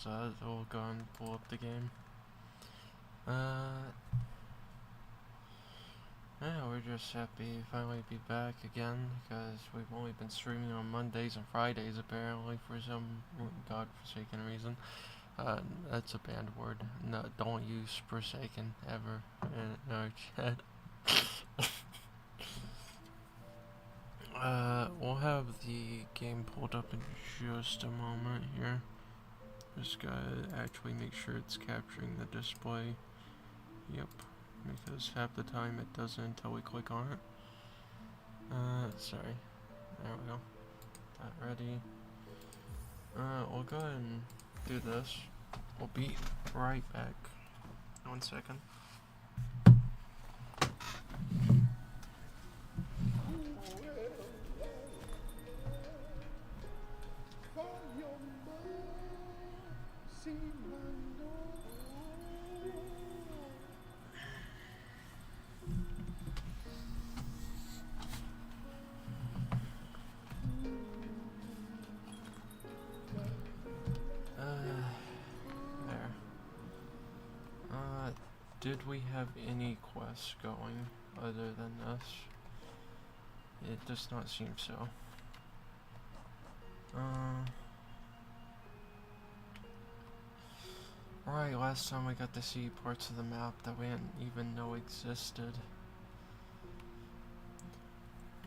So we'll go and pull up the game. Yeah, we're just happy to finally be back again, because we've only been streaming on Mondays and Fridays apparently for some godforsaken reason. That's a banned word. No, don't use forsaken ever in our chat. We'll have the game pulled up in just a moment here. Just gotta actually make sure it's capturing the display. Yep, because half the time it doesn't until we click on it. Sorry. There we go. That ready. We'll go ahead and do this. We'll be right back. 1 second. Did we have any quests going other than this? It does not seem so. Right, last time we got to see parts of the map that we didn't even know existed.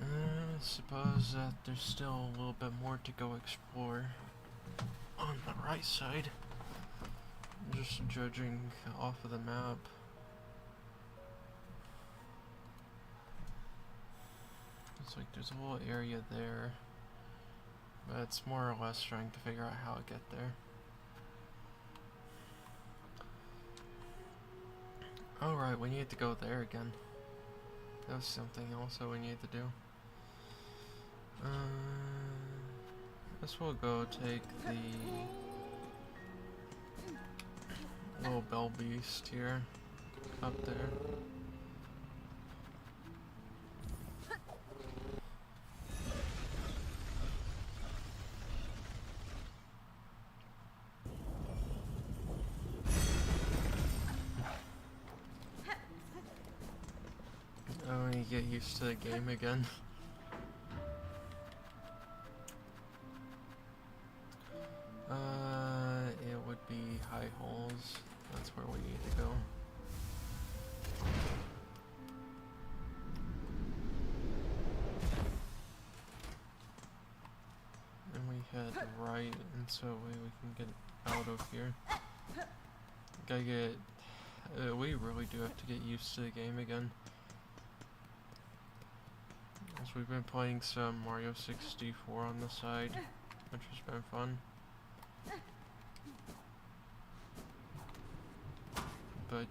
I suppose that there's still a little bit more to go explore on the right side. Just judging off of the map. It's like there's a little area there, but it's more or less trying to figure out how to get there. Alright, we need to go there again. That was something else that we need to do. Guess we'll go take the little bell beast here, up there. Oh, you get used to the game again. It would be High Halls. That's where we need to go. And we head right, and so we can get out of here. Gotta get... we really do have to get used to the game again. As we've been playing some Mario 64 on the side, which has been fun. But,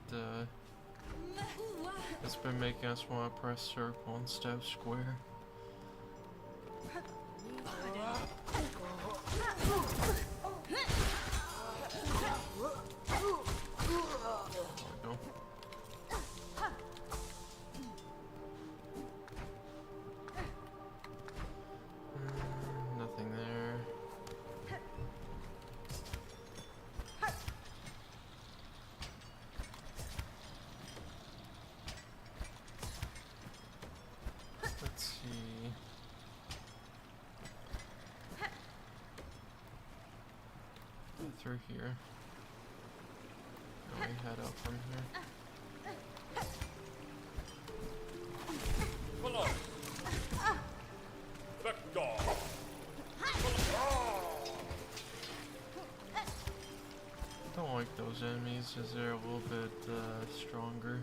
it's been making us want to press circle instead of square. Nothing there. Let's see. Through here. And we head up from here. I don't like those enemies as they're a little bit stronger.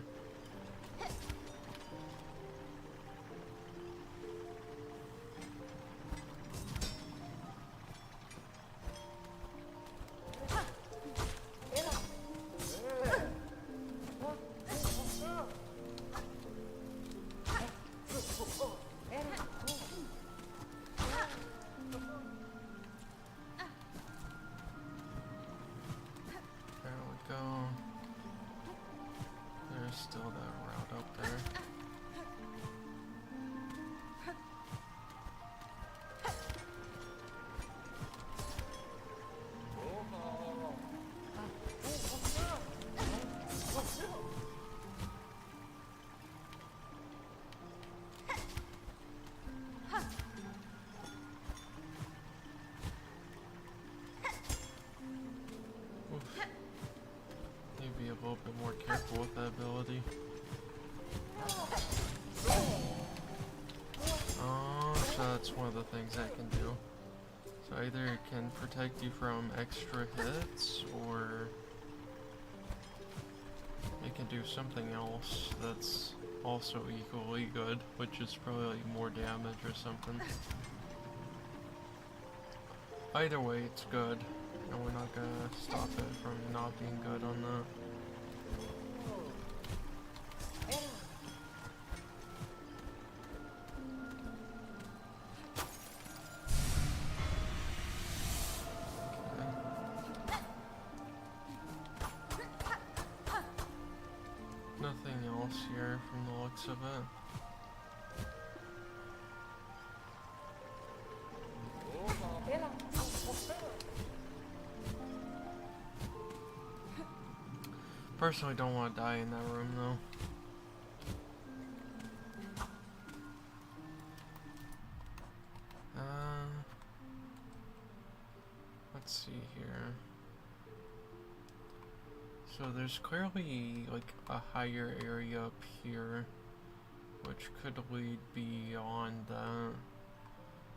things that can do. So either it can protect you from extra hits, or it can do something else that's also equally good, which is probably like more damage or something. Either way, it's good, and we're not gonna stop it from not being good on that. Nothing else here from the looks of it. Personally, don't want to die in that room though. Let's see here. So there's clearly like a higher area up here, which could lead beyond that.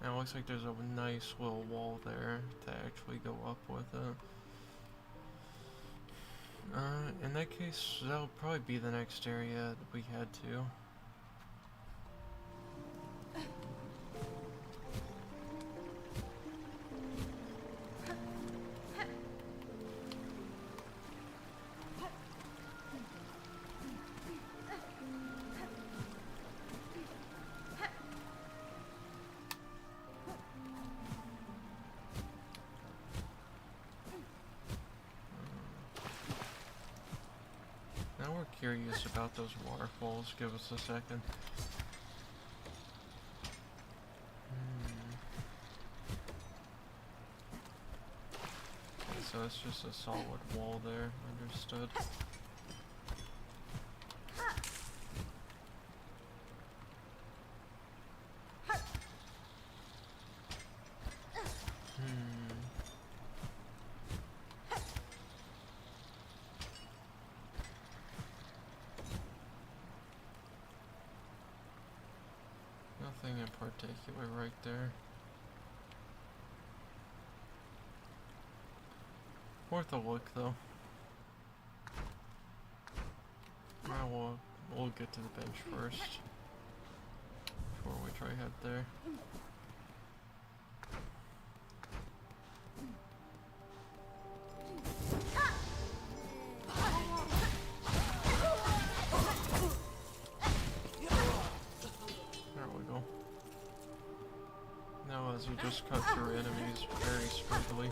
And it looks like there's a nice little wall there to actually go up with it. In that case, that'll probably be the next area that we head to. Now we're curious about those waterfalls. Give us a second. Okay, so it's just a solid wall there. Understood. Nothing in particular right there. Worth a look though. Well, we'll get to the bench first before we try head there. As you just cut through enemies very smoothly.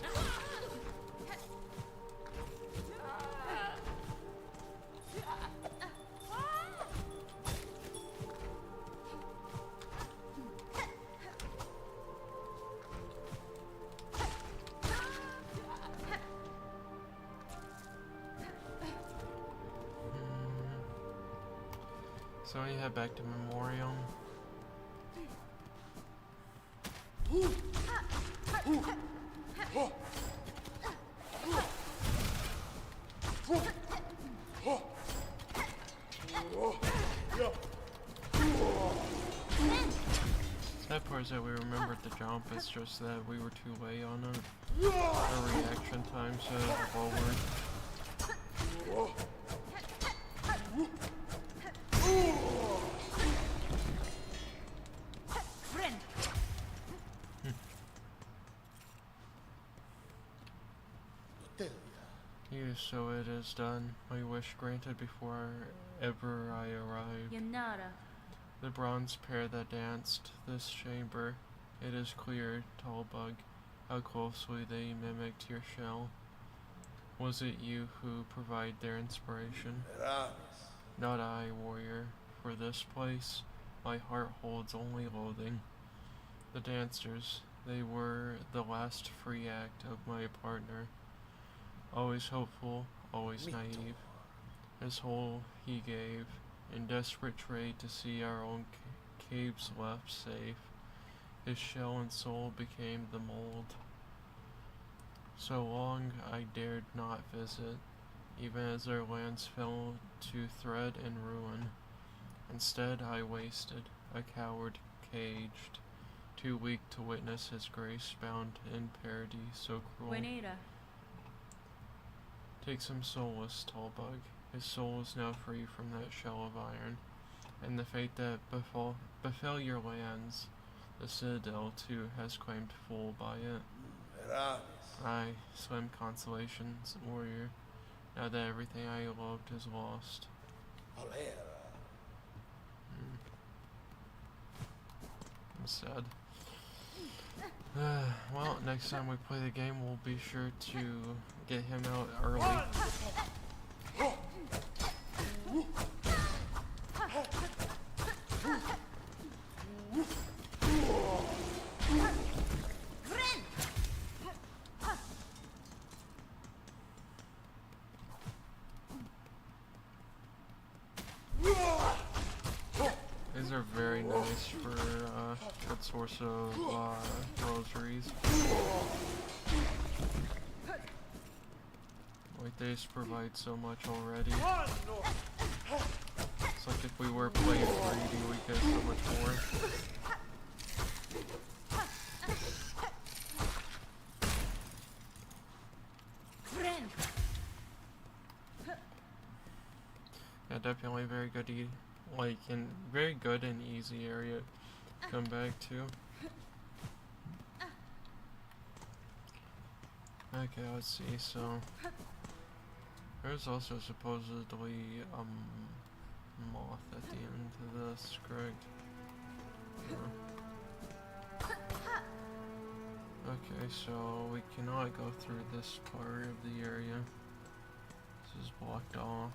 So we head back to Memorial. Sad part is that we remembered the jump, it's just that we were too late on it. Our reaction time said forward. So it is done. My wish granted before ever I arrived. Yanara. The bronze pair that danced this chamber. It is clear, tall bug, how closely they mimicked your shell. Was it you who provide their inspiration? Not I, warrior. For this place, my heart holds only loathing. The dancers, they were the last free act of my partner. Always hopeful, always naive. His whole he gave, in desperate trade to see our own caves left safe. His shell and soul became the mold. So long I dared not visit, even as our lands fell to thread and ruin. Instead I wasted, a coward caged, too weak to witness his grace, bound in parody so cruel. Juanita. Takes him soulless, tall bug. His soul is now free from that shell of iron, and the fate that befell your lands, the citadel too has claimed full by it. Aye, slim consolations, warrior, now that everything I loved is lost. I'm sad. Well, next time we play the game, we'll be sure to get him out early. These are very nice for good source of rosaries. Like they just provide so much already. It's like if we were playing greedy, we get so much more. Yeah, definitely very good very good and easy area to come back to. Okay, let's see, so there's also supposedly a moth at the end of this, correct? Yeah. Okay, so we cannot go through this part of the area. This is blocked off.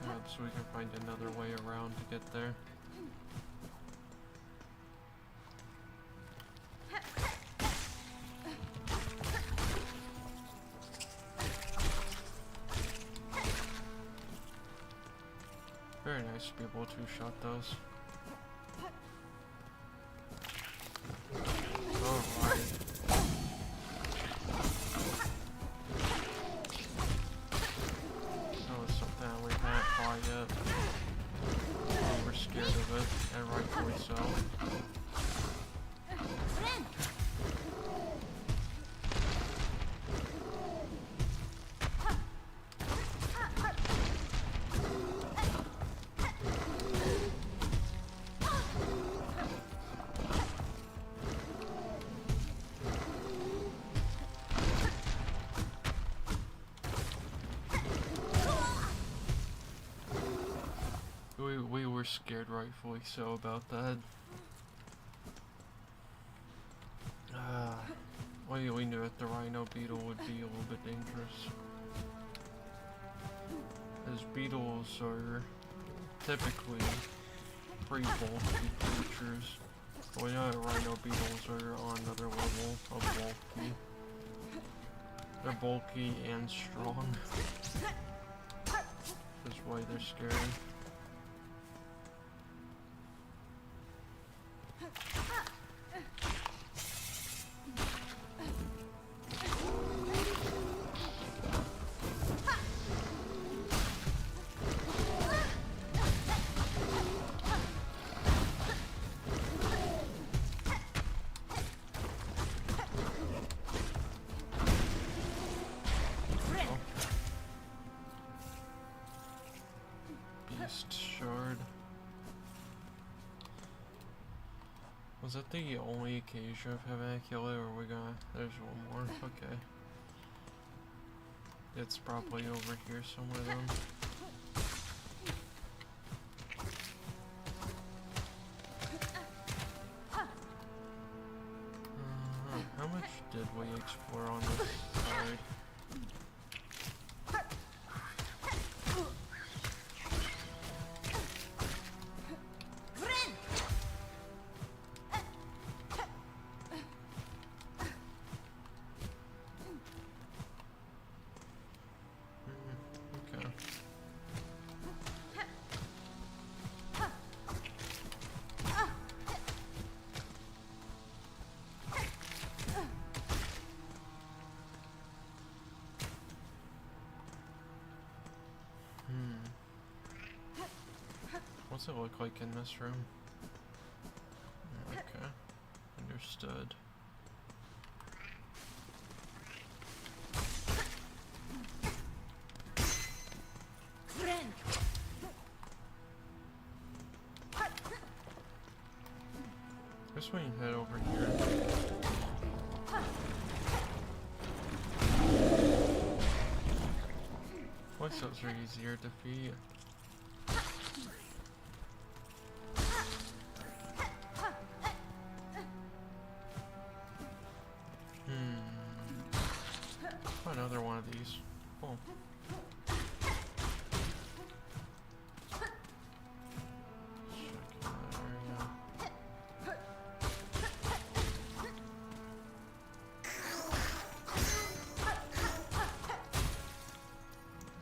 Perhaps we can find another way around to get there. Very nice to be able to shot those. Alright. That was something we can't fly yet. We were scared of it, and rightfully so. We were scared, rightfully so, about that. We knew that the rhino beetle would be a little bit dangerous. As beetles are typically pretty bulky creatures. We know that rhino beetles are on another level of bulky. They're bulky and strong. That's why they're scary. Shard. Was that the only occasion of having a kill it, or we got? There's one more. Okay. It's probably over here somewhere then. How much did we explore on this side? What's it look like in this room? Okay, understood. Guess we can head over here. Plus those are easier to defeat. Another one of these. Cool. Check that area.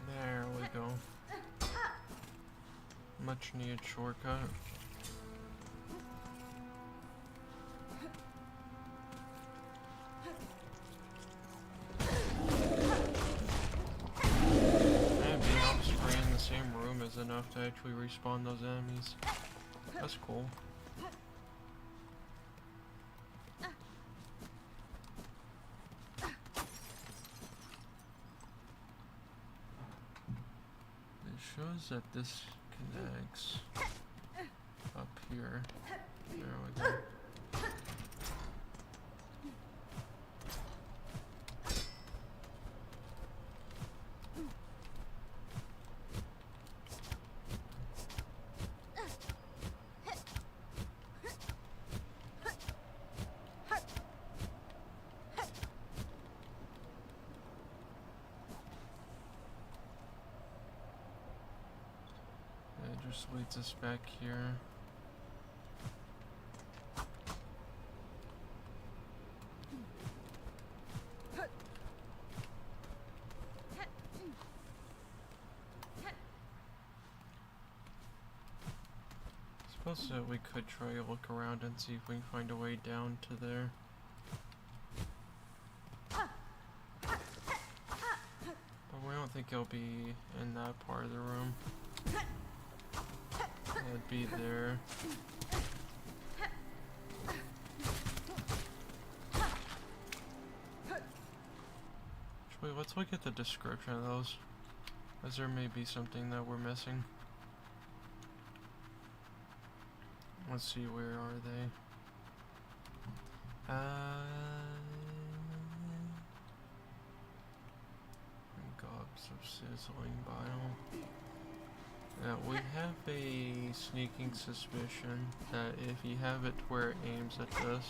There we go. Much needed shortcut. Enough to actually respawn those enemies. That's cool. It shows that this connects up here. There we go. Just leads us back here. Suppose that we could try to look around and see if we can find a way down to there. But we don't think it'll be in that part of the room. It'd be there. Actually, let's look at the description of those, as there may be something that we're missing. Let's see, where are they? Gobs of sizzling bile. Now, we have a sneaking suspicion that if you have it where it aims at this,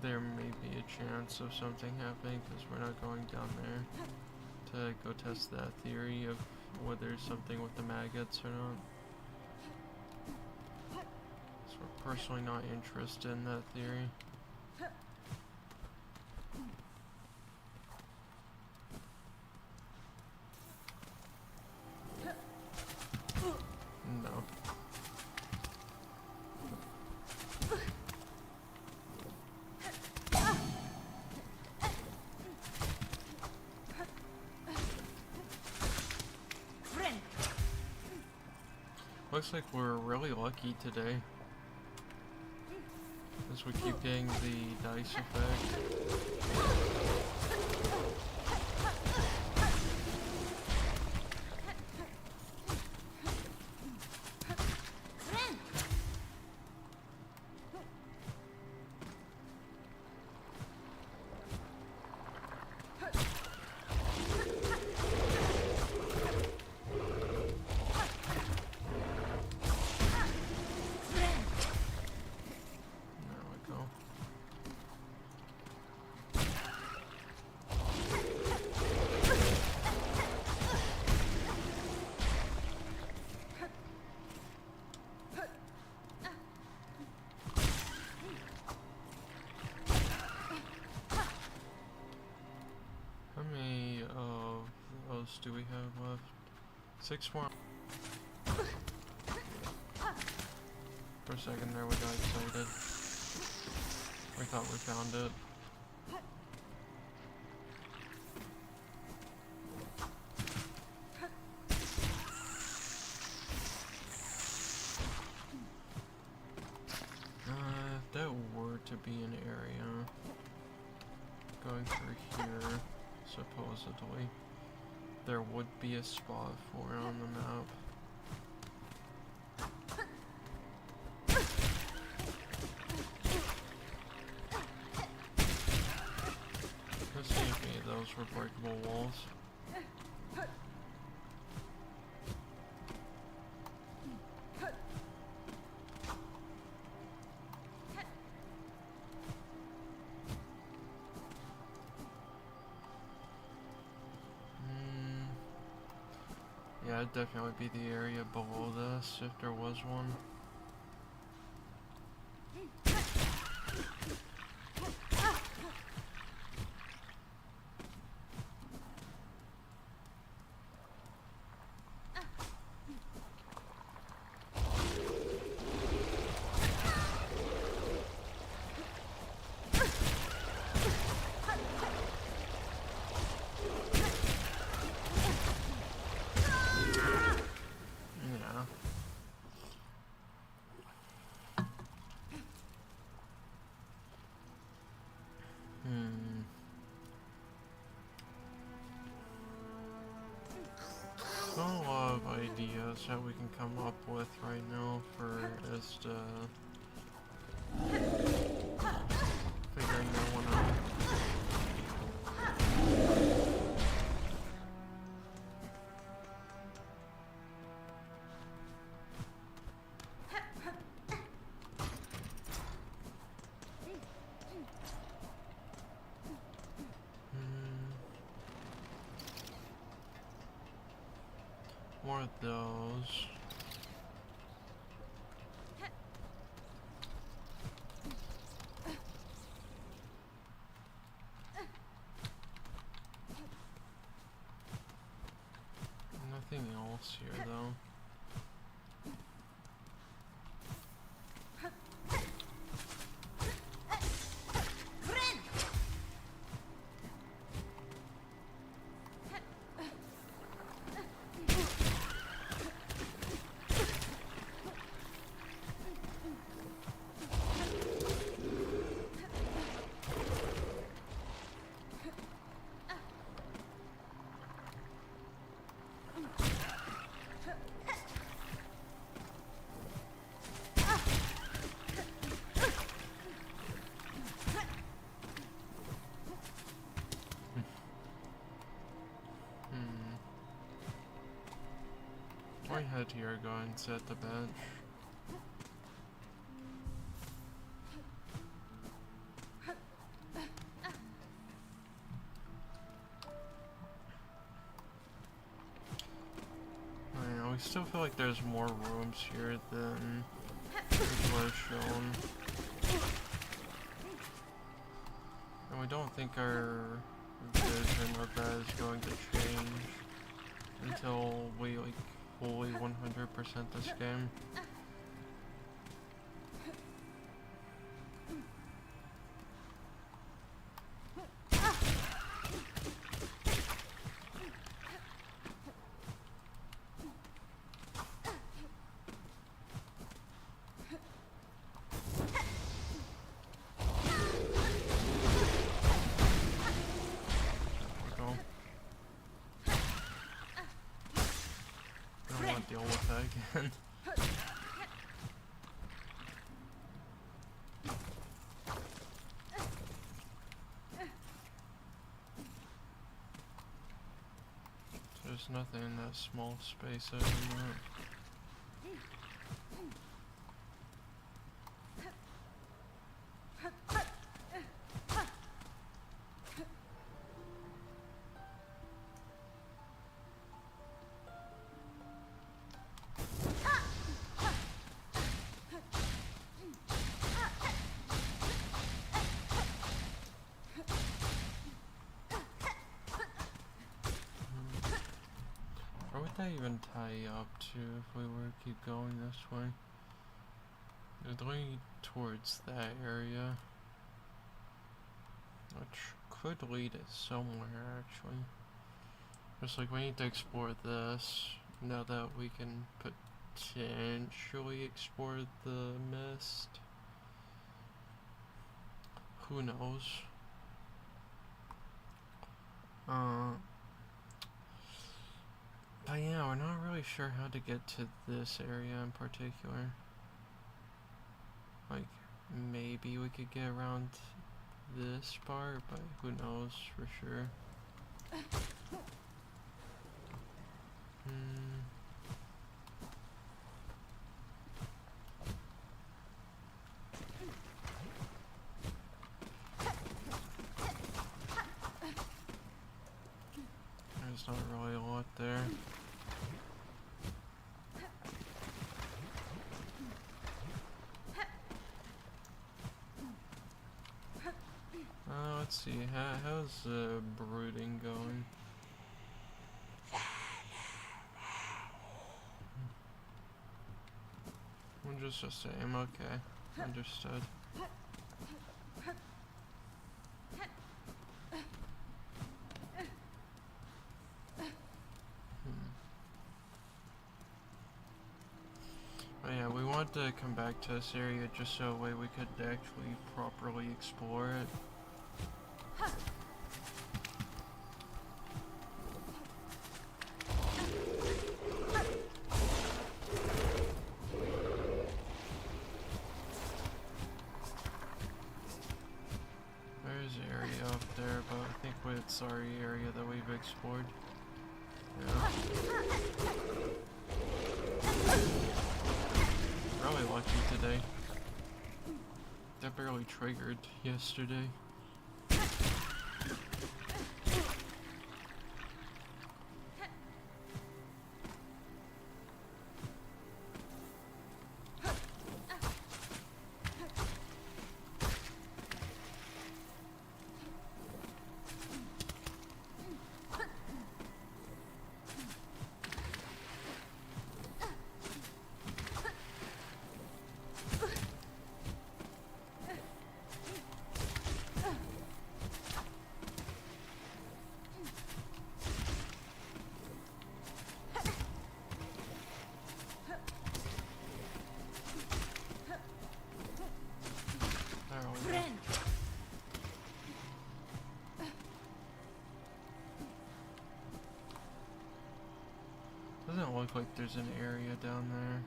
there may be a chance of something happening, because we're not going down there to go test that theory of whether there's something with the maggots or not. So we're personally not interested in that theory. No. Looks like we're really lucky today, as we keep getting the dice effect. Do we have left? 6 more. For a second there we got excited. We thought we found it. be an area going through here, supposedly. There would be a spot for it on the map. Let's see if any of those were breakable walls. Yeah, it'd definitely be the area below this, if there was one. Not a lot of ideas that we can come up with right now for us to figuring that one out. More of those. Nothing else here though. I head here, go and set the bench. I know, we still feel like there's more rooms here than was shown. And we don't think our vision of that is going to change until we like fully 100% this game. Deal with that again. There's nothing in that small space anymore. Where would that even tie up to if we were to keep going this way? It would lead towards that area, which could lead it somewhere actually. Just like we need to explore this now that we can potentially explore the mist. Who knows? But yeah, we're not really sure how to get to this area in particular. Like, maybe we could get around this part, but who knows for sure. There's not really a lot there. Let's see, how's brooding going? I'm just the same, okay. Understood. Oh yeah, we want to come back to this area just so a way we could actually properly explore it. There's an area up there, but I think it's our area that we've explored. Yeah. Really lucky today. That barely triggered yesterday. Doesn't look like there's an area down there.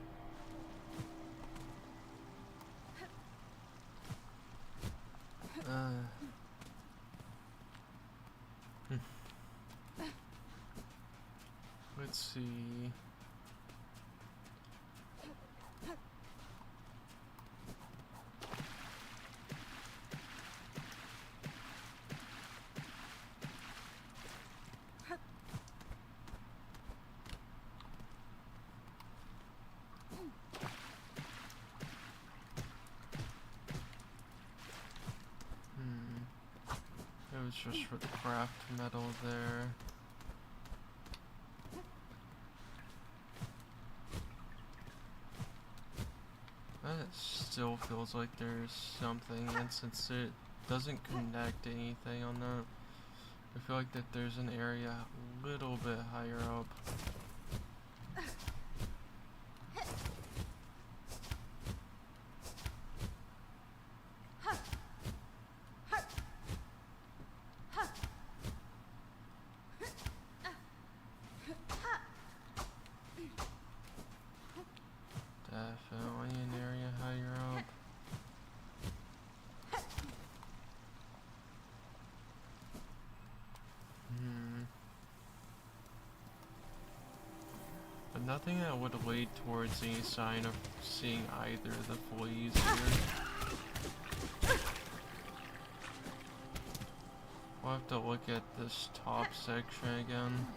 Let's see. It was just for the craft metal there. That still feels like there's something, and since it doesn't connect to anything on that, I feel like that there's an area a little bit higher up. Definitely an area higher up. But nothing that would lead towards any sign of seeing either of the fleas here. We'll have to look at this top section again.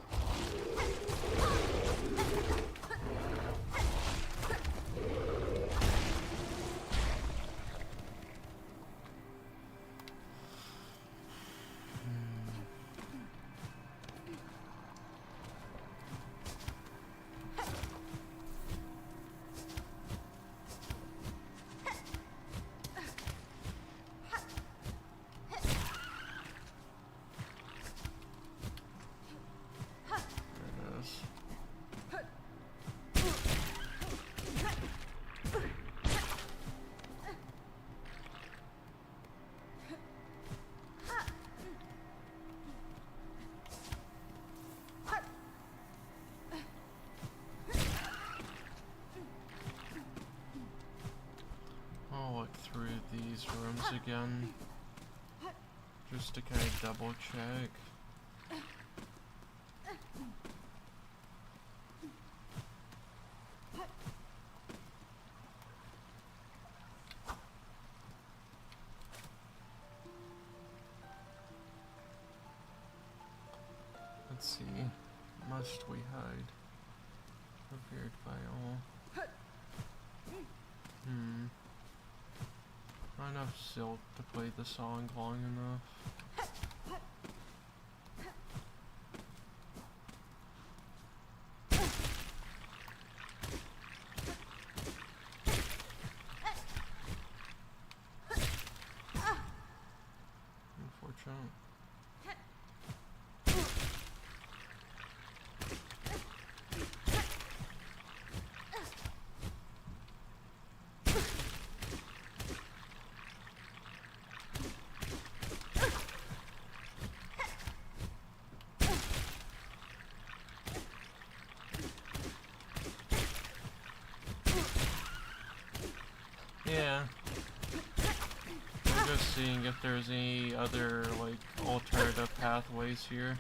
these rooms again, just to kind of double check. Let's see. Must we hide? Revered by all. Not enough Silk to play the song long enough. Unfortunate. Yeah. I'm just seeing if there's any other, like, alternative pathways here.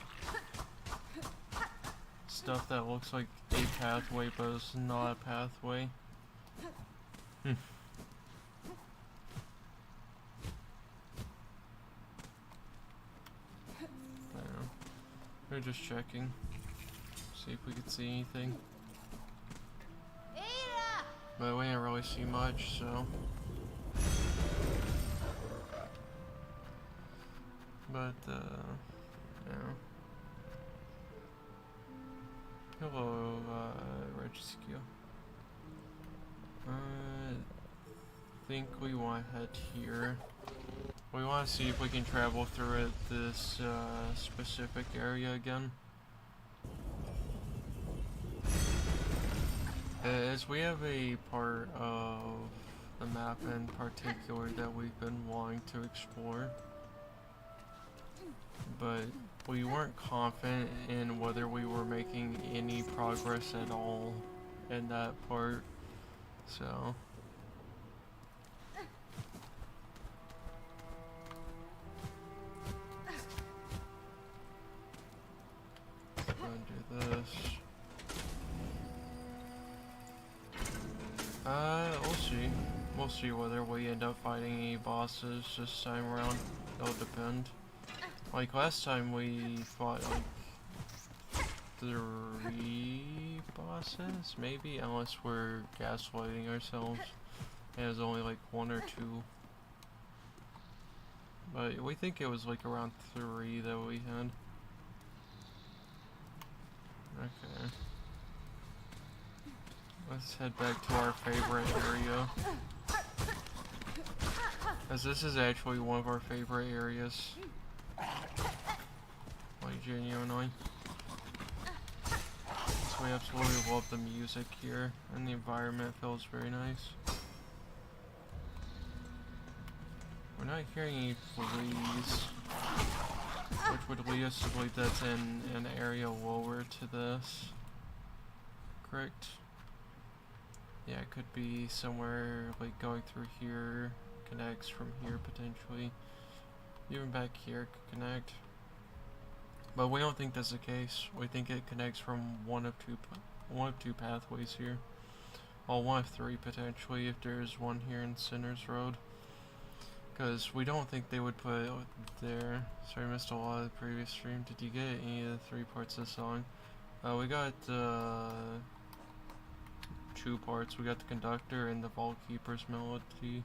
Stuff that looks like a pathway, but is not a pathway. I don't know. We're just checking. See if we could see anything. But we didn't really see much, so. But, yeah. Hello, Registeel. I think we want to head here. We want to see if we can travel through this, specific area again. As we have a part of the map in particular that we've been wanting to explore, but we weren't confident in whether we were making any progress at all in that part, so. Let's go and do this. We'll see. We'll see whether we end up fighting any bosses this time around. It'll depend. Like last time we fought like 3 bosses, maybe, unless we're gaslighting ourselves. And it was only like 1 or 2. But we think it was like around 3 that we had. Okay. Let's head back to our favorite area. As this is actually one of our favorite areas. Like, genuinely. So we absolutely love the music here, and the environment feels very nice. We're not hearing any fleas, which would lead us to believe that's in an area lower to this. Correct? Yeah, it could be somewhere like going through here, connects from here potentially. Even back here could connect. But we don't think that's the case. We think it connects from one of two pathways here. Well, 1 of 3 potentially if there's one here in Sinners Road. Because we don't think they would put it there. Sorry, I missed a lot of the previous stream. Did you get any of the 3 parts of the song? We got 2 parts. We got the conductor and the Vault Keeper's melody.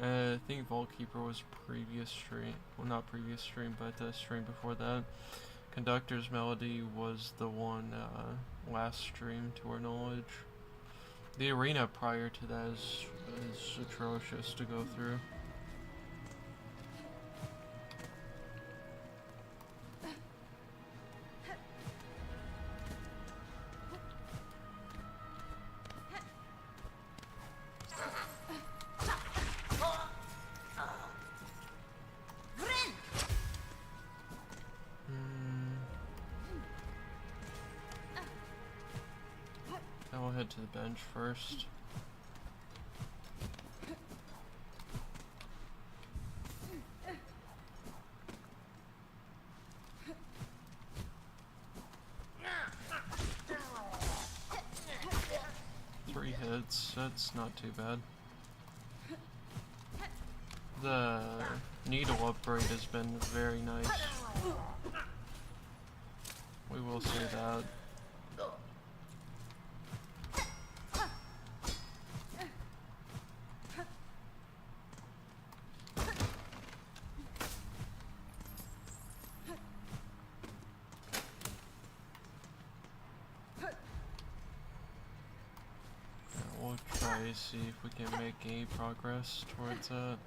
I think Vault Keeper was previous stream. Well, not previous stream, but the stream before that. Conductor's melody was the one last stream to our knowledge. The arena prior to that is atrocious to go through. I'll head to the bench first. that's not too bad. The needle upgrade has been very nice. We will say that. We'll try to see if we can make any progress towards that.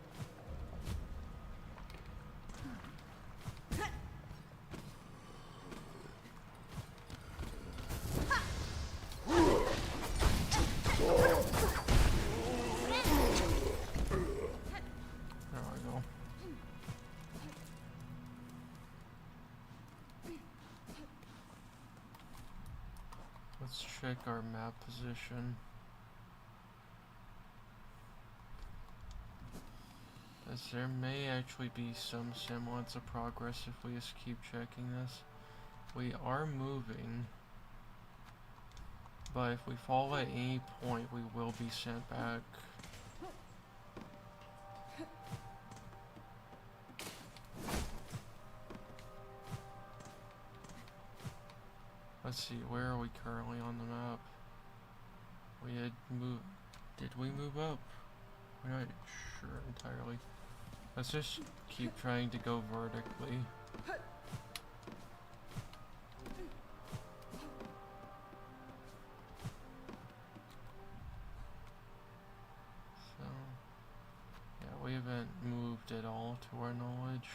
Let's check our map position. As there may actually be some semblance of progress if we just keep checking this. We are moving, but if we fall at any point, we will be sent back. Let's see, where are we currently on the map? We had moved. Did we move up? We're not sure entirely. Let's just keep trying to go vertically. So, yeah, we haven't moved at all to our knowledge.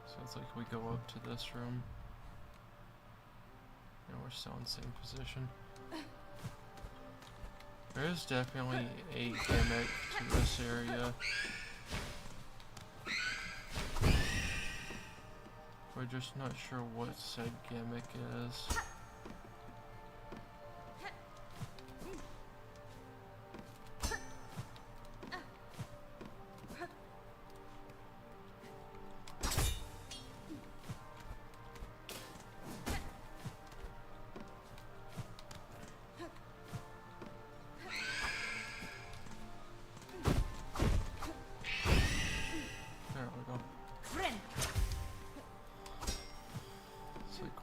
So it's like we go up to this room, and we're still in the same position. There is definitely a gimmick to this area. We're just not sure what said gimmick is.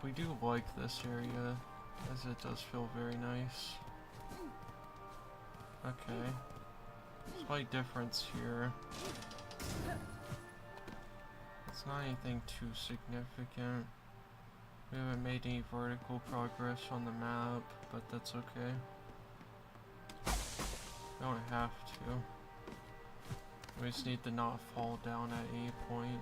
We do like this area, as it does feel very nice. Okay. Slight difference here. It's not anything too significant. We haven't made any vertical progress on the map, but that's okay. We don't have to. We just need to not fall down at any point.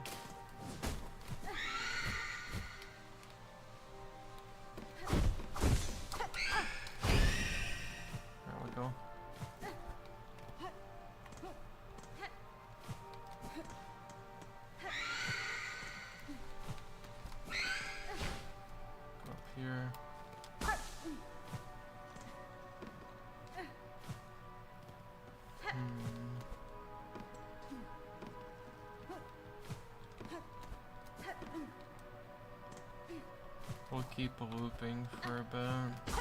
We'll keep looping for a bit.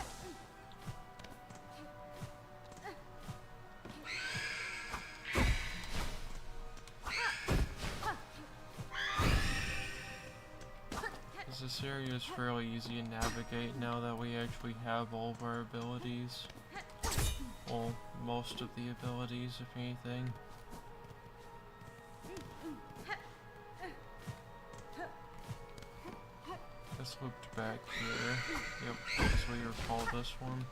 This area is fairly easy to navigate now that we actually have all of our abilities. Well, most of the abilities, if anything. This looped back here. Yep, as we recall this one.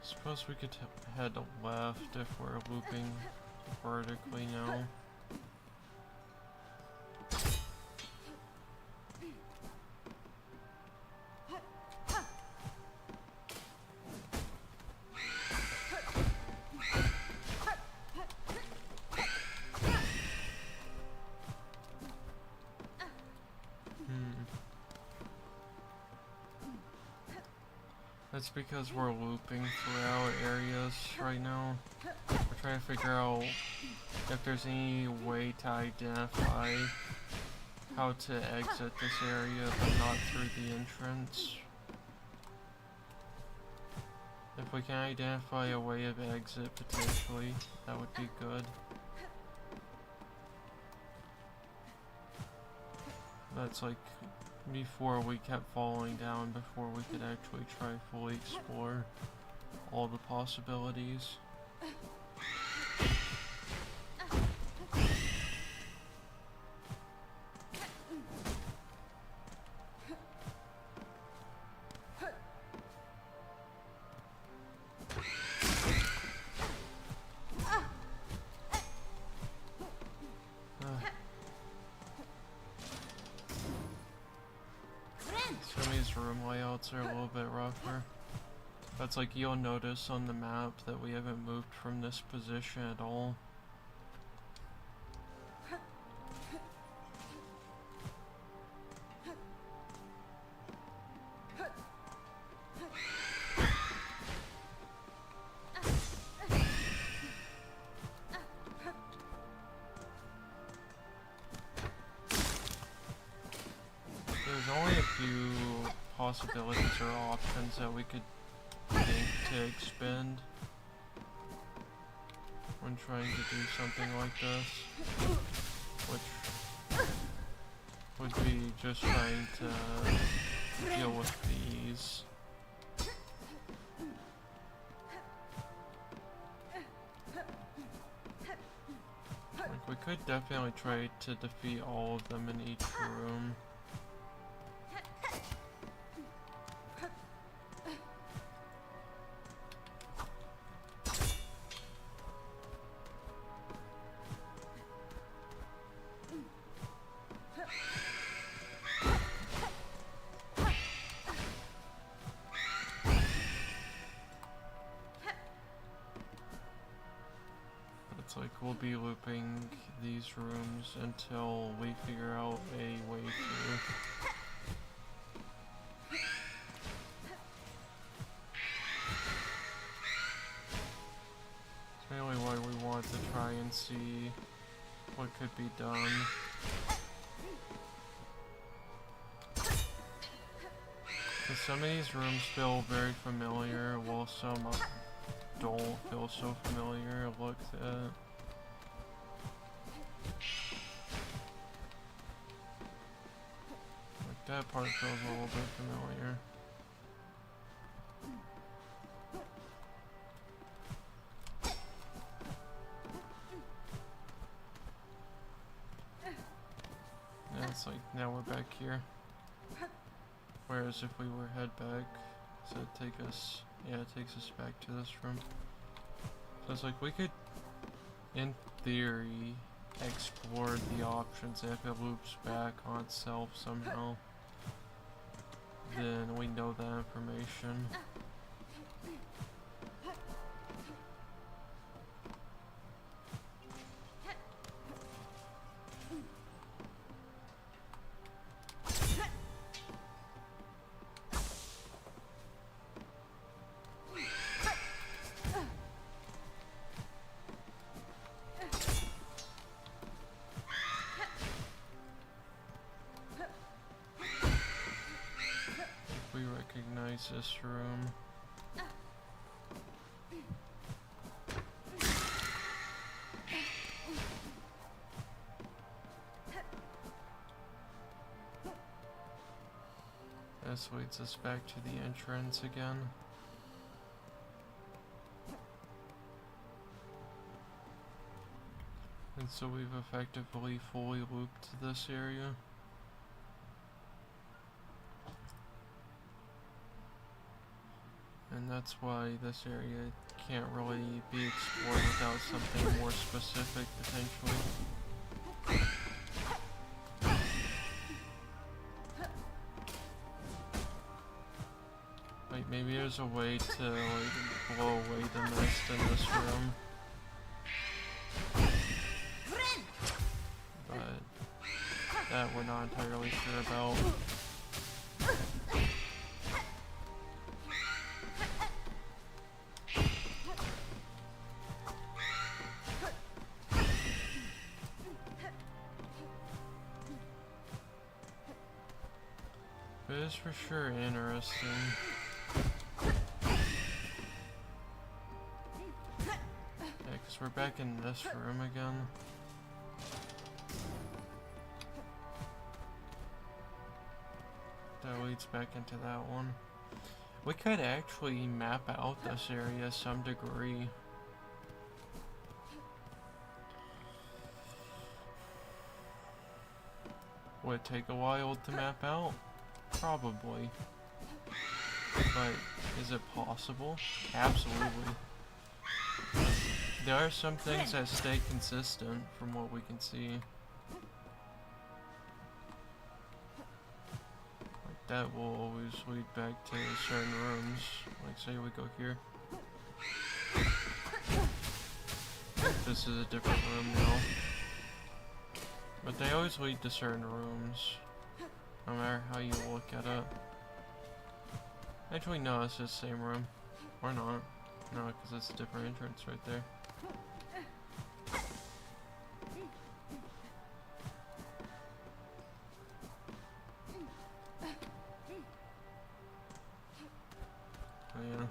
Suppose we could head left if we're looping vertically now. It's because we're looping throughout areas right now. We're trying to figure out if there's any way to identify how to exit this area but not through the entrance. If we can identify a way of exit potentially, that would be good. That's like before we kept falling down before we could actually try fully explore all the possibilities. Some of these room layouts are a little bit rougher. That's like you'll notice on the map that we haven't moved from this position at all. There's only a few possibilities or options that we could think to expend when trying to do something like this, which would be just trying to deal with these. Like, we could definitely try to defeat all of them in each room. Like, we'll be looping these rooms until we figure out a way through. It's mainly why we want to try and see what could be done. Because some of these rooms feel very familiar, while some don't feel so familiar. Look at that part feels a little bit familiar. Yeah, it's like now we're back here. Whereas if we were head back, so it takes us back to this room. So it's like we could, in theory, explore the options if it loops back on itself somehow. Then we know that information. Recognize this room. This leads us back to the entrance again. And so we've effectively fully looped this area. And that's why this area can't really be explored without something more specific, potentially. Like, maybe there's a way to, like, blow away the mist in this room. But that we're not entirely sure about. is for sure interesting. Yeah, because we're back in this room again. That leads back into that one. We could actually map out this area some degree. Would it take a while to map out? Probably. But is it possible? Absolutely. There are some things that stay consistent from what we can see. Like that will always lead back to certain rooms. Like say we go here. This is a different room now. But they always lead to certain rooms, no matter how you look at it. Actually, no, it's the same room. Or not. No, because it's a different entrance right there. Oh yeah.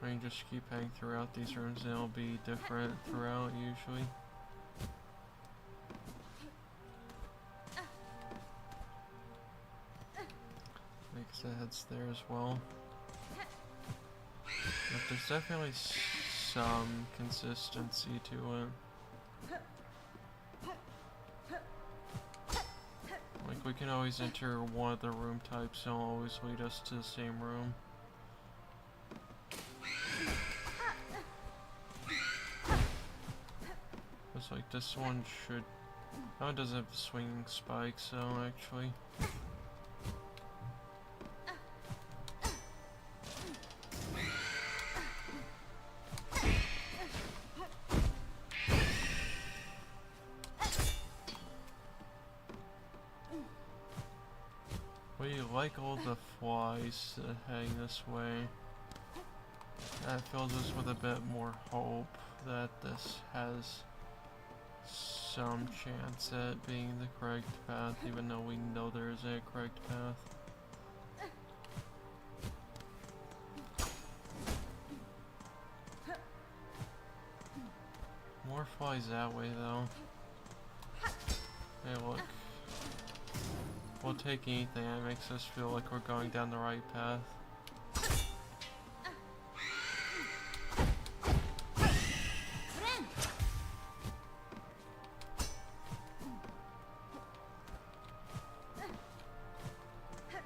I mean, just keep heading throughout these rooms and it'll be different throughout, usually. Makes the heads there as well. But there's definitely some consistency to it. Like we can always enter one of the room types and it'll always lead us to the same room. Looks like this one should... Oh, it doesn't have the swinging spikes, so actually... We like all the flies heading this way. That fills us with a bit more hope that this has some chance at being the correct path, even though we know there isn't a correct path. More flies that way though. Hey look. We'll take anything that makes us feel like we're going down the right path.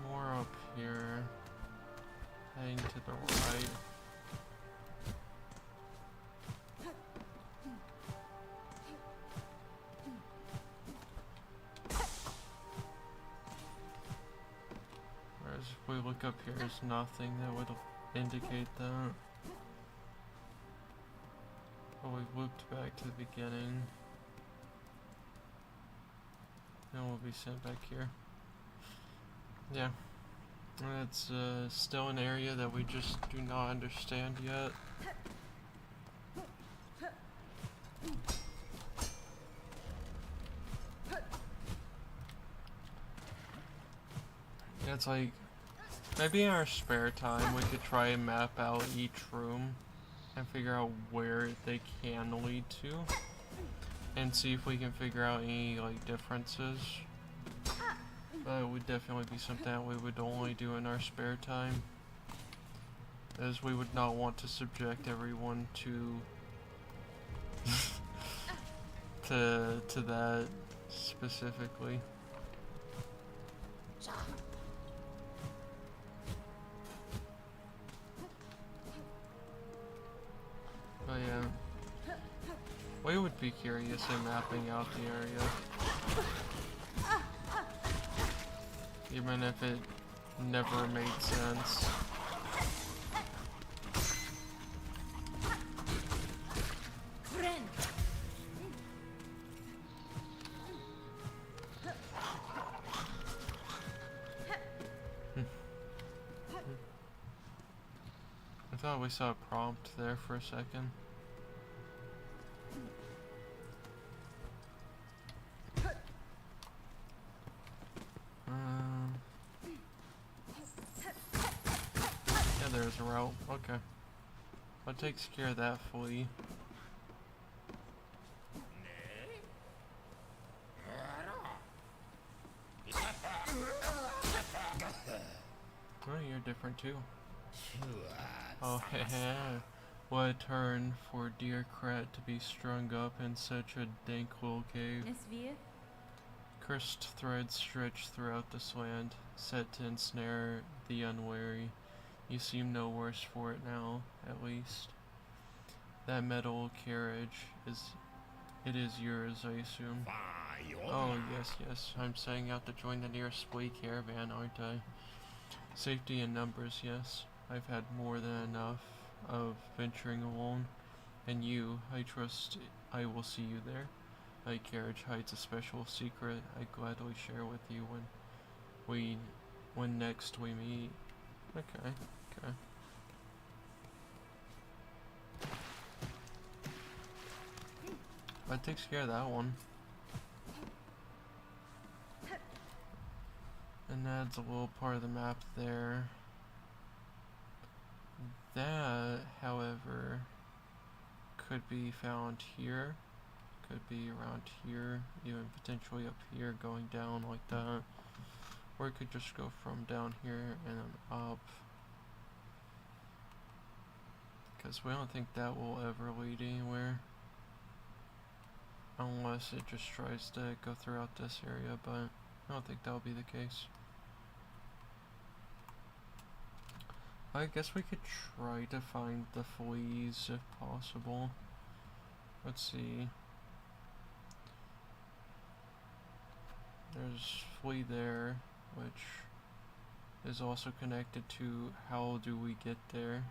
More up here. Heading to the right. If we look up here, there's nothing that would indicate that. But we've looped back to the beginning. And we'll be sent back here. Yeah. It's still an area that we just do not understand yet. Yeah, it's like... Maybe in our spare time we could try and map out each room and figure out where they can lead to and see if we can figure out any like differences. But it would definitely be something that we would only do in our spare time, as we would not want to subject everyone to to that specifically. But yeah, we would be curious in mapping out the area, even if it never made sense. I thought we saw a prompt there for a second. there's a route. Okay. That takes care of that fully. Oh, you're different too. Oh, heh. What a turn for dear Krat to be strung up in such a dank little cave. Cursed threads stretch throughout this land, set to ensnare the unwary. You seem no worse for it now, at least. That metal carriage it is yours, I assume. Oh, yes, I'm setting out to join the nearest flea caravan, aren't I? Safety in numbers, yes. I've had more than enough of venturing alone. And you, I trust I will see you there. My carriage hides a special secret I gladly share with you when next we meet. Okay. That takes care of that one. And adds a little part of the map there. That, however, could be found here. Could be around here, even potentially up here, going down like that. Or it could just go from down here and then up. Because we don't think that will ever lead anywhere. Unless it just tries to go throughout this area, but I don't think that'll be the case. I guess we could try to find the fleas if possible. Let's see. There's flea there, which is also connected to how do we get there.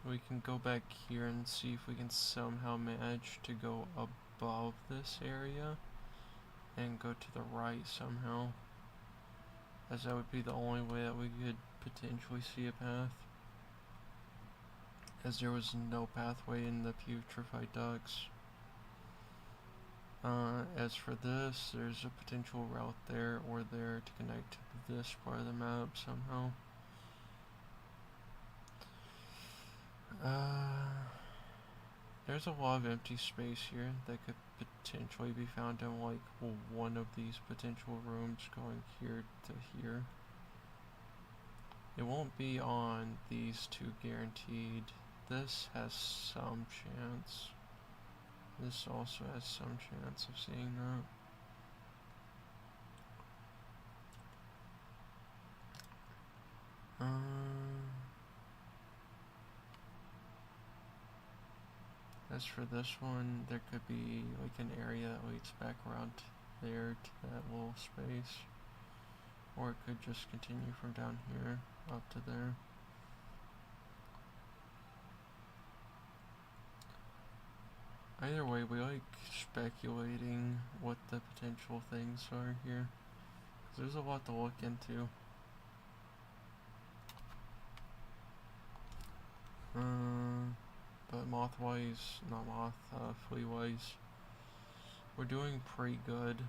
We can go back here and see if we can somehow manage to go above this area and go to the right somehow, as that would be the only way that we could potentially see a path, as there was no pathway in the putrefied ducks. As for this, there's a potential route there or there to connect to this part of the map somehow. There's a lot of empty space here that could potentially be found in like one of these potential rooms going here to here. It won't be on these two guaranteed. This has some chance. This also has some chance of seeing that. As for this one, there could be like an area that leads back around there to that little space. Or it could just continue from down here up to there. Either way, we like speculating what the potential things are here. 'Cause there's a lot to look into. But flea-wise, we're doing pretty good.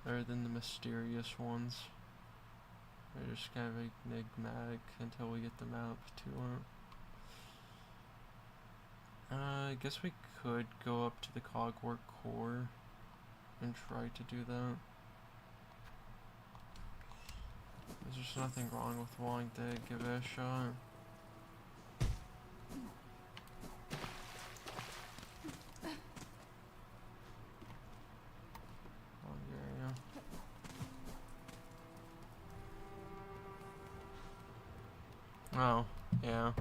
Better than the mysterious ones. They're just kind of enigmatic until we get the map to it. I guess we could go up to the Cogwork core and try to do that. There's just nothing wrong with wanting to give it a shot. Oh, yeah.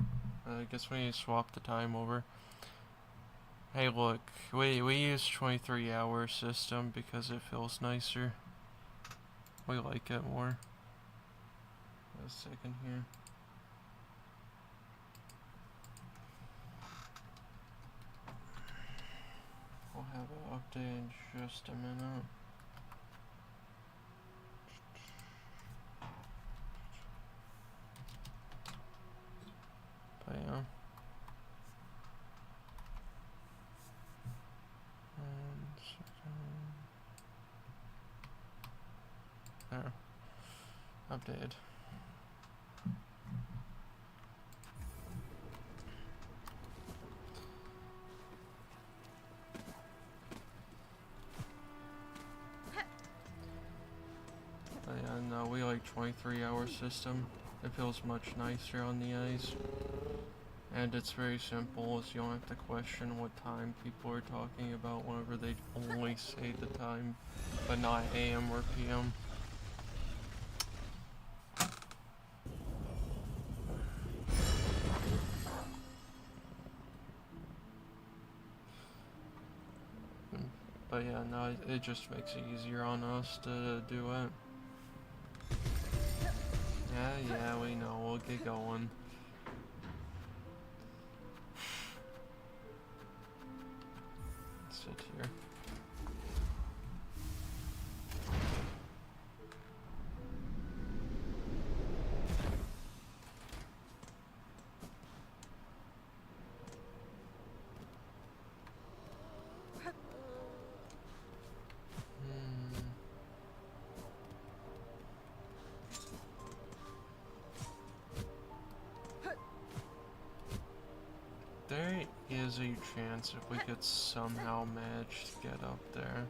I guess we need to swap the time over. Hey, look, we use 23-hour system because it feels nicer. We like it more. Wait a second here. We'll have an update in just a minute. But yeah. There. Updated. 23-hour system. It feels much nicer on the eyes. And it's very simple, as you don't have to question what time people are talking about whenever they only say the time, but not AM or PM. But yeah, no, it just makes it easier on us to do it. Yeah, we know, we'll get going. Sit here. There is a chance if we could somehow manage to get up there.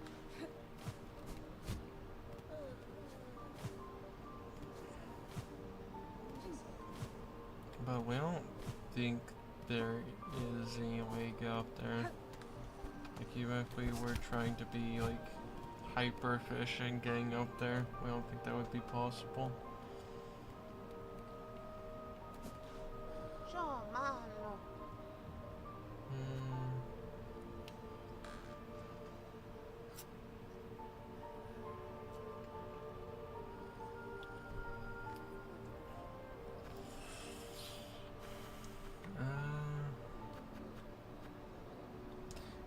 But we don't think there is any way to get up there. Like, even if we were trying to be like hyper efficient getting up there, we don't think that would be possible.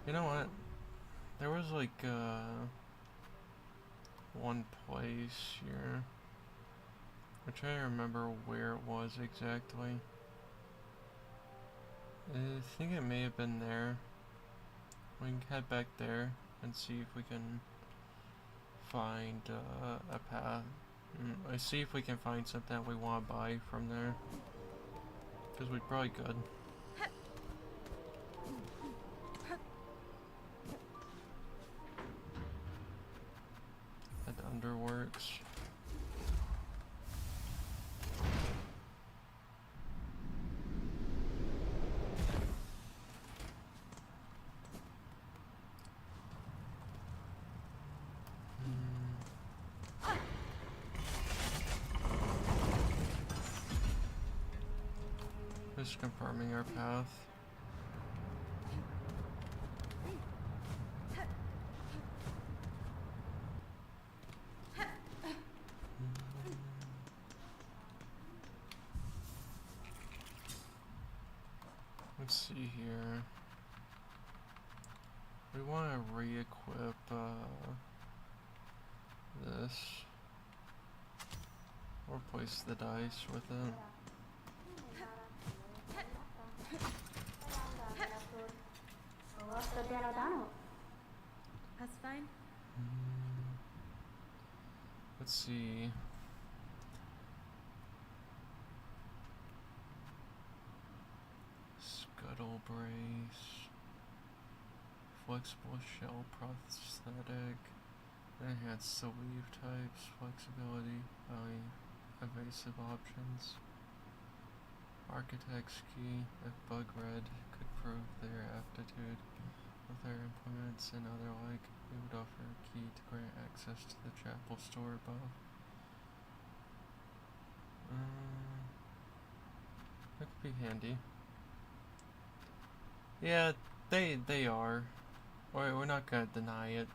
You know what? There was like one place here. I'm trying to remember where it was exactly. I think it may have been there. We can head back there and see if we can find a path. Let's see if we can find something that we want to buy from there. Because we probably could. At Underworks. Just confirming our path. Let's see here. We want to re-equip this. Or place the dice with it. That's fine. Let's see. Scuttle brace. Flexible shell prosthetic. Enhanced sleeve types. Flexibility. Evasive options. Architect's key. If bug red could prove their aptitude with their implements and other like, we would offer a key to grant access to the chapel store above. That could be handy. Yeah, they are. We're not gonna deny it.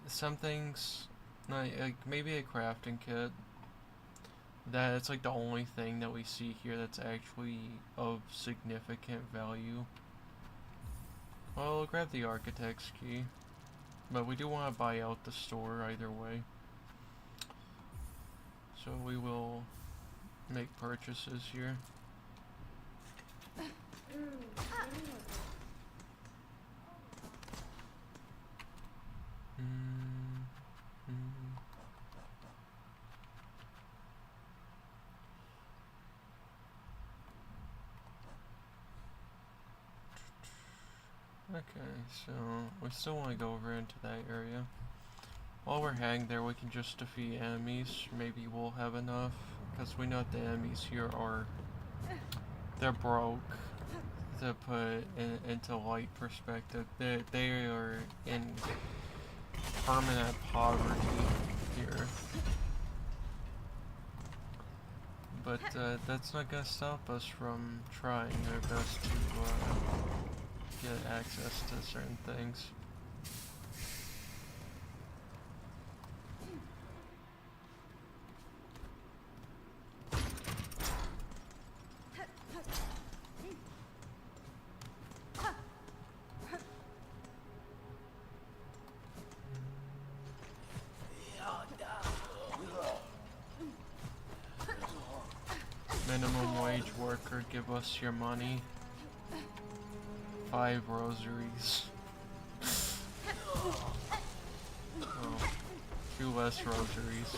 Some things, like maybe a crafting kit. That's like the only thing that we see here that's actually of significant value. Well, we'll grab the architect's key, but we do want to buy out the store either way. So we will make purchases here. Okay, so we still want to go over into that area. While we're hanging there, we can just defeat enemies. Maybe we'll have enough, because we know that the enemies here are, they're broke. To put into light perspective, they are in permanent poverty here. But that's not gonna stop us from trying our best to get access to certain things. Minimum wage worker, give us your money. 5 rosaries. Oh, 2 less rosaries.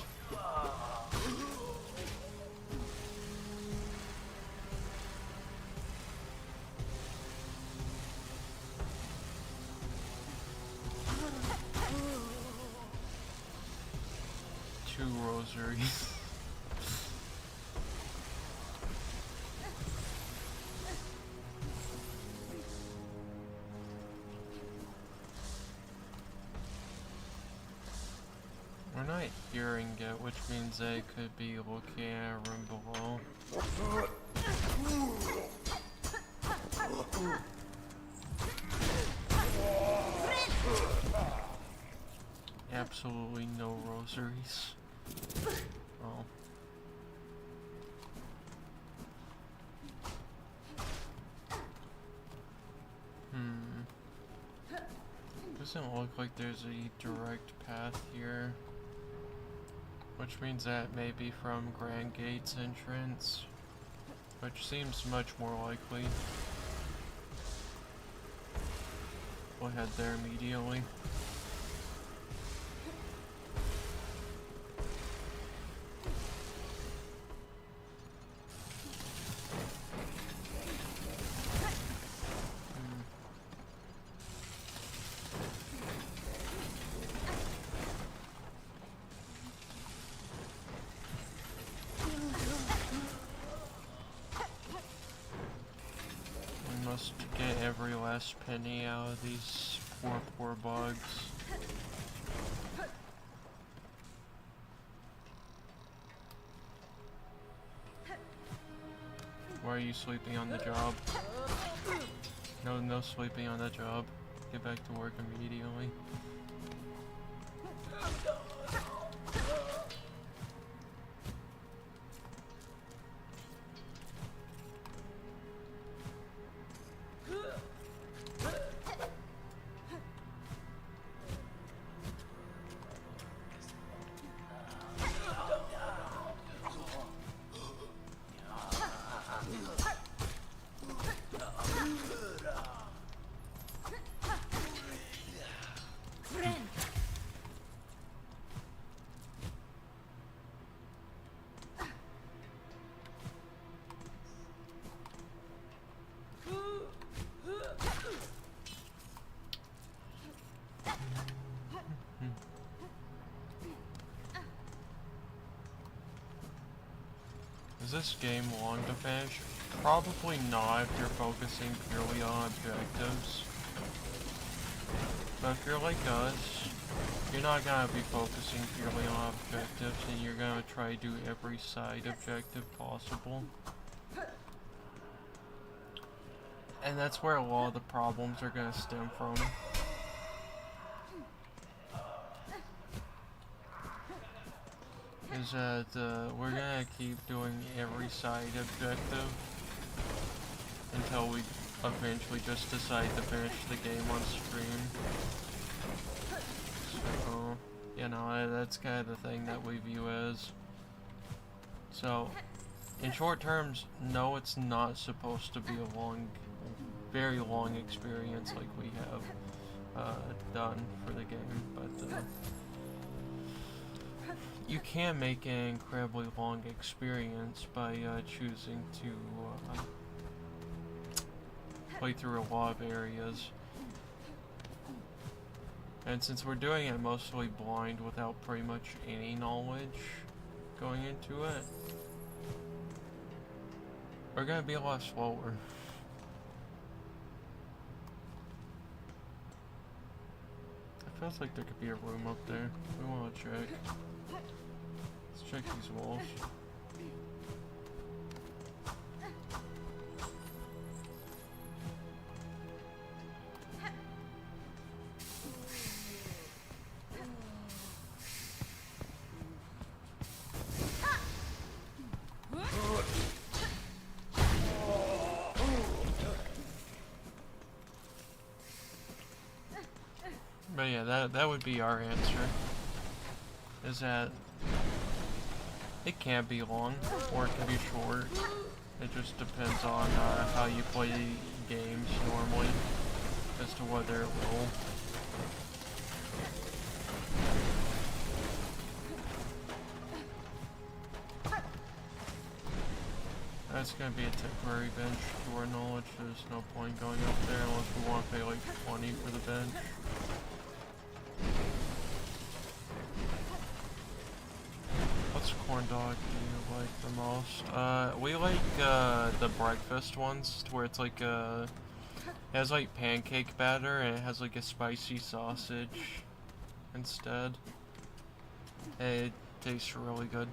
Two rosaries. We're not hearing it, which means they could be looking at a room below. Absolutely no rosaries. Oh. Doesn't look like there's a direct path here. Which means that may be from Grand Gate's entrance. Which seems much more likely. We'll head there immediately. Must get every last penny out of these poor bugs. Why are you sleeping on the job? No sleeping on the job. Get back to work immediately. Is this game long to finish? Probably not if you're focusing purely on objectives. But if you're like us, you're not gonna be focusing purely on objectives and you're gonna try to do every side objective possible. And that's where a lot of the problems are gonna stem from. Is that we're gonna keep doing every side objective until we eventually just decide to finish the game on stream. So, you know, that's kind of the thing that we view as. So, in short terms, no, it's not supposed to be a long, very long experience like we have done for the game, but you can make an incredibly long experience by choosing to play through a lot of areas. And since we're doing it mostly blind without pretty much any knowledge going into it, we're gonna be a lot slower. It feels like there could be a room up there. We wanna check. Let's check these walls. But yeah, that would be our answer. Is that it can be long or it can be short. It just depends on how you play games normally as to whether it will. That's gonna be a temporary bench to our knowledge. There's no point going up there unless we want to pay like 20 for the bench. What's corn dog do you like the most? We like the breakfast ones, to where it's like it has like pancake batter and it has like a spicy sausage instead. It tastes really good.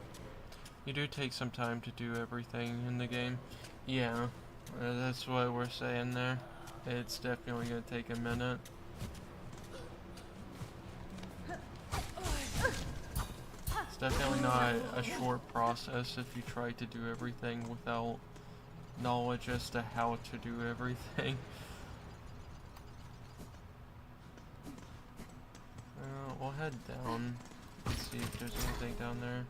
You do take some time to do everything in the game. Yeah, that's what we're saying there. It's definitely gonna take a minute. It's definitely not a short process if you try to do everything without knowledge as to how to do everything. We'll head down. Let's see if there's anything down there.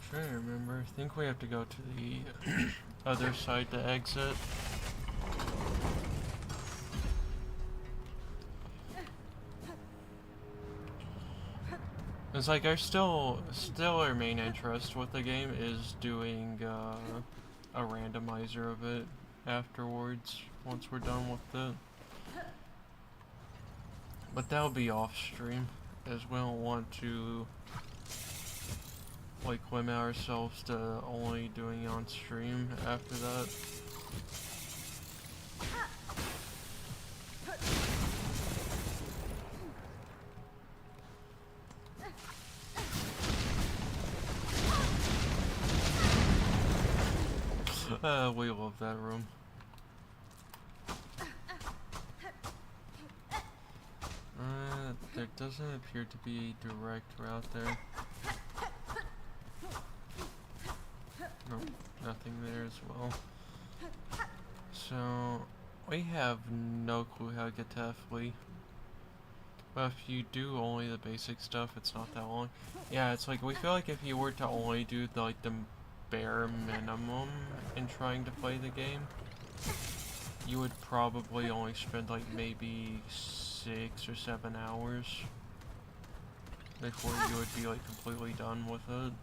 Trying to remember. I think we have to go to the other side to exit. It's like still our main interest with the game is doing a randomizer of it afterwards once we're done with it. But that'll be off stream, as we don't want to like limit ourselves to only doing it on stream after that. We love that room. There doesn't appear to be a direct route there. Nope, nothing there as well. So, we have no clue how to get to Flea. But if you do only the basic stuff, it's not that long. Yeah, it's like, we feel like if you were to only do the bare minimum in trying to play the game, you would probably only spend like maybe 6 or 7 hours before you would be like completely done with it.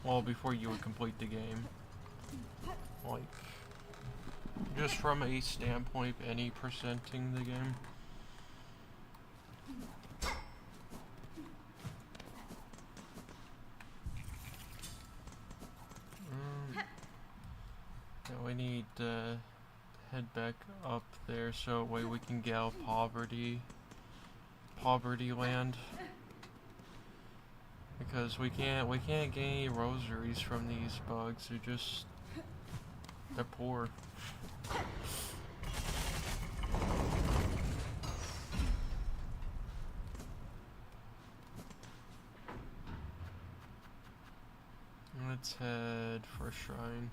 Well, before you would complete the game. Like, just from a standpoint of any percenting the game. We need to head back up there so that way we can get out of poverty land. Because we can't get any rosaries from these bugs. They're poor. Let's head for a shrine.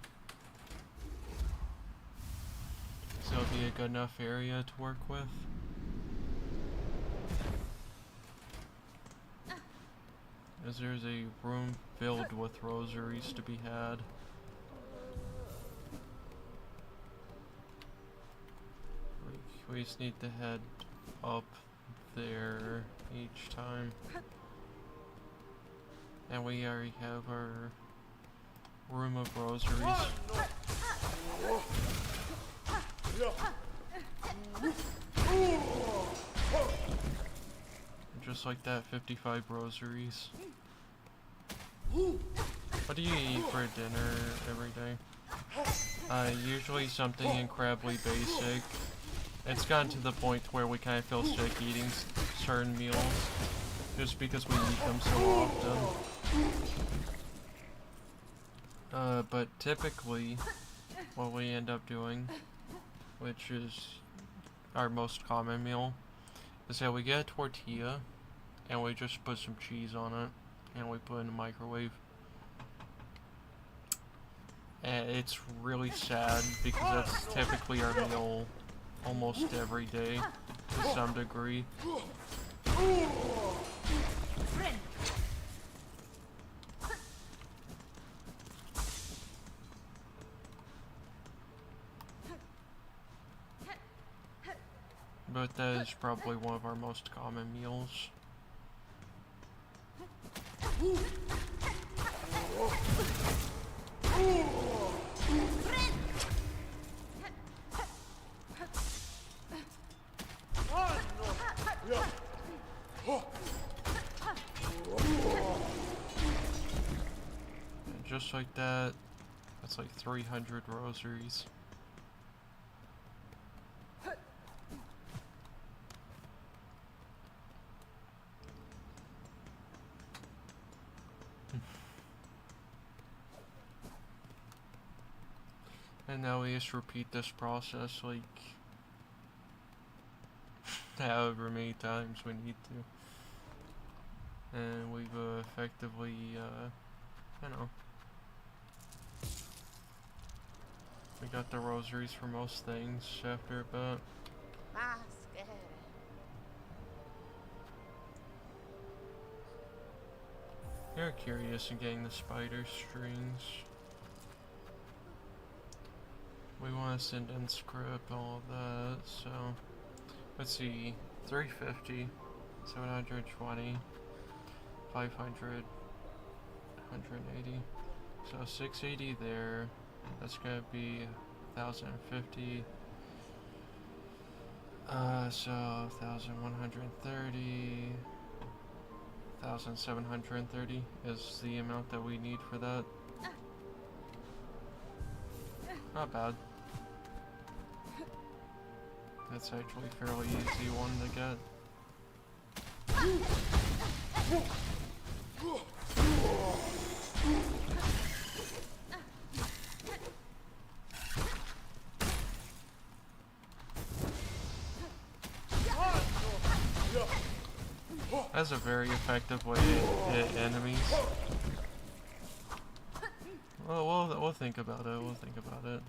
So it'll be a good enough area to work with. As there's a room filled with rosaries to be had. we just need to head up there each time. And we already have our room of rosaries. Just like that, 55 rosaries. What do you eat for dinner every day? Usually something incredibly basic. It's gotten to the point where we kind of feel sick eating certain meals just because we eat them so often. But typically, what we end up doing, which is our most common meal, is that we get a tortilla and we just put some cheese on it and we put it in the microwave. And it's really sad because that's typically our meal almost every day to some degree. But that is probably one of our most common meals. And just like that, that's like 300 rosaries. And now we just repeat this process like however many times we need to. And we've effectively, you know, we got the rosaries for most things after about. You're curious in getting the spider strings. We want to send in script, all of that, so let's see, 350, 720, 500, 180, so 680 there, that's gonna be 1050, so 1130, 1730 is the amount that we need for that. Not bad. That's actually a fairly easy one to get. That's a very effective way to hit enemies. Well, we'll think about it. We'll think about it.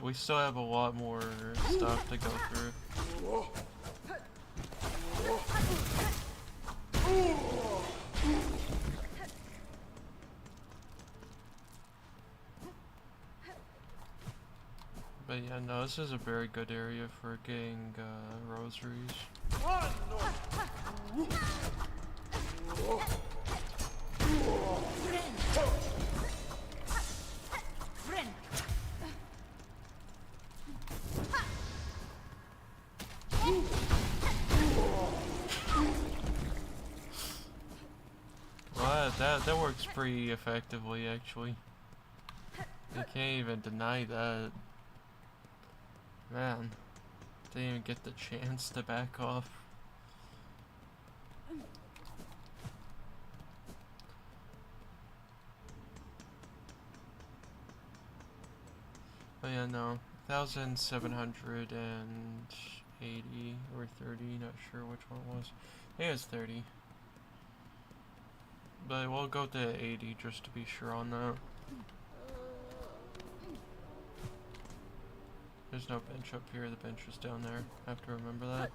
We still have a lot more stuff to go through. But yeah, no, this is a very good area for getting rosaries. Well, that works pretty effectively, actually. You can't even deny that. Man, didn't even get the chance to back off. But yeah, no, 1,780 or 30, not sure which one it was. I think it was 30. But we'll go to 80 just to be sure on that. There's no bench up here, the bench is down there. I have to remember that.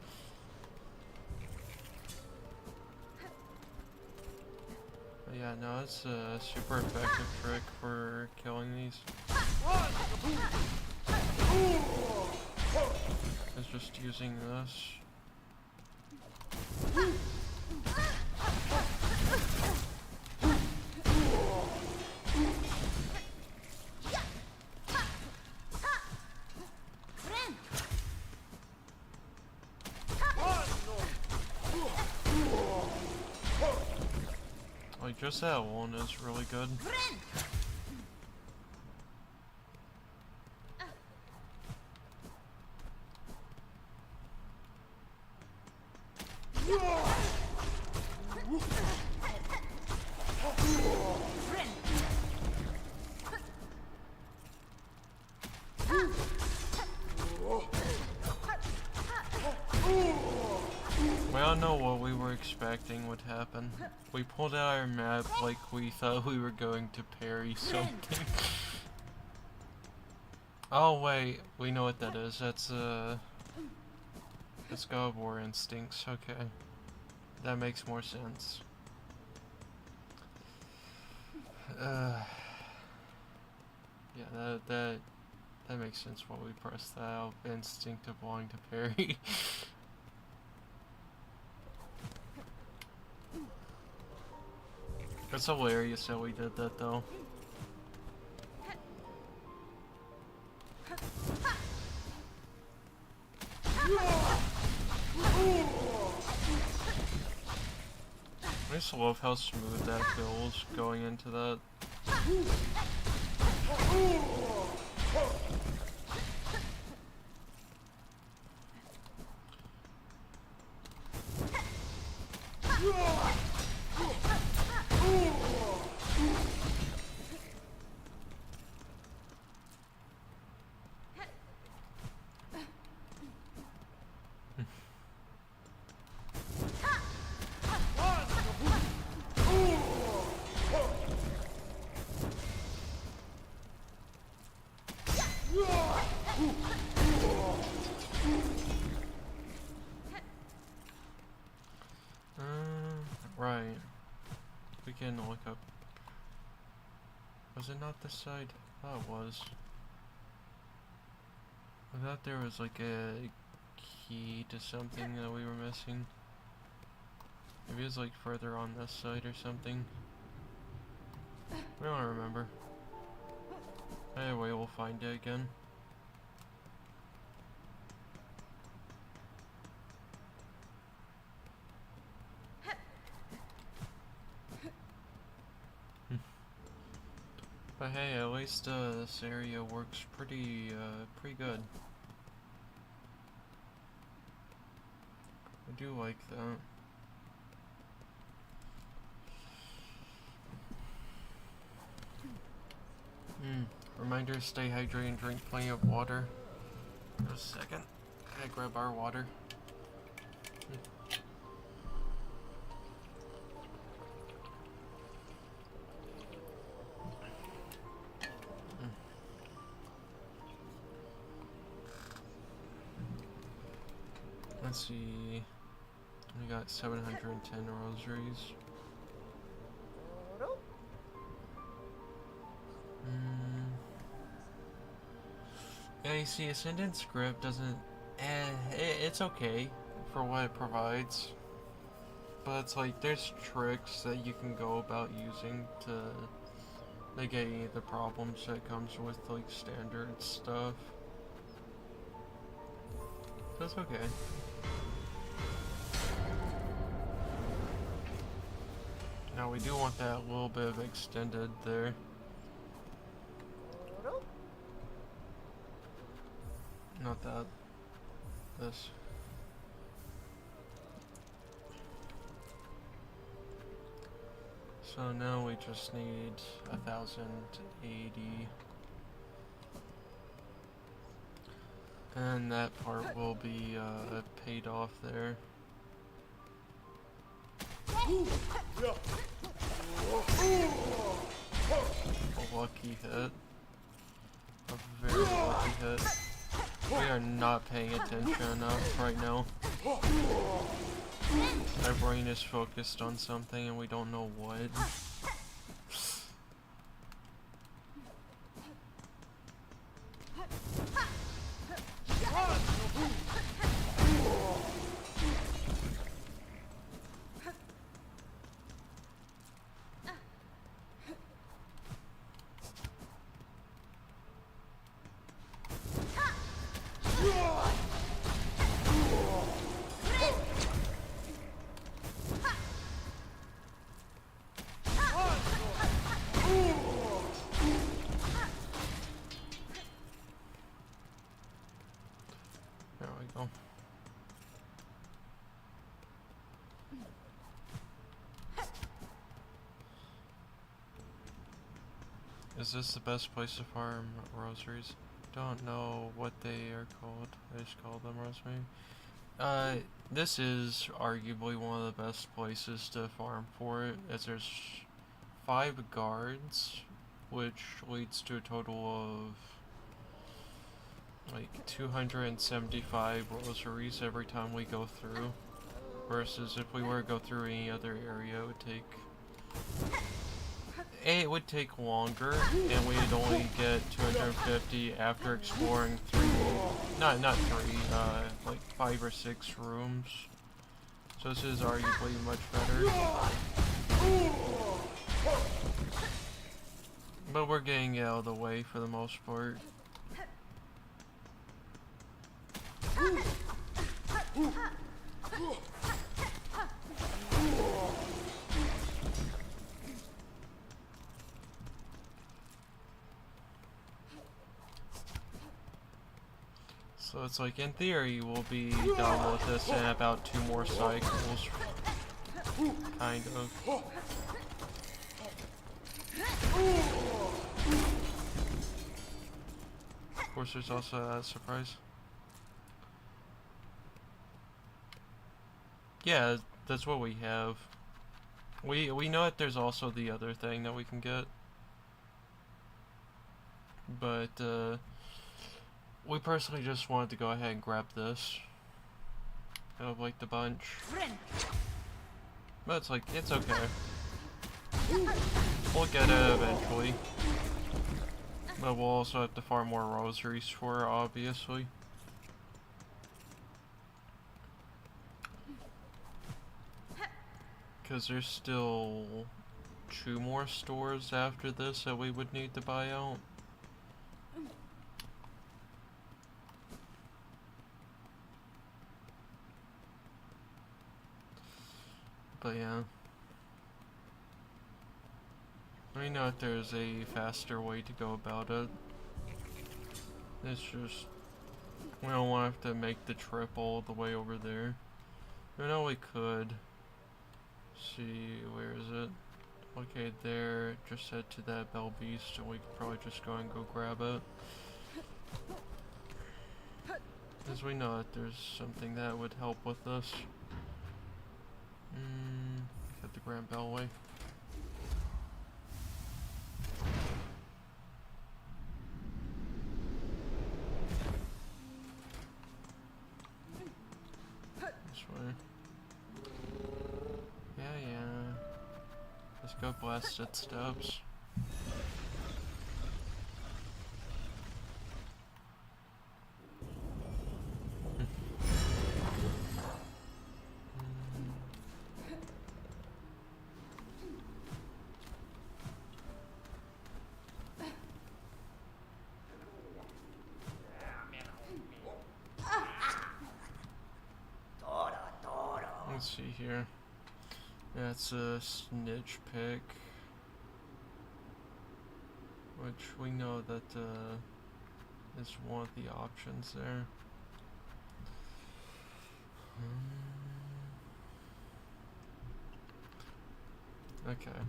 But yeah, no, it's a super effective trick for killing these. It's just using this. Like, just that one is really good. We all know what we were expecting would happen. We pulled out our map like we thought we were going to parry something. Oh wait, we know what that is. That's God of War instincts. Okay, that makes more sense. Yeah, that makes sense. Why we pressed that out. Instinct of wanting to parry. It's hilarious how we did that though. I just love how smooth that feels going into that. Right. We can look up. Was it not this side? I thought it was. I thought there was like a key to something that we were missing. Maybe it was like further on this side or something. We don't remember. Anyway, we'll find it again. But hey, at least this area works pretty good. I do like that. Reminder, stay hydrated and drink plenty of water. Just a second. I grab our water. Let's see. We got 710 rosaries. Yeah, you see, Ascendant Script doesn't... it's okay for what it provides. But it's like, there's tricks that you can go about using to negate any of the problems that comes with, like, standard stuff. That's okay. Now we do want that little bit of extended there. Not that. This. So now we just need 1,080. And that part will be paid off there. A lucky hit. A very lucky hit. We are not paying attention enough right now. Our brain is focused on something and we don't know what. Oh. Is this the best place to farm rosaries? Don't know what they are called. I just call them rosemary. This is arguably one of the best places to farm for it, as there's 5 guards, which leads to a total of like 275 rosaries every time we go through. Versus if we were to go through any other area, it would take longer, and we'd only get 250 after exploring not 3, like 5 or 6 rooms. So this is arguably much better. But we're getting it out of the way for the most part. So it's like, in theory, we'll be done with this in about 2 more cycles. Kind of. Of course, there's also that surprise. Yeah, that's what we have. We know that there's also the other thing that we can get. But, we personally just wanted to go ahead and grab this. Out of like the bunch. But it's like, it's okay. We'll get it eventually. But we'll also have to farm more rosaries for it, obviously. Because there's still 2 more stores after this that we would need to buy out. But yeah. I know that there's a faster way to go about it. It's just, we don't want to have to make the trip all the way over there. I know we could. See, where is it? Okay, there, just head to that Bell Beast, and we could probably just go and go grab it. Because we know that there's something that would help with this. Head the Grand Bellway. This way. Yeah. Let's go blast its steps. Let's see here. That's a snitch pick, which we know that is one of the options there. Okay,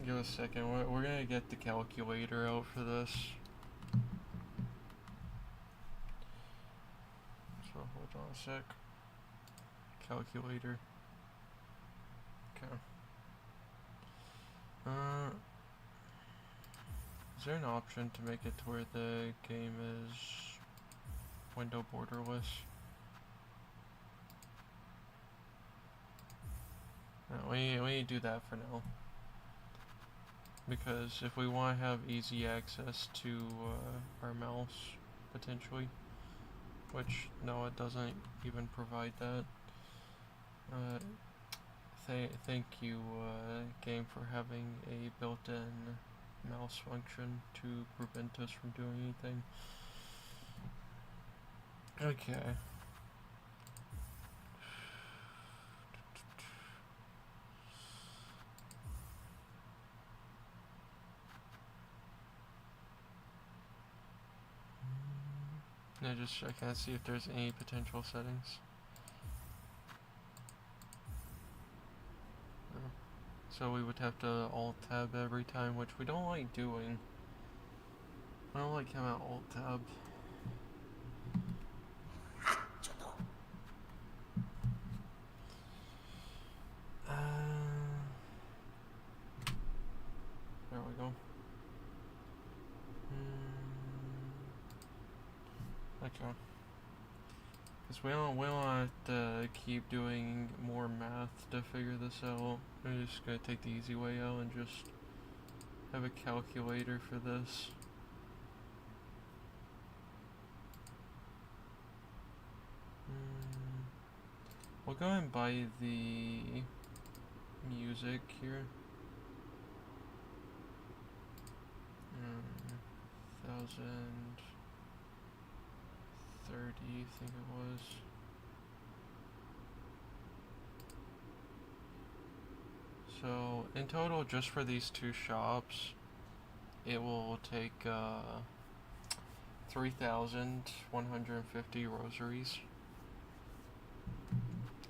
give us a second. We're gonna get the calculator out for this. So hold on a sec. Calculator. Okay. Is there an option to make it to where the game is window borderless? No, we need to do that for now. Because if we want to have easy access to our mouse, potentially, which no, it doesn't even provide that. Thank you, game, for having a built-in mouse function to prevent us from doing anything. Okay. No, just checking to see if there's any potential settings. No. So we would have to Alt-Tab every time, which we don't like doing. I don't like having Alt-Tab. There we go. Okay. Because we don't have to keep doing more math to figure this out. We're just gonna take the easy way out and just have a calculator for this. We'll go and buy the music here. 1,030, I think it was. So in total, just for these two shops, it will take 3,150 rosaries.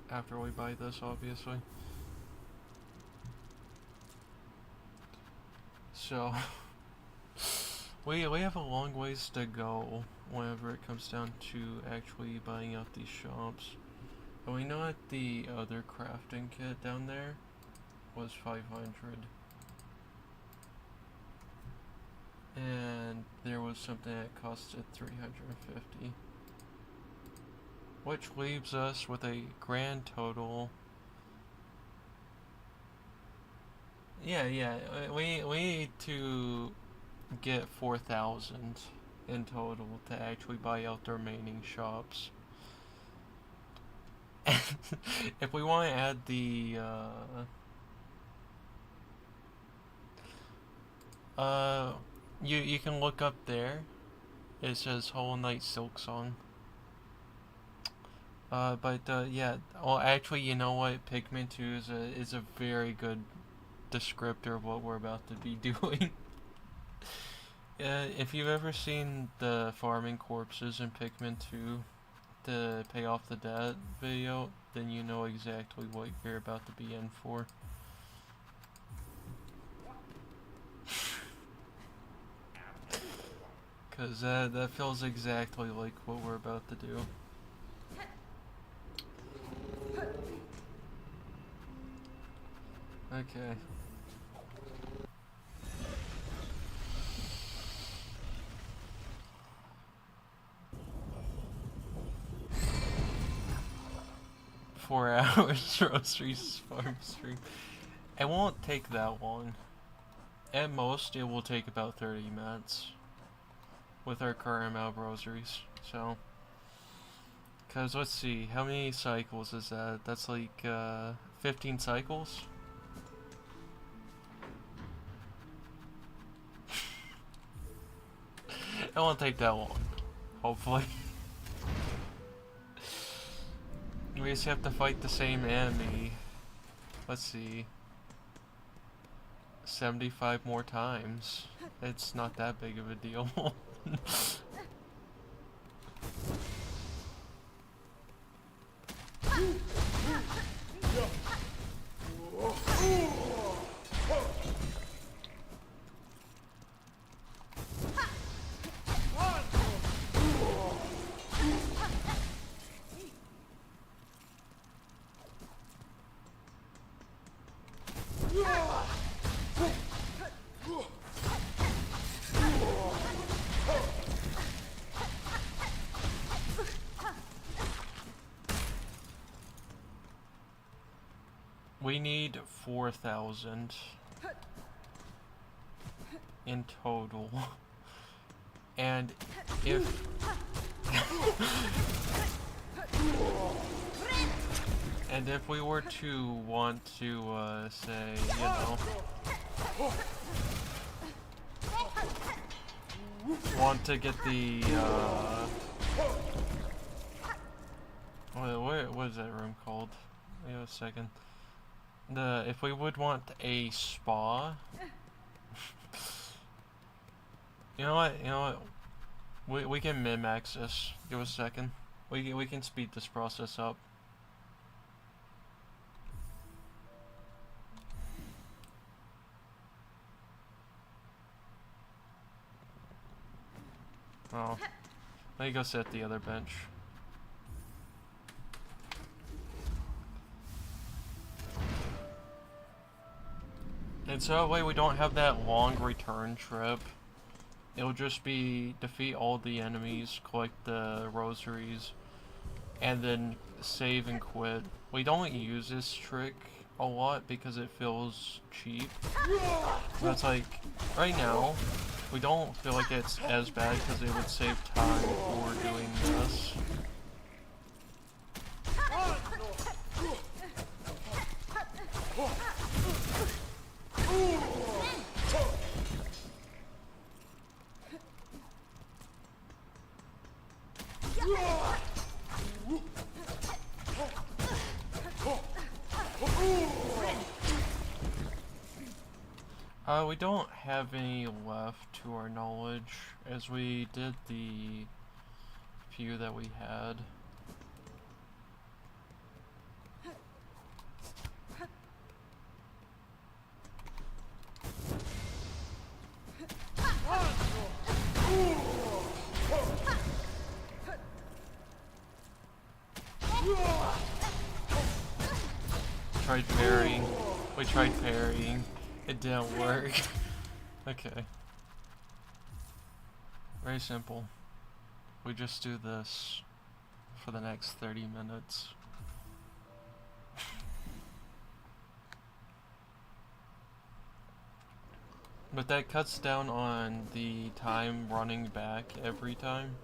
After we buy this, obviously. So we have a long ways to go whenever it comes down to actually buying out these shops. And we know that the other crafting kit down there was 500. And there was something that costed 350. Which leaves us with a grand total. Yeah, we need to get 4,000 in total to actually buy out the remaining shops. If we want to add the you can look up there. It says Whole Night Silksong. Yeah. Well, actually, you know what? Pikmin 2 is a very good descriptor of what we're about to be doing. If you've ever seen the farming corpses in Pikmin 2 to pay off the debt video, then you know exactly what you're about to be in for. Cause that feels exactly like what we're about to do. Okay. "4 hours groceries farm stream." It won't take that long. At most, it will take about 30 minutes with our current amount of rosaries. So, cause let's see, how many cycles is that? That's like 15 cycles. It won't take that long, hopefully. We just have to fight the same enemy. Let's see. 75 more times. It's not that big of a deal. We need 4,000 in total. And if and if we were to want to say, you know, want to get the what is that room called? Wait a second. If we would want a spa, you know what? We can min-max this. Give us a second. We can speed this process up. Oh, let me go sit at the other bench. And so that way we don't have that long return trip. It'll just be defeat all the enemies, collect the rosaries, and then save and quit. We don't use this trick a lot because it feels cheap. But it's like, right now, we don't feel like it's as bad because it would save time for doing this. We don't have any left to our knowledge, as we did the few that we had. Tried parrying. We tried parrying. It didn't work. Okay. Very simple. We just do this for the next 30 minutes. But that cuts down on the time running back every time.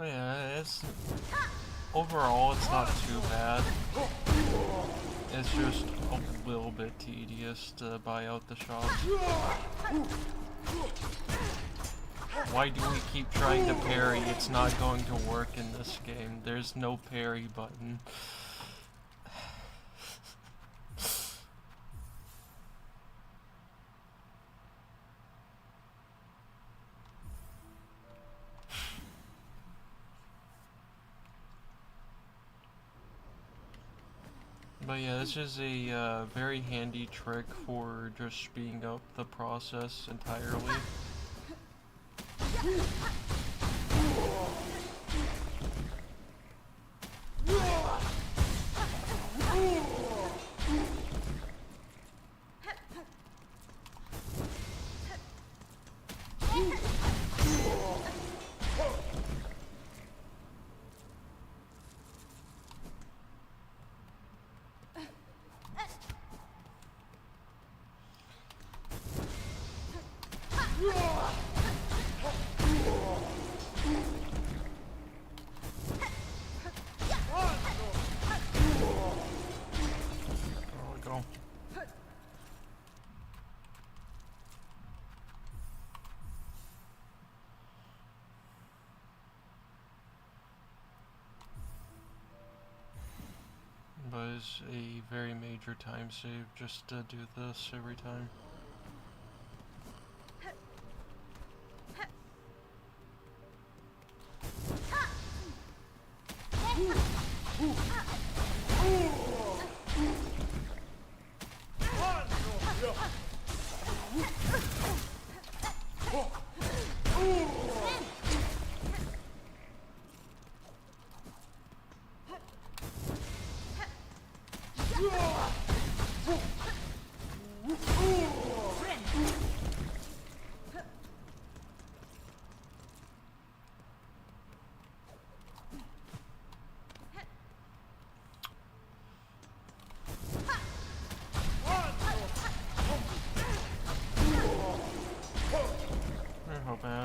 Yeah, overall it's not too bad. It's just a little bit tedious to buy out the shops. Why do we keep trying to parry? It's not going to work in this game. There's no parry button. But yeah, this is a very handy trick for just speeding up the process entirely. But it's a very major time save just to do this every time.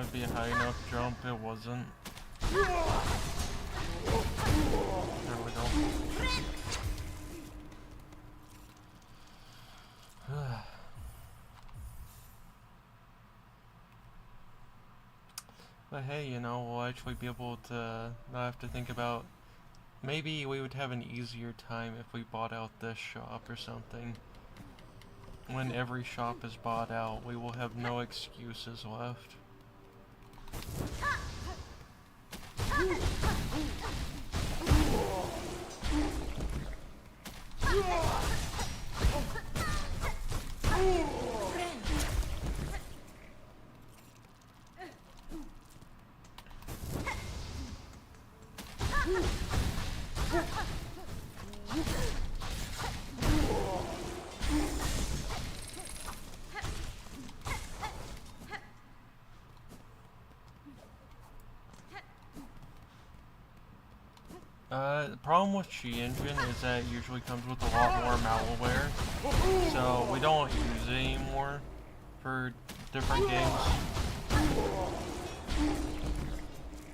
would be a high enough jump, it wasn't. There we go. But hey, you know, we'll actually be able to not have to think about... Maybe we would have an easier time if we bought out this shop or something. When every shop is bought out, we will have no excuses left. The problem with CyEngine is that it usually comes with a lot more malware, so we don't use it anymore for different games.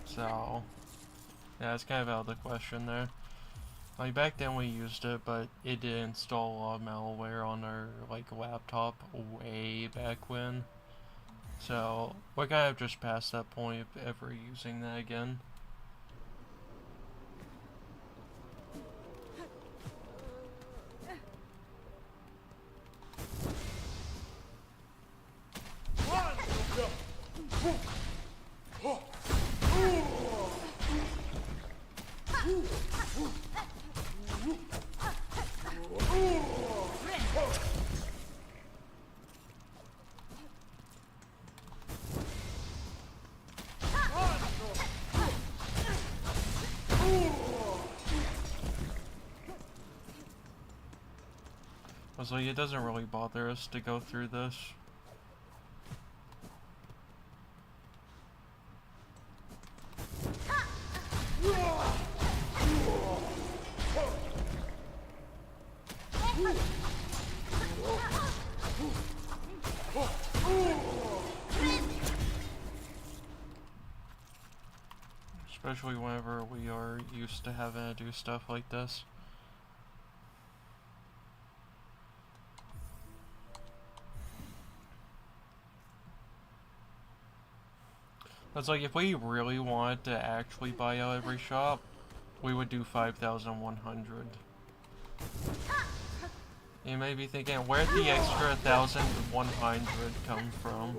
So, yeah, it's kind of out of the question there. Like, back then we used it, but it did install a lot of malware on our, like, laptop way back when. So, we're kind of just past that point of ever using that again. I was like, it doesn't really bother us to go through this. Especially whenever we are used to having to do stuff like this. It's like, if we really wanted to actually buy out every shop, we would do 5,100. You may be thinking, where'd the extra 1,100 come from?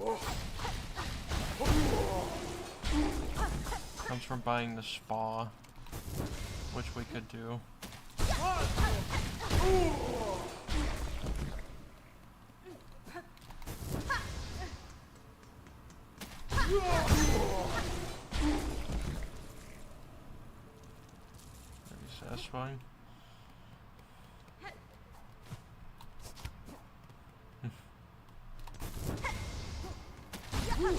Comes from buying the spa, which we could do. Very satisfying. There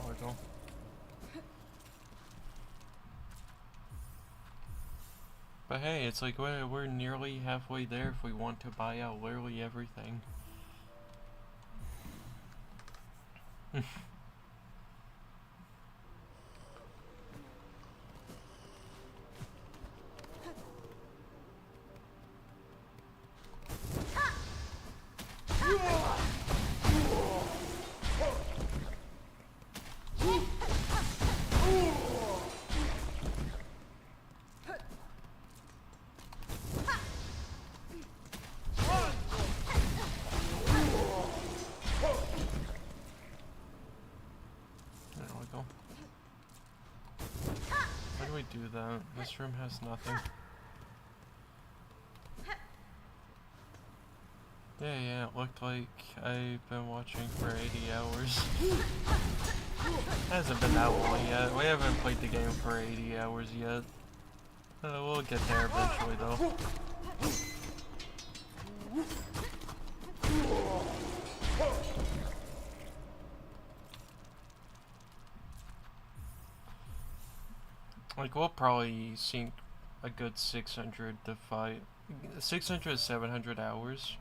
we go. But hey, it's like we're nearly halfway there if we want to buy out literally everything. How do we do that? This room has nothing. Yeah, it looked like I've been watching for 80 hours. Hasn't been that long yet. We haven't played the game for 80 hours yet. We'll get there eventually though. Like, we'll probably sink a good 600 to 700 hours.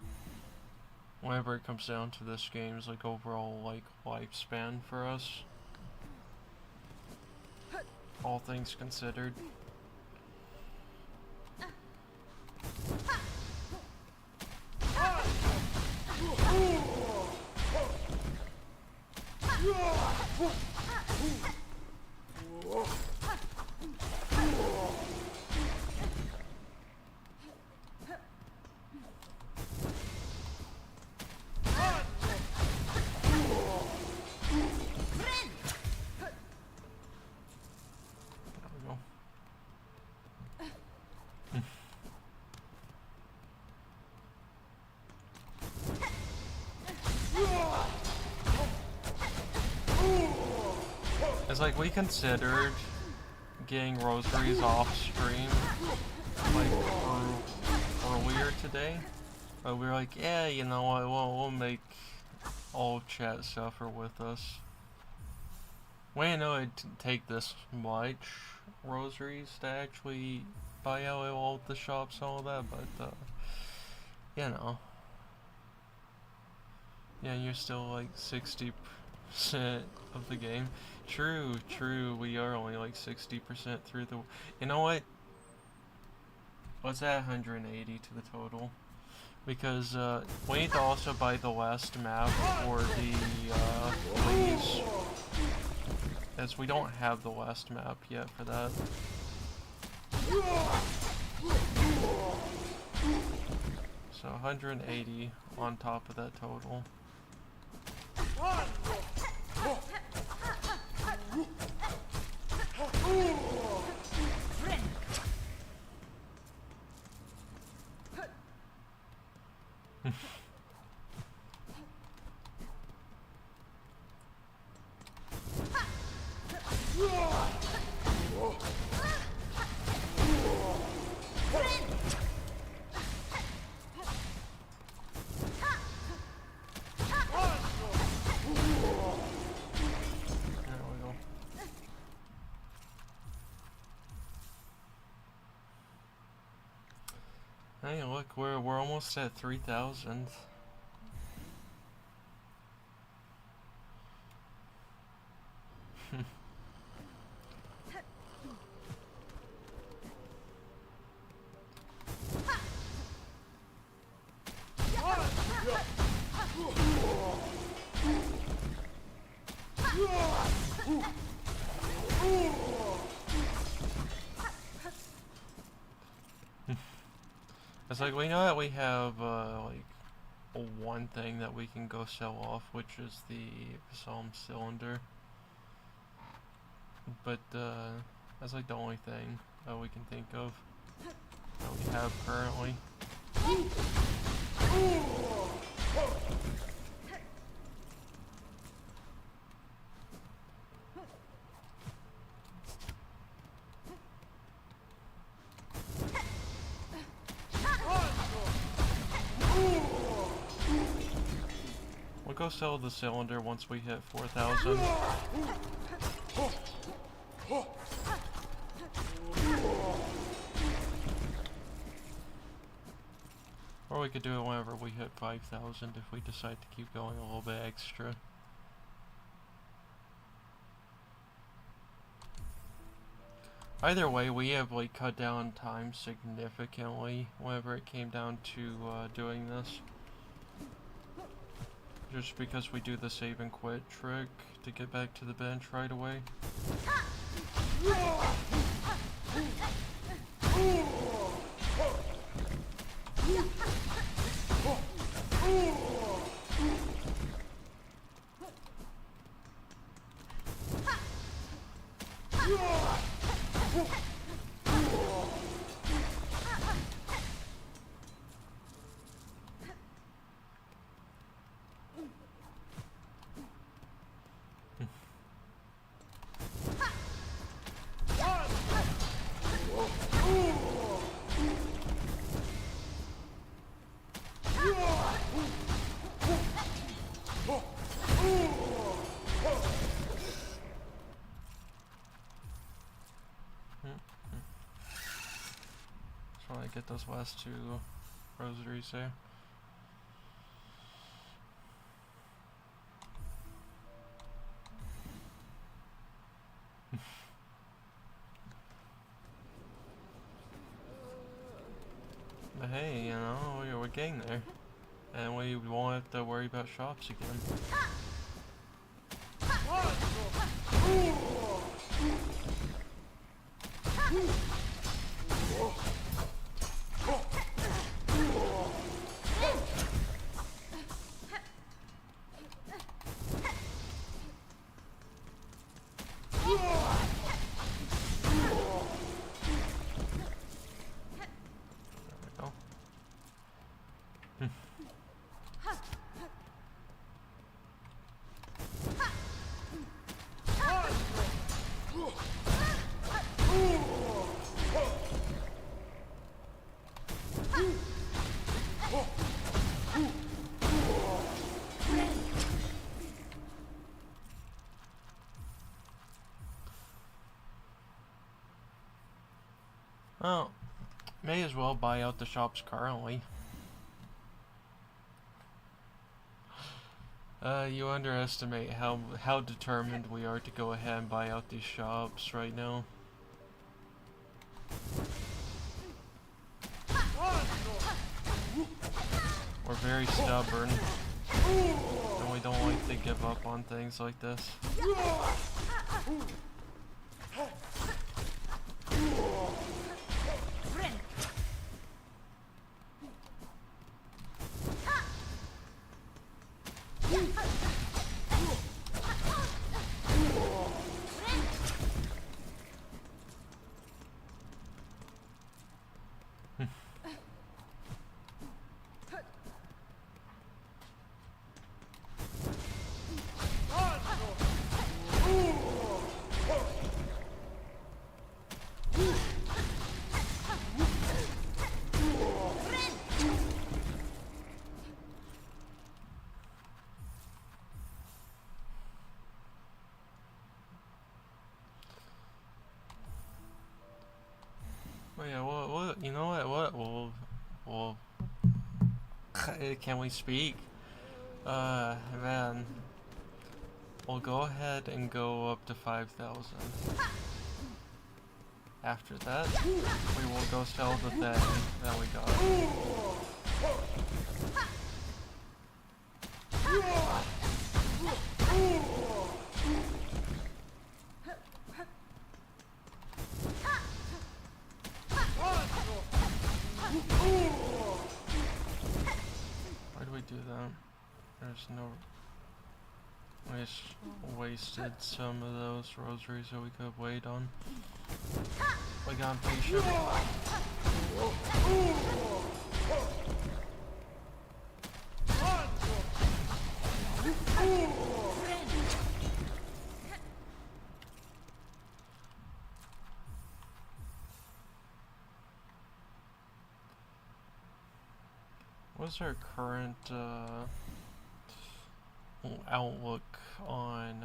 Whenever it comes down to this game's like overall like lifespan for us, all things considered. It's like we considered getting rosaries off stream like earlier today, but we were like, yeah, you know what, we'll make all chat suffer with us. We didn't know it'd take this much rosaries to actually buy out all the shops and all that, but you know. Yeah, you're still like 60% of the game. True, we are only like 60% through the... You know what? Let's add 180 to the total. Because we need to also buy the last map for the police. As we don't have the last map yet for that. So 180 on top of that total. Hey, look, we're almost at 3,000. It's like, we know that we have, like, one thing that we can go sell off, which is the Psalm cylinder. But, that's like the only thing that we can think of that we have currently. We'll go sell the cylinder once we hit 4,000. Or we could do it whenever we hit 5,000 if we decide to keep going a little bit extra. Either way, we have like cut down time significantly whenever it came down to doing this. Just because we do the save and quit trick to get back to the bench right away. when I get those last 2 rosaries there. But hey, you know, we're getting there. And we won't have to worry about shops again. Well, may as well buy out the shops currently. You underestimate how determined we are to go ahead and buy out these shops right now. We're very stubborn, and we don't like to give up on things like this. Oh yeah, well, you know what, well, can we speak? Man, we'll go ahead and go up to 5,000. After that, we will go sell the thing that we got. Why do we do that? There's no... We just wasted some of those rosaries that we could have waited on. We got impatient. What's our current outlook on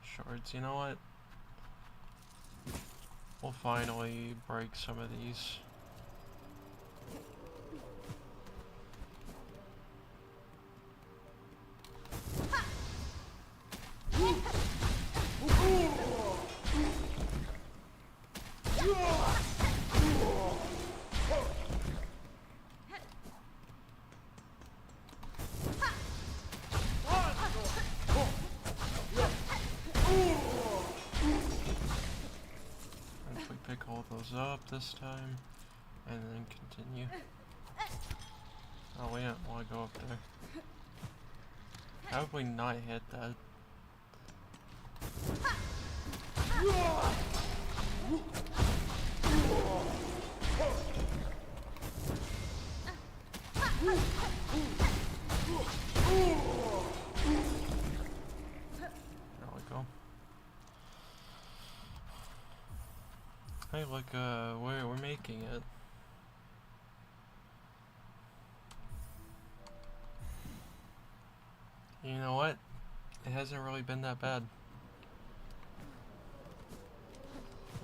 shards? You know what? We'll finally break some of these. Pick all those up this time, and then continue. Oh, we don't want to go up there. How have we not hit that? There we go. Hey, look, we're making it. You know what? It hasn't really been that bad.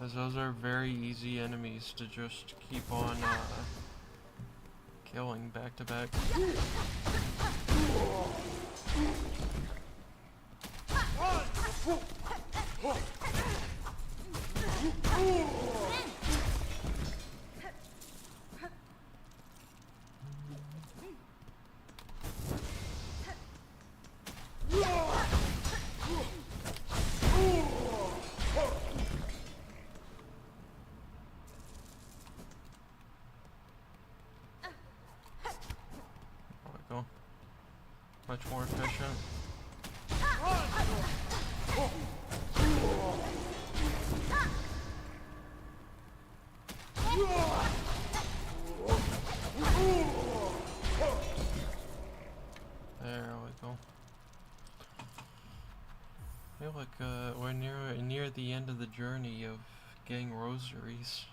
Because those are very easy enemies to just keep on killing back to back. Much more efficient. There we go. I feel like we're near the end of the journey of getting rosaries.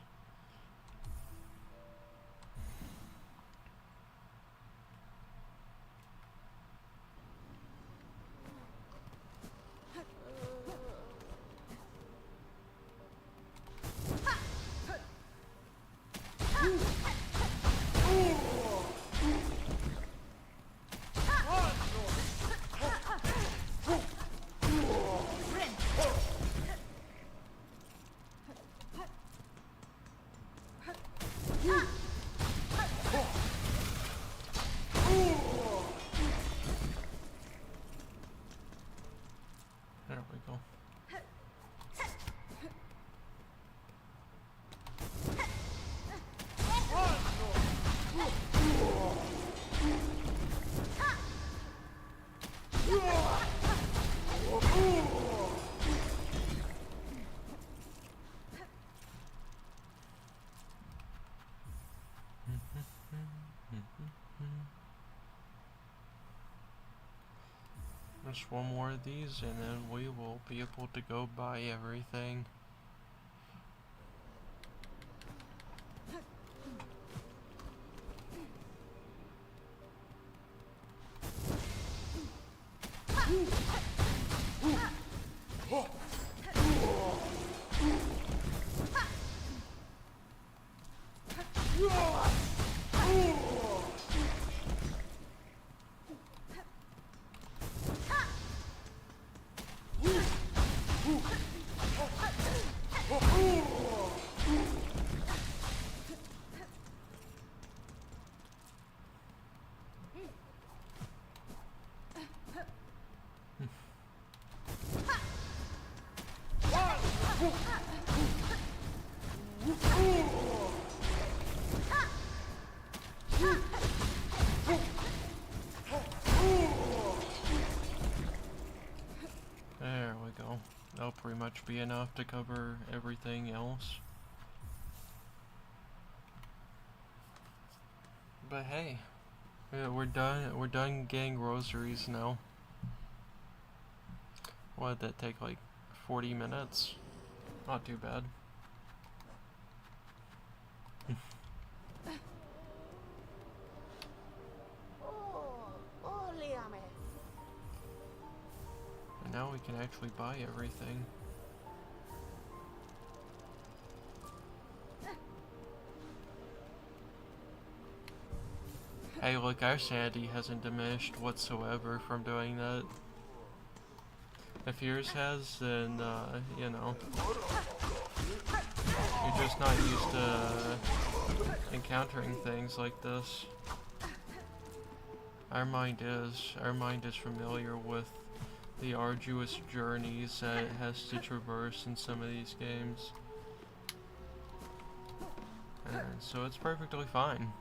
There we go. Just one more of these and then we will be able to go buy everything. There we go. That'll pretty much be enough to cover everything else. But hey, yeah, we're done getting rosaries now. What did that take, like 40 minutes? Not too bad. And now we can actually buy everything. Hey, look, our sanity hasn't diminished whatsoever from doing that. If yours has, then, you know, you're just not used to encountering things like this. Our mind is familiar with the arduous journeys that it has to traverse in some of these games. And so it's perfectly fine.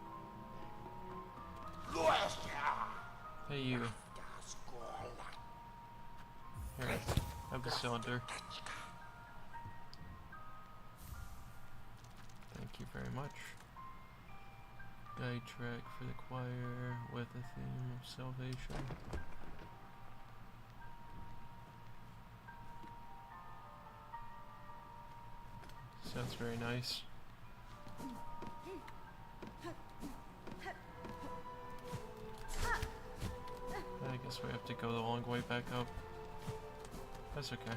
Hey you. Here, have the cylinder. Thank you very much. Guide track for the choir with a theme of salvation. Sounds very nice. I guess we have to go the long way back up. That's okay.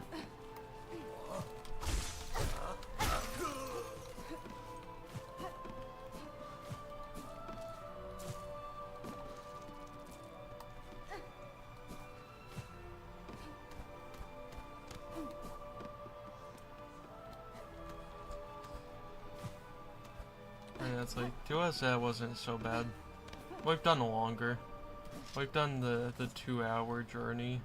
honestly. To us, that wasn't so bad. We've done longer. We've done the 2-hour journey.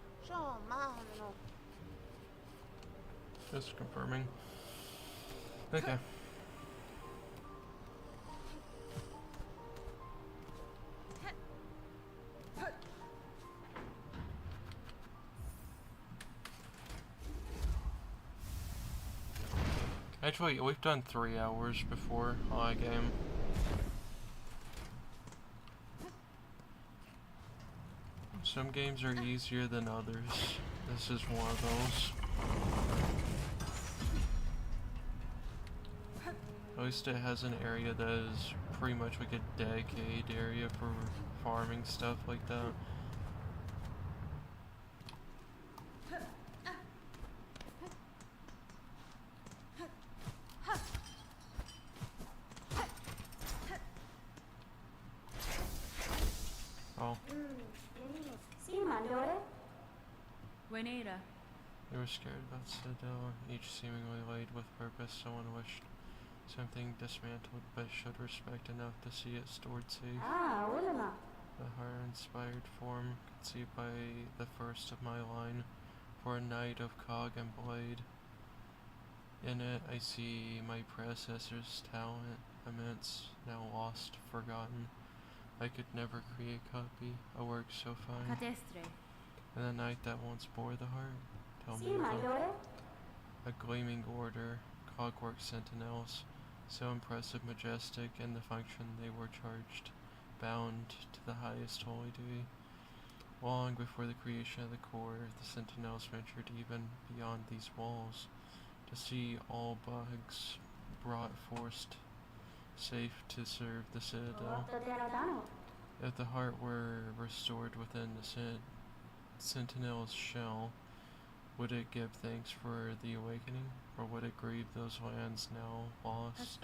Just confirming. Okay. Actually, we've done 3 hours before on a game. Some games are easier than others. This is one of those. At least it has an area that is pretty much like a dedicated area for farming stuff like that. Oh. They were scared about Citadel, each seemingly laid with purpose. Someone wished something dismantled, but showed respect enough to see it stored safe. The heart-inspired form, conceived by the first of my line, for a knight of cog and blade. In it I see my predecessor's talent, immense, now lost, forgotten. I could never create a copy, a work so fine. And the knight that once bore the heart, tell me about a gleaming order, clockwork sentinels, so impressive, majestic, in the function they were charged, bound to the highest holy duty. Long before the creation of the core, the sentinels ventured even beyond these walls, to see all bugs brought forced safe to serve the citadel. If the heart were restored within the sentinel's shell, would it give thanks for the awakening, or would it grieve those lands now lost?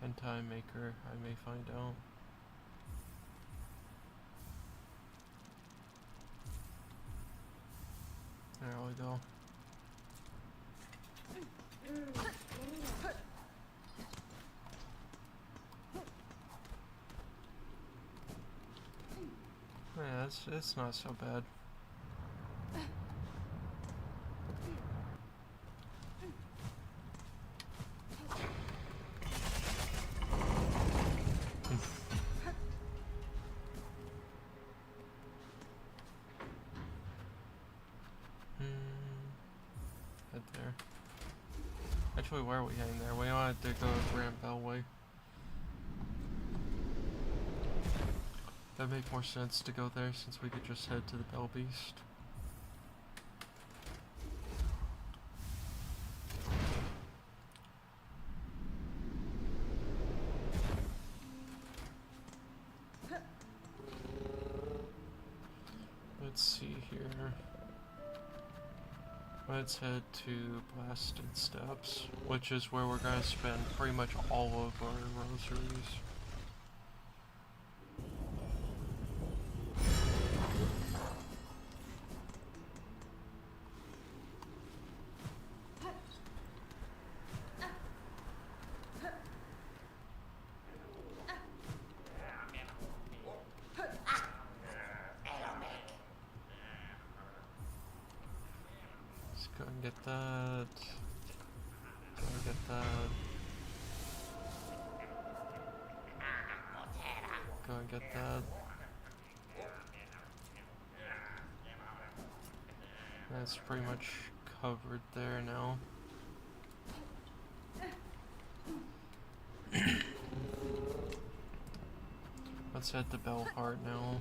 In Time Maker, I may find out. There we go. Yeah, it's not so bad. Head there. Actually, where are we heading there? We wanted to go Grand Bellway. That'd make more sense to go there since we could just head to the Bell Beast. Let's see here. Let's head to Blasted Steps, which is where we're gonna spend pretty much all of our rosaries. Go and get that. Go and get that. Go and get that. That's pretty much covered there now. Let's head to Bellheart now.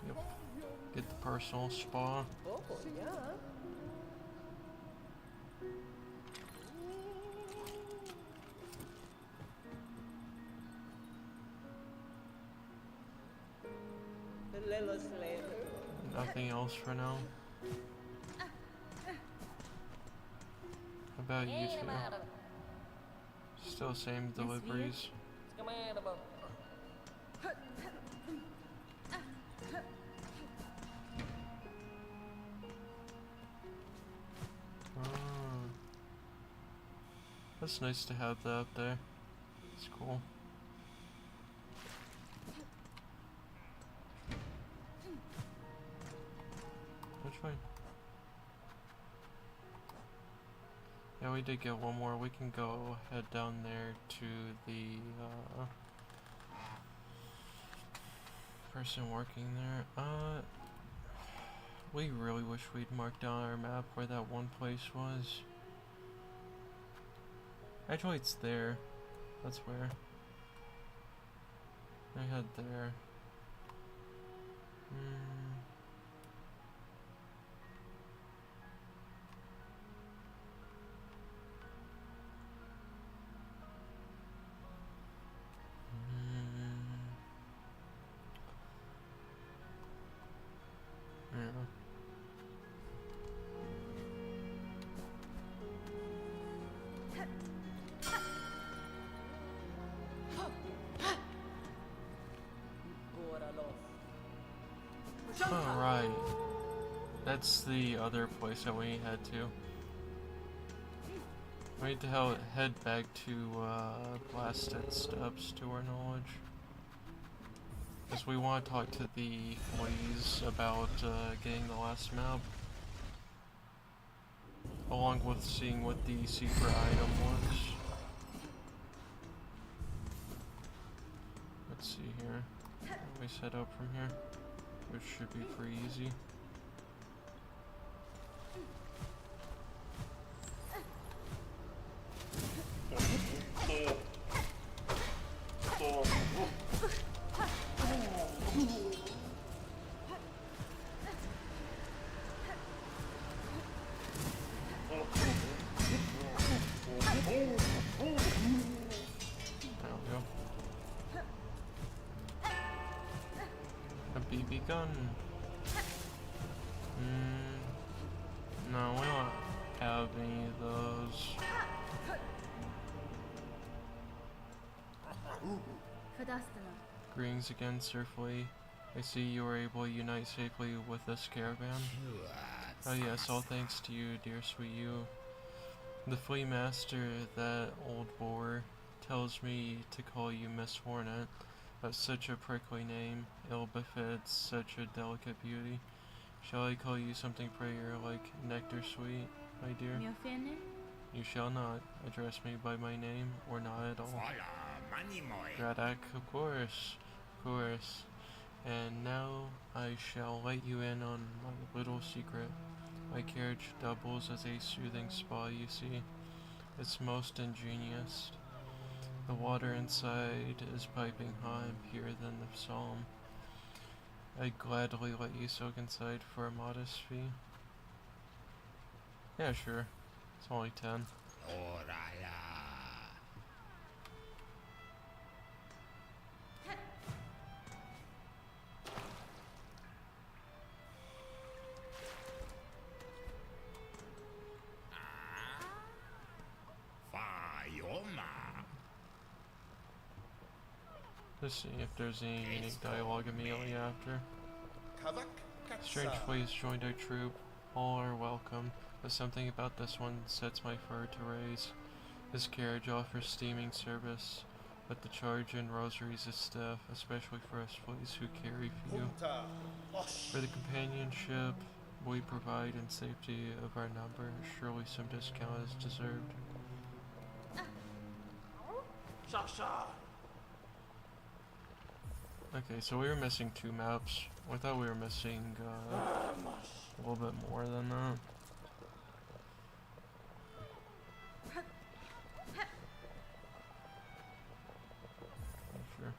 Yep. Get the personal spa. Oh, yeah. Nothing else for now. about you two? Still same deliveries. Oh, that's nice to have that up there. It's cool. Which way? Yeah, we did get one more. We can go head down there to the person working there. We really wish we'd marked down our map where that one place was. Actually, it's there. That's where. I head there. Yeah. Alright. That's the other place that we head to. We need to head back to Blasted Steps to our knowledge. Because we want to talk to the fleas about getting the last map. Along with seeing what the secret item was. Let's see here. How do we set up from here? Which should be pretty easy. BB gun. No, we don't have any of those. Greetings again, Sir Flea. I see you were able to unite safely with this caravan. Oh yes, all thanks to you, dear sweet you. The Flea Master, that old boar, tells me to call you Miss Hornet. That's such a prickly name. Ill befits such a delicate beauty. Shall I call you something prettier, like Nectar Sweet, my dear? You shall not address me by my name, or not at all. Gradak, of course, of course. And now I shall let you in on my little secret. My carriage doubles as a soothing spa, you see. It's most ingenious. The water inside is piping hot and purer than the psalm. I'd gladly let you soak inside for a modest fee. Yeah, sure. It's only 10. Let's see if there's any unique dialogue immediately after. Strange fleas joined our troop. All are welcome, but something about this one sets my fur to raise. This carriage offers steaming service, but the charge in rosaries is stiff, especially for us fleas who carry few. For the companionship we provide and safety of our number, surely some discount is deserved. Okay, so we were missing 2 maps. I thought we were missing a little bit more than that. Sure.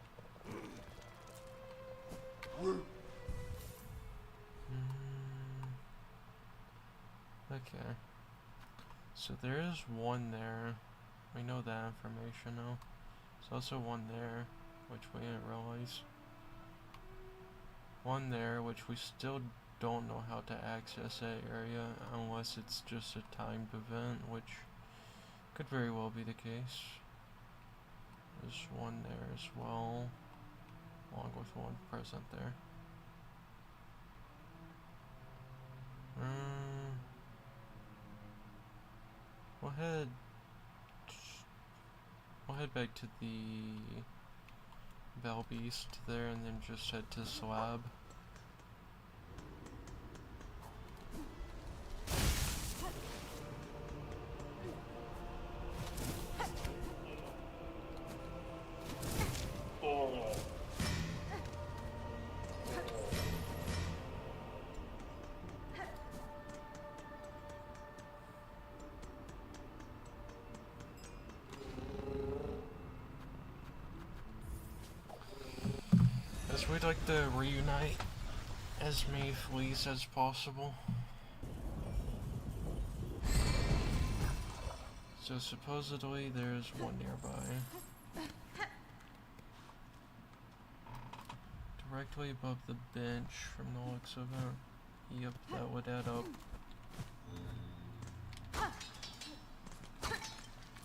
Okay. So there is one there. We know that information now. There's also one there, which we didn't realize. One there, which we still don't know how to access that area unless it's just a timed event, which Could very well be the case. There's one there as well, along with one present there. We'll head back to the Val Beast there and then just head to Slab. As we'd like to reunite as many fleas as possible. So supposedly there's one nearby. Directly above the bench from the looks of it. Yep, that would add up.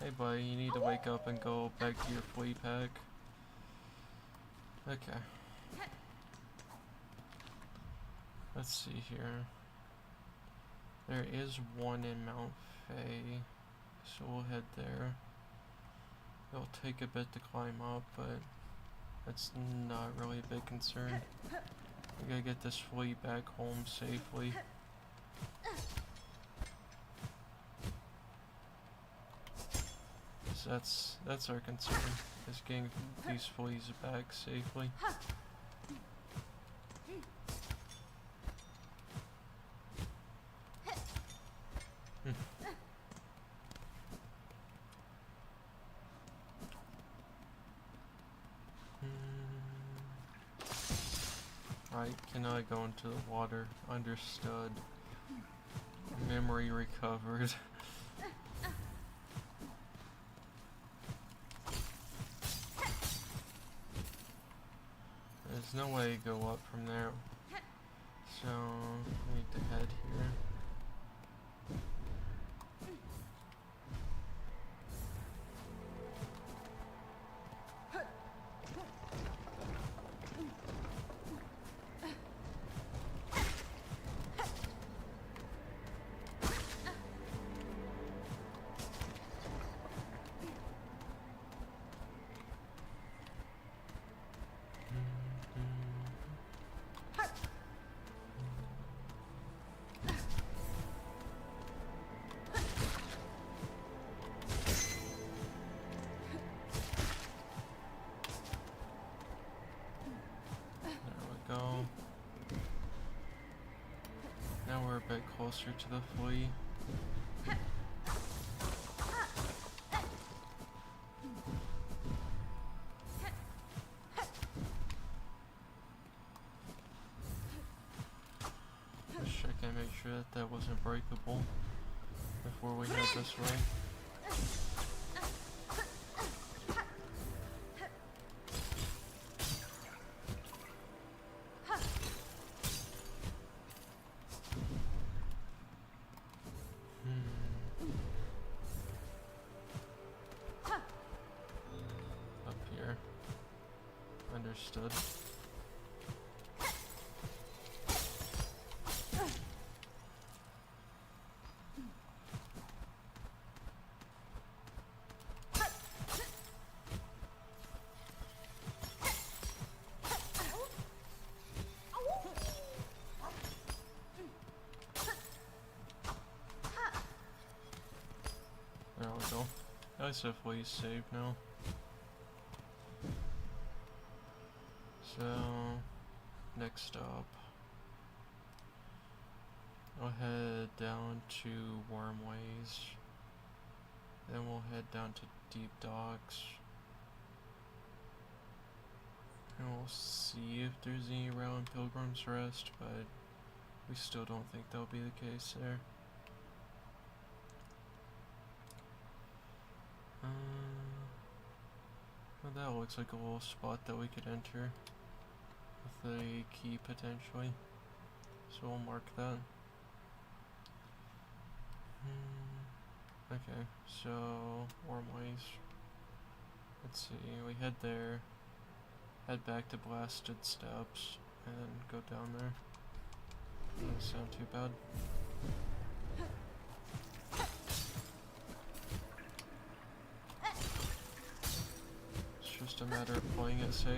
Hey buddy, you need to wake up and go back to your flea pack. Okay. Let's see here. There is one in Mount Fay, so we'll head there. It'll take a bit to climb up, but that's not really a big concern. We gotta get this flea back home safely. So that's our concern, is getting these fleas back safely. Right, cannot go into the water. Understood. Memory recovered. There's no way to go up from there. So, we need to head here. Now we're a bit closer to the flea. Just check and make sure that that wasn't breakable before we head this way. Understood. There we go. At least hopefully he's safe now. So, next up, I'll head down to Wormways, then we'll head down to Deep Docks, and we'll see if there's any around Pilgrim's Rest, but we still don't think that'll be the case there. Well, that looks like a little spot that we could enter with a key potentially, so we'll mark that. Okay, so warm ways. Let's see, we head there, head back to Blasted Steps, and then go down there. Doesn't sound too bad. It's just a matter of playing it safe.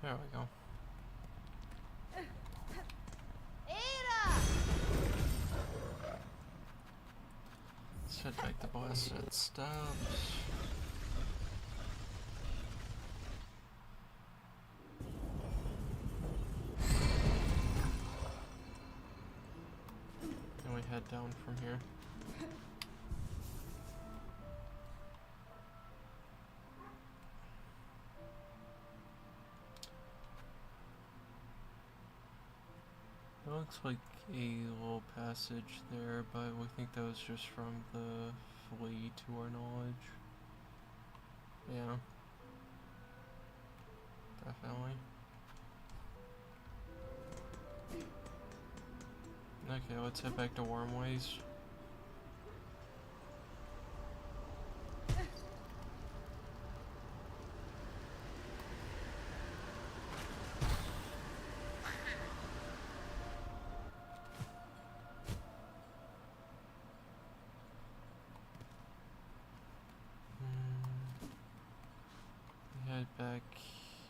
There we go. Let's head back to Blasted Steps. And we head down from here. It looks like a little passage there, but we think that was just from the flea to our knowledge. Yeah. Definitely. Okay, let's head back to Wormways. Head back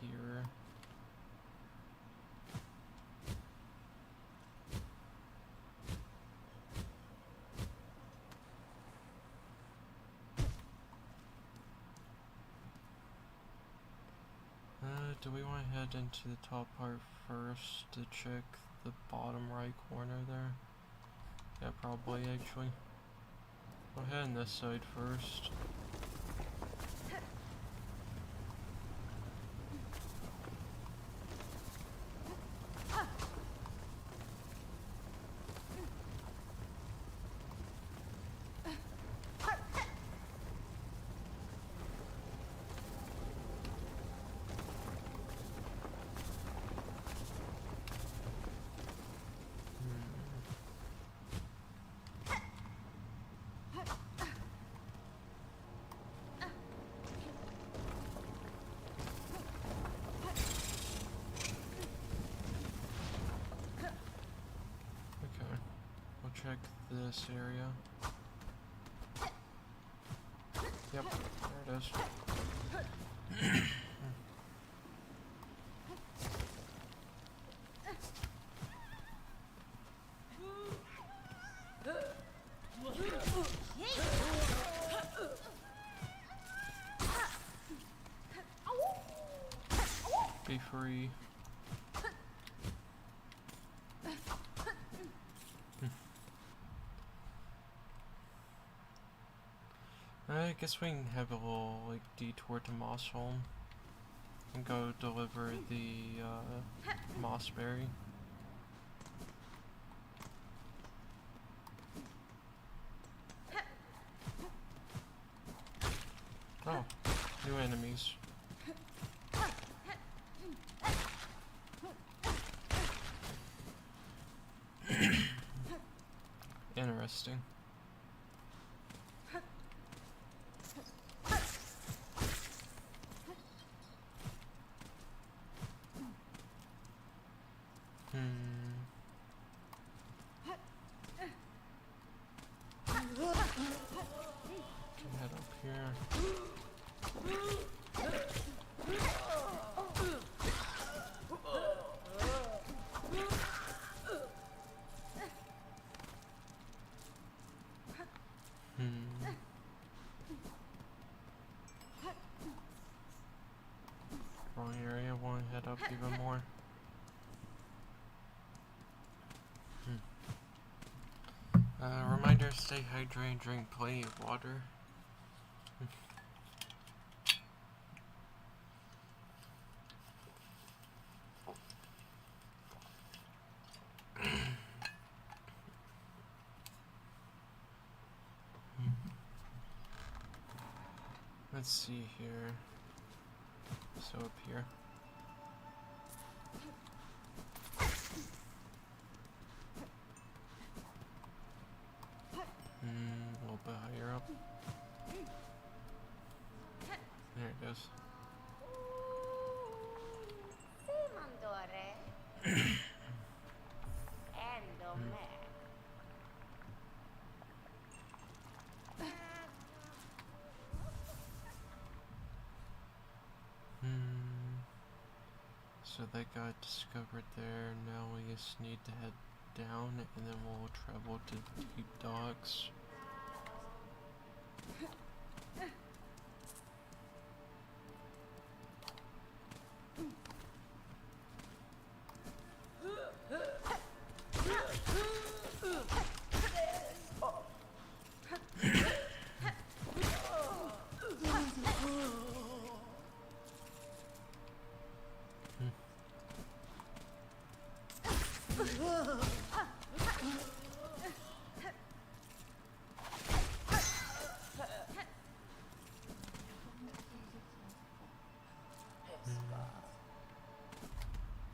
here. Do we want to head into the top part first to check the bottom right corner there? Yeah, probably actually. We'll head on this side first. Check this area. Yep, there it is. Be free. I guess we can have a little like detour to Mossholm and go deliver the mossberry. Oh, new enemies. Interesting. Head up here. Wrong area, want to head up even more. Reminder, stay hydrated, drink plenty of water. Let's see here. So up here. A little bit higher up. There it goes. So that got discovered there. Now we just need to head down and then we'll travel to Deep Docks.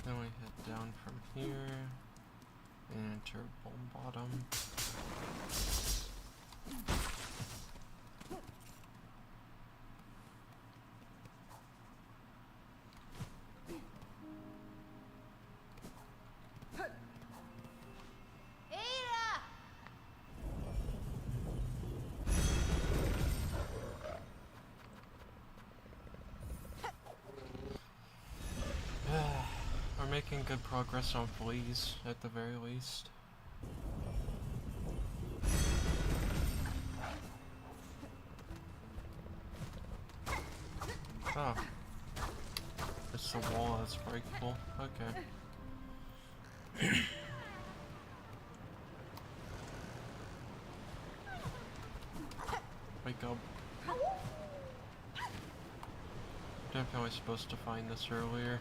Then we head down from here and enter Bottom. We're making good progress on fleas, at the very least. Oh. It's the wall that's breakable. Okay. Wake up. Definitely supposed to find this earlier.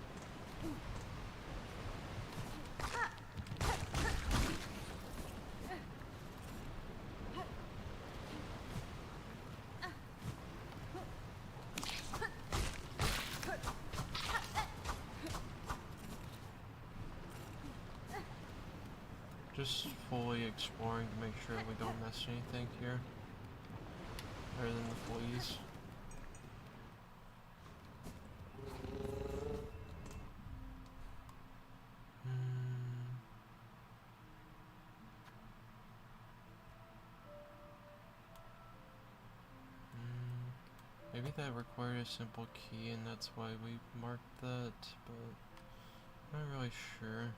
Just fully exploring to make sure we don't miss anything here. Other than the fleas. Maybe that required a simple key and that's why we marked that, but I'm not really sure.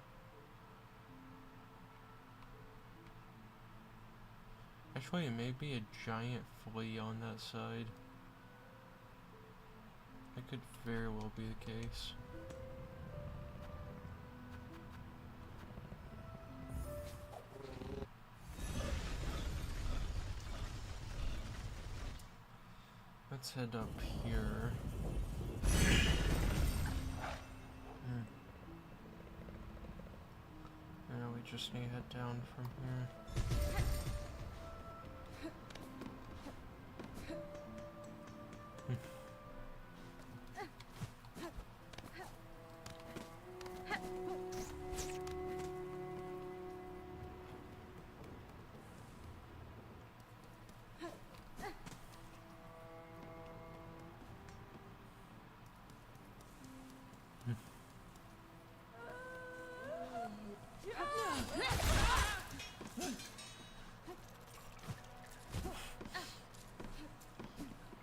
Actually, it may be a giant flea on that side. That could very well be the case. Let's head up here. Now we just need to head down from here.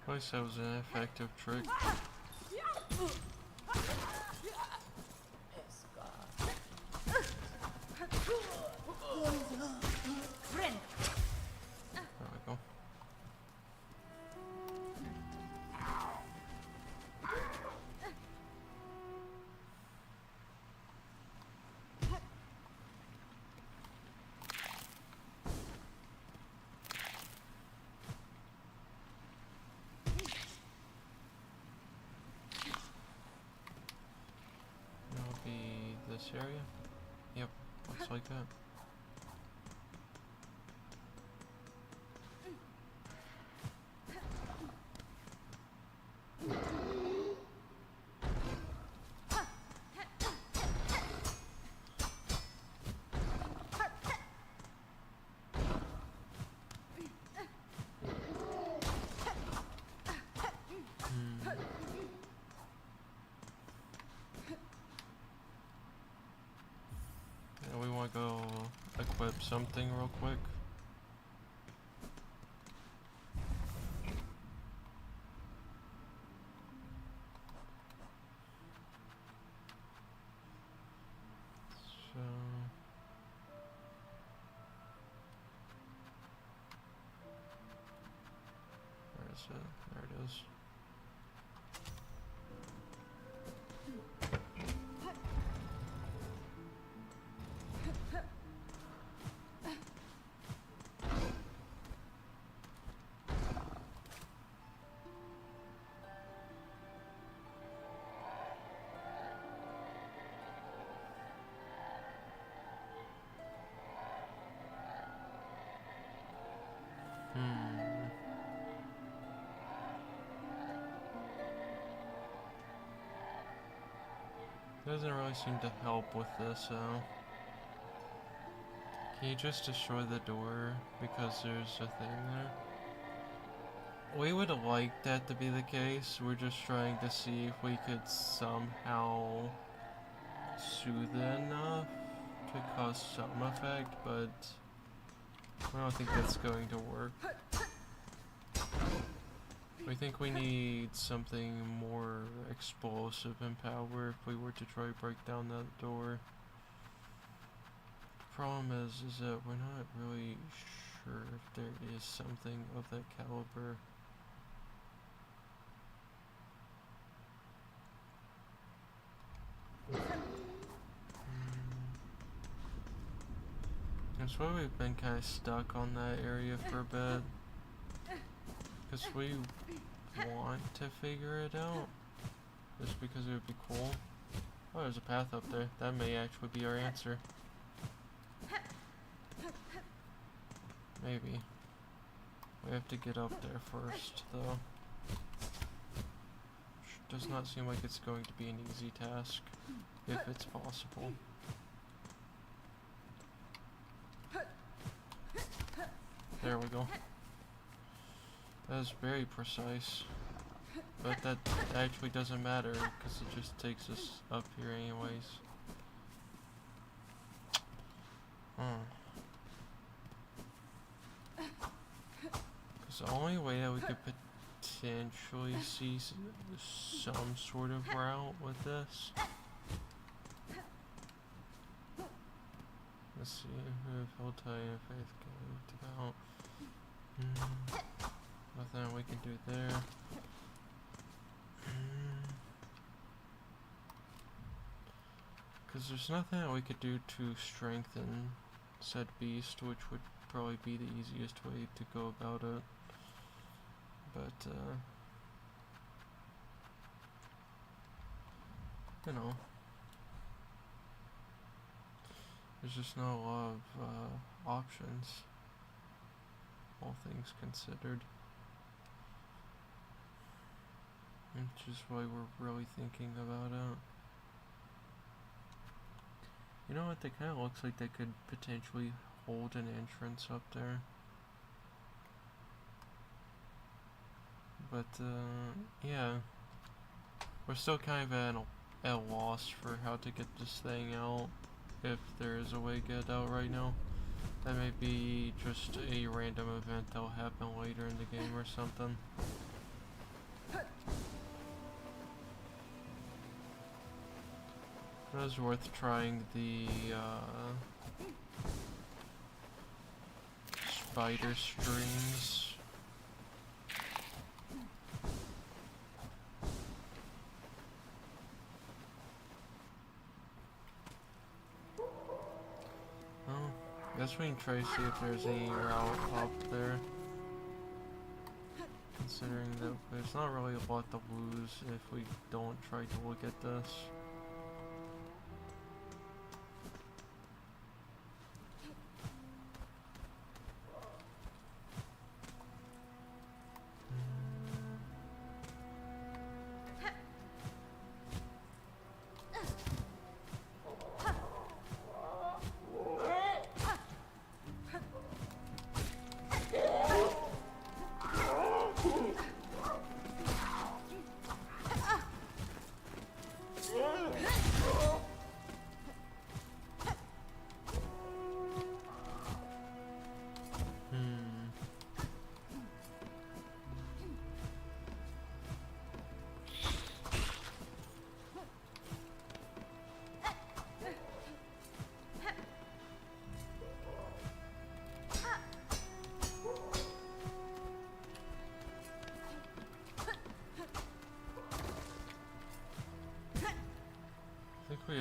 At least that was an effective trick. There we go. This area? Yep, looks like that. something real quick. So where is it? There it is. Doesn't really seem to help with this, so... Can you just destroy the door because there's a thing there? We would like that to be the case. We're just trying to see if we could somehow soothe it enough to cause some effect, but I don't think that's going to work. I think we need something more explosive in power if we were to try to break down that door. The problem is that we're not really sure if there is something of that caliber. That's why we've been kind of stuck on that area for a bit. Because we want to figure it out. Just because it would be cool. Oh, there's a path up there. That may actually be our answer. Maybe. We have to get up there first, though. Which does not seem like it's going to be an easy task, if it's possible. There we go. That is very precise. But that actually doesn't matter, because it just takes us up here anyways. Because the only way that we could potentially see some sort of route with this. Let's see, move, hold tight, and faith go to out. Nothing we can do there. Because there's nothing that we could do to strengthen said beast, which would probably be the easiest way to go about it. But, you know, there's just not a lot of options, all things considered. Which is why we're really thinking about it. You know what, they kind of looks like they could potentially hold an entrance up there. But, yeah. We're still kind of at a loss for how to get this thing out, if there is a way to get it out right now. That may be just a random event that'll happen later in the game or something. It was worth trying the spider strings. Well, I guess we can try to see if there's any route up there. Considering that there's not really a lot to lose if we don't try to look at this.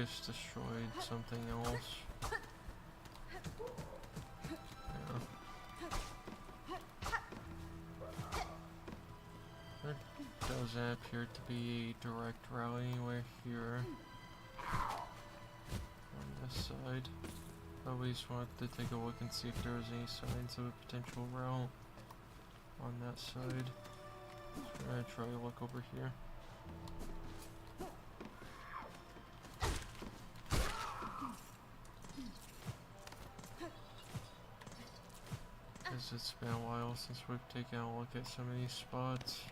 just destroyed something else. Yeah. There doesn't appear to be a direct route anywhere here on this side. I at least wanted to take a look and see if there was any signs of a potential route on that side. So I'm gonna try to look over here. Because it's been a while since we've taken a look at some of these spots.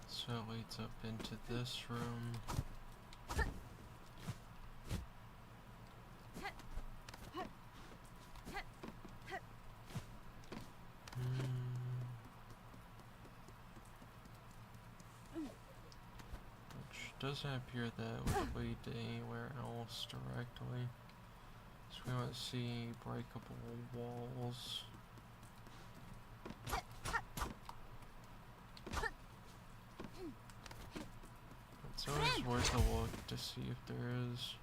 So it leads up into this room. Which doesn't appear that it would lead to anywhere else directly. So we want to see breakable walls. It's always worth a look to see if there is.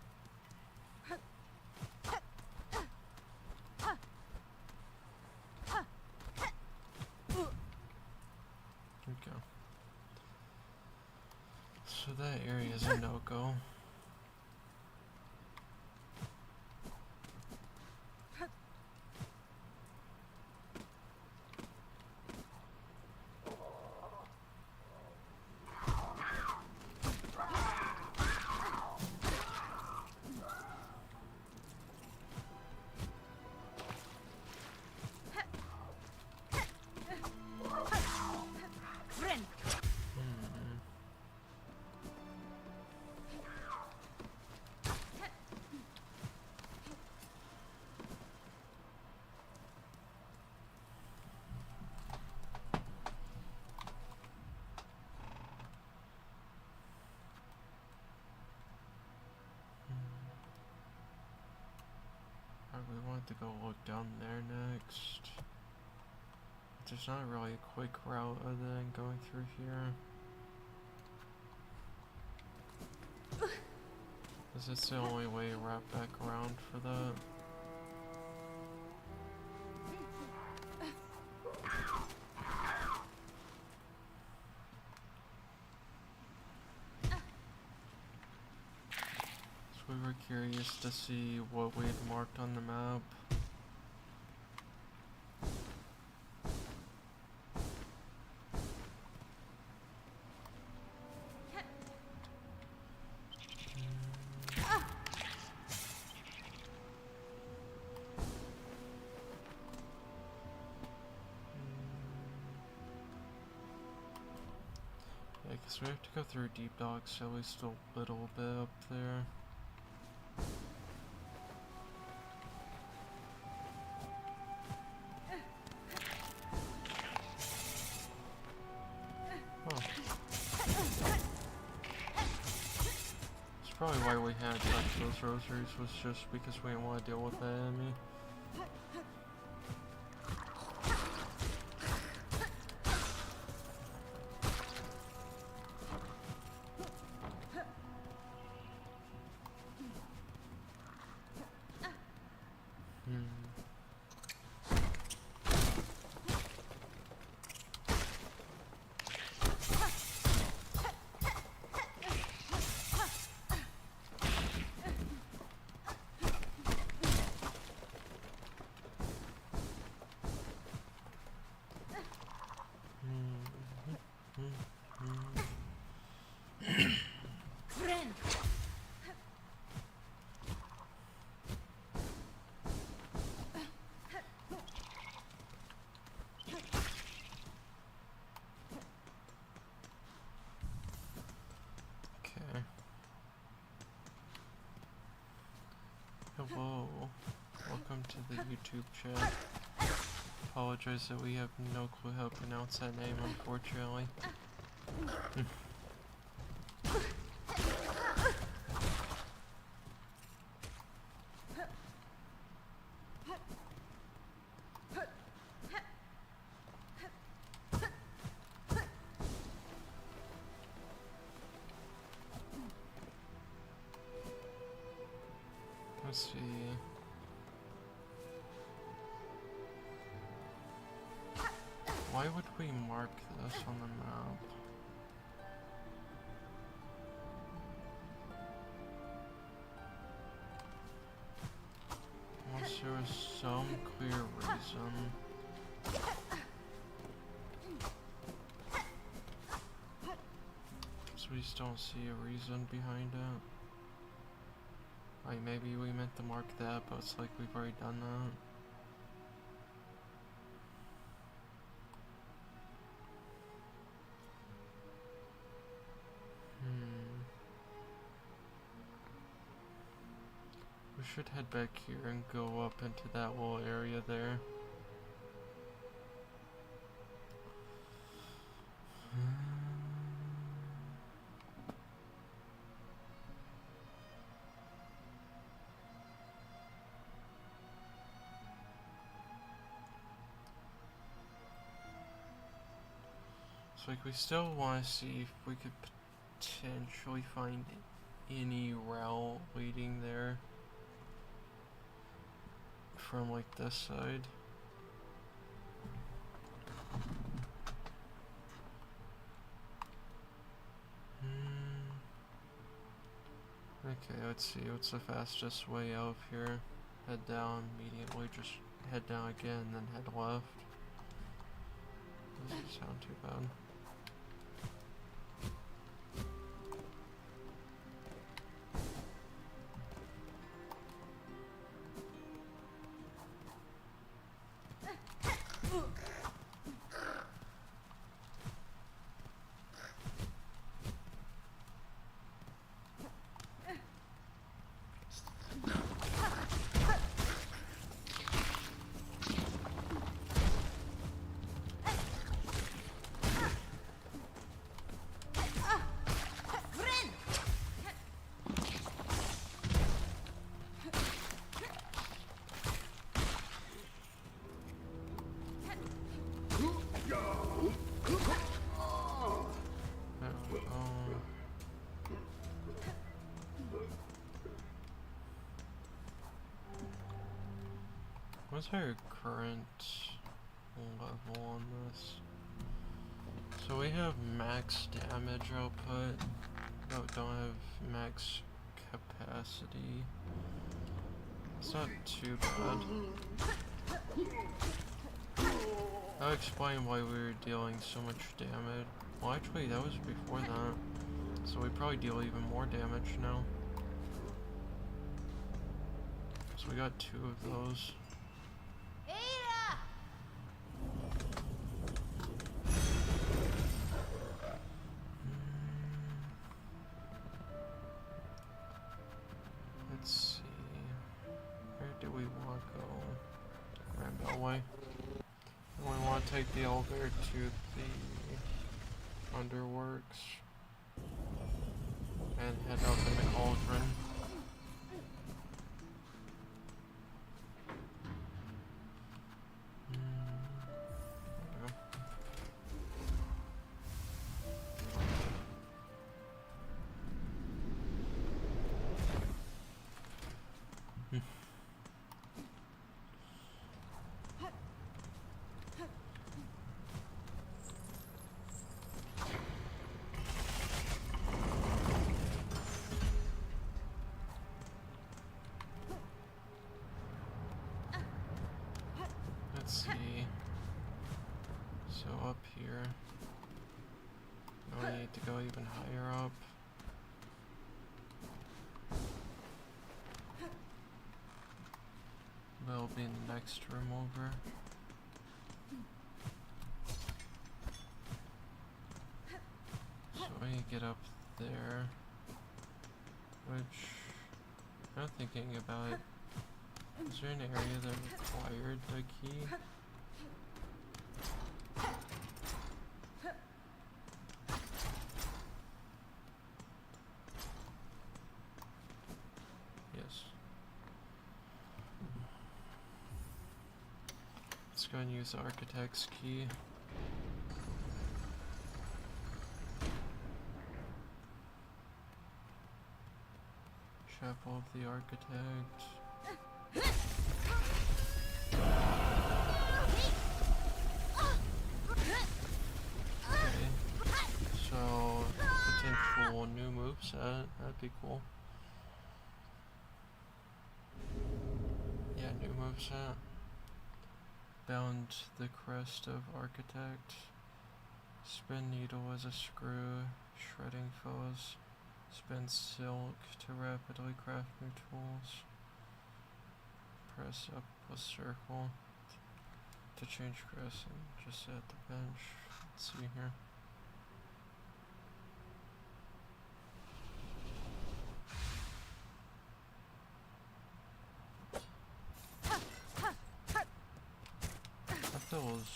Okay. So that area is a no-go. We want to go look down there next. There's not really a quick route other than going through here. Is this the only way to wrap back around for that? We were curious to see what we had marked on the map. Yeah, because we have to go through Deep Docks at least a little bit up there. Probably why we had touched those rosaries was just because we didn't want to deal with that enemy. Hello, welcome welcome to the YouTube chat. Apologize that we have no clue how to pronounce that name, unfortunately. Let's see. Why would we mark this on the map? Unless there was some clear reason. So we just don't see a reason behind it. Like maybe we meant to mark that, but it's like we've already done that. We should head back here and go up into that little area there. So like we still want to see if we could potentially find any route leading there from like this side. Okay, let's see, what's the fastest way out of here? Head down immediately, just head down again, and then head left. Doesn't sound too bad. What's our current level on this? So we have max damage output, but we don't have max capacity. It's not too bad. I'll explain why we were dealing so much damage. Well, actually, that was before that. So we probably deal even more damage now. So we got 2 of those. Let's see. Where do we want to go? Randall way. We want to take the elevator to the underworks and head up in the cauldron. Let's see. So up here. Now we need to go even higher up. That'll be in the next room over. So we get up there. Which, now thinking about it, Is there an area that required the key? Yes. Let's go and use the architect's key. Chapel of the Architect. Okay. So, potential new moveset, that'd be cool. Yeah, new moveset. Bound the crest of Architect. Spin needle as a screw. Shredding foes. Spin silk to rapidly craft new tools. Press up a circle to change crest and just at the bench. Let's see here. That feels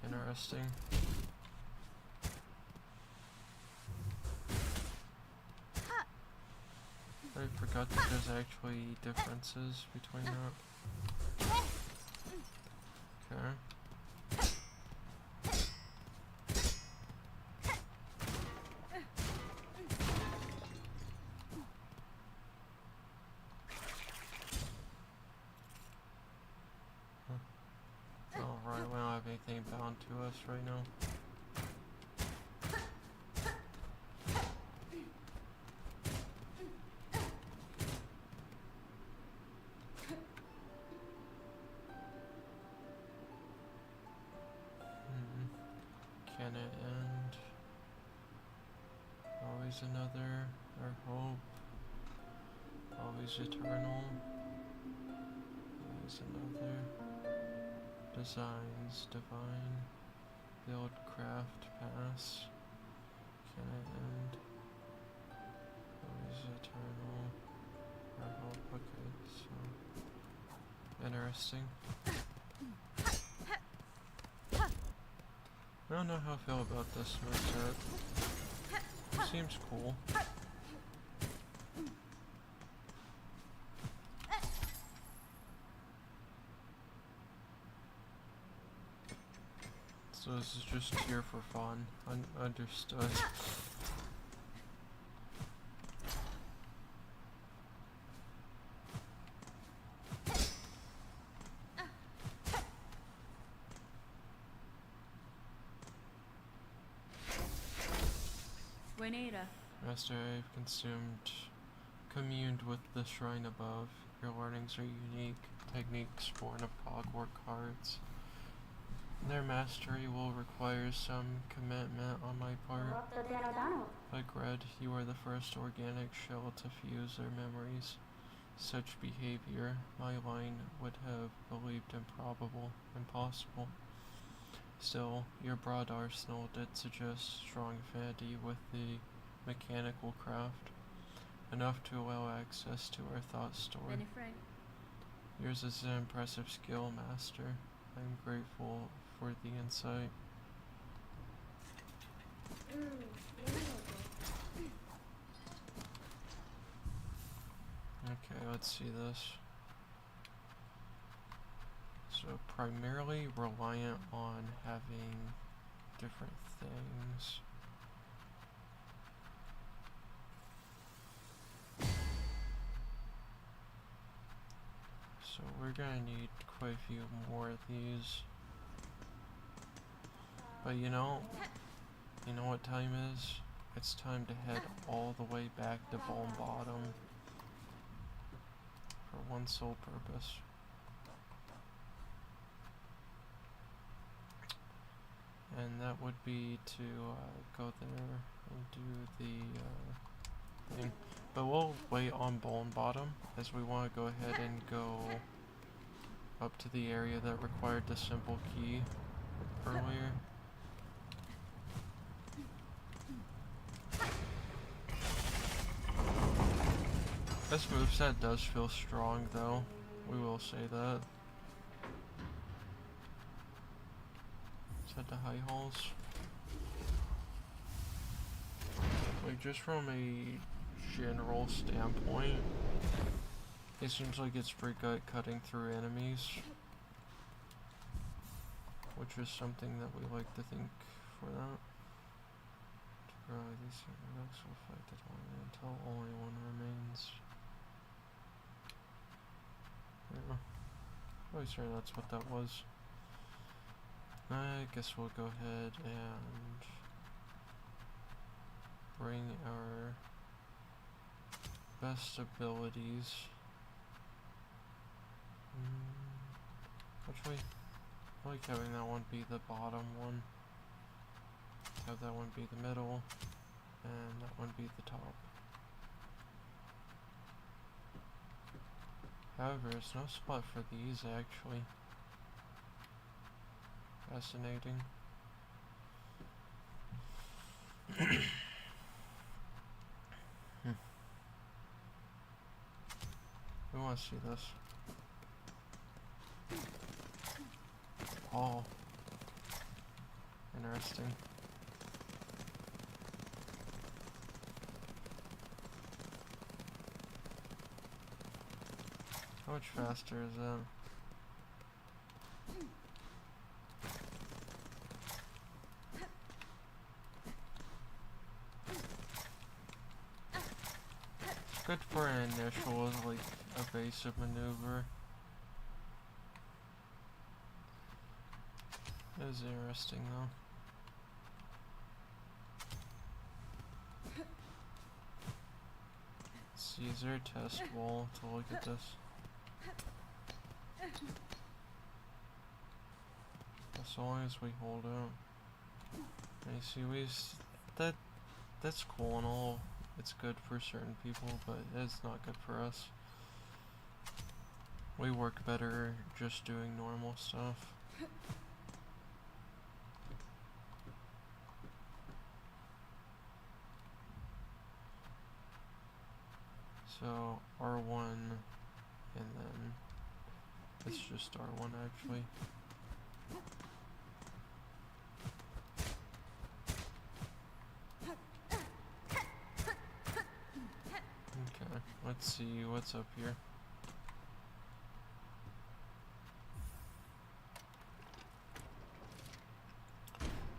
interesting. I forgot that there's actually differences between that. Okay. Alright, we don't have anything bound to us right now. Can it end? Always another, our hope. Always eternal. Always another. Designs divine. Build, craft, pass. Can it end? Always eternal. Our hope. Okay, so interesting. I don't know how I feel about this moveset. Seems cool. So this is just here for fun. Understood. Master, I've communed with the shrine above. Your learnings are unique, techniques born of clockwork cards. Their mastery will require some commitment on my part. Like Red, you are the first organic shell to fuse their memories. Such behavior, my line would have believed impossible. Still, your broad arsenal did suggest strong affinity with the mechanical craft, enough to allow access to our thought store. Yours is an impressive skill, Master. I am grateful for the insight. Okay, let's see this. So primarily reliant on having different things. So we're gonna need quite a few more of these. But you know what time is? It's time to head all the way back to Bone Bottom for one sole purpose. And that would be to go there and do the thing. But we'll wait on Bone Bottom, as we want to go ahead and go up to the area that required the simple key earlier. This moveset does feel strong though, we will say that. Let's head to High Halls. Like, just from a general standpoint, it seems like it's pretty good at cutting through enemies, which is something that we like to think for that. These units will fight the tournament until only one remains. Yeah. Pretty sure that's what that was. I guess we'll go ahead and bring our best abilities. Actually, I like having that one be the bottom one. Have that one be the middle, and that one be the top. However, there's no spot for these actually. Fascinating. We want to see this. Oh. Interesting. How much faster is that? It's good for an initial, like, evasive maneuver. It is interesting though. Let's see, is there a test wall to look at this? As long as we hold out. And you see, that's cool and all. It's good for certain people, but it's not good for us. We work better just doing normal stuff. So R1, and then it's just R1 actually. Okay, let's see what's up here.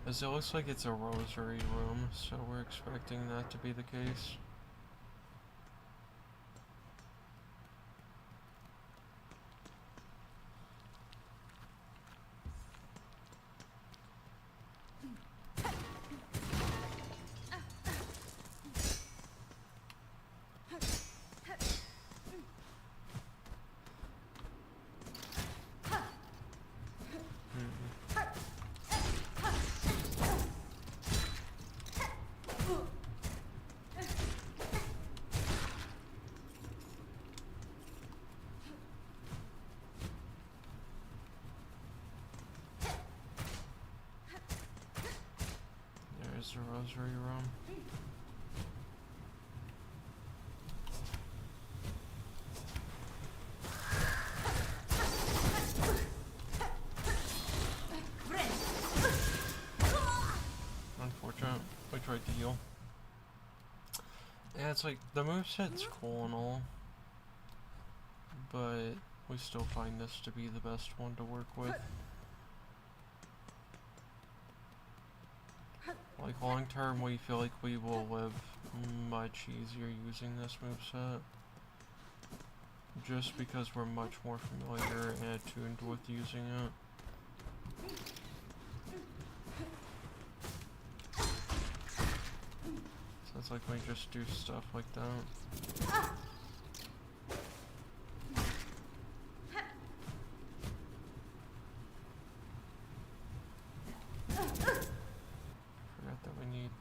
As it looks like it's a rosary room, so we're expecting that to be the case. There's the rosary room. Unfortunate. We tried to heal. Yeah, it's like, the moveset's cool and all, but we still find this to be the best one to work with. Like, long term, we feel like we will live much easier using this moveset. Just because we're much more familiar and attuned with using it. So it's like we just do stuff like that.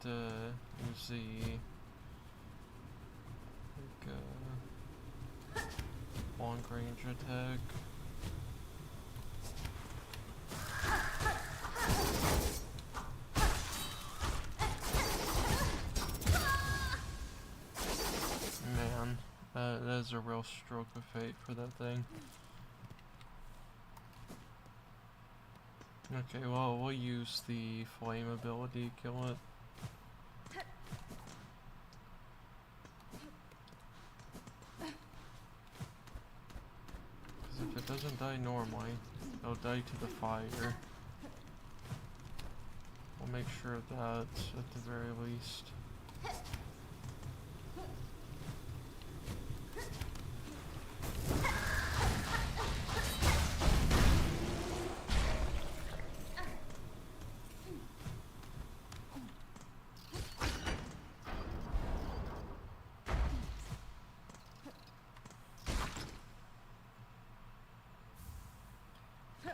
To use the like, long range attack. Man, that is a real stroke of fate for that thing. Okay, well, we'll use the flame ability to kill it. Because if it doesn't die normally, it'll die to the fire. We'll make sure of that at the very least.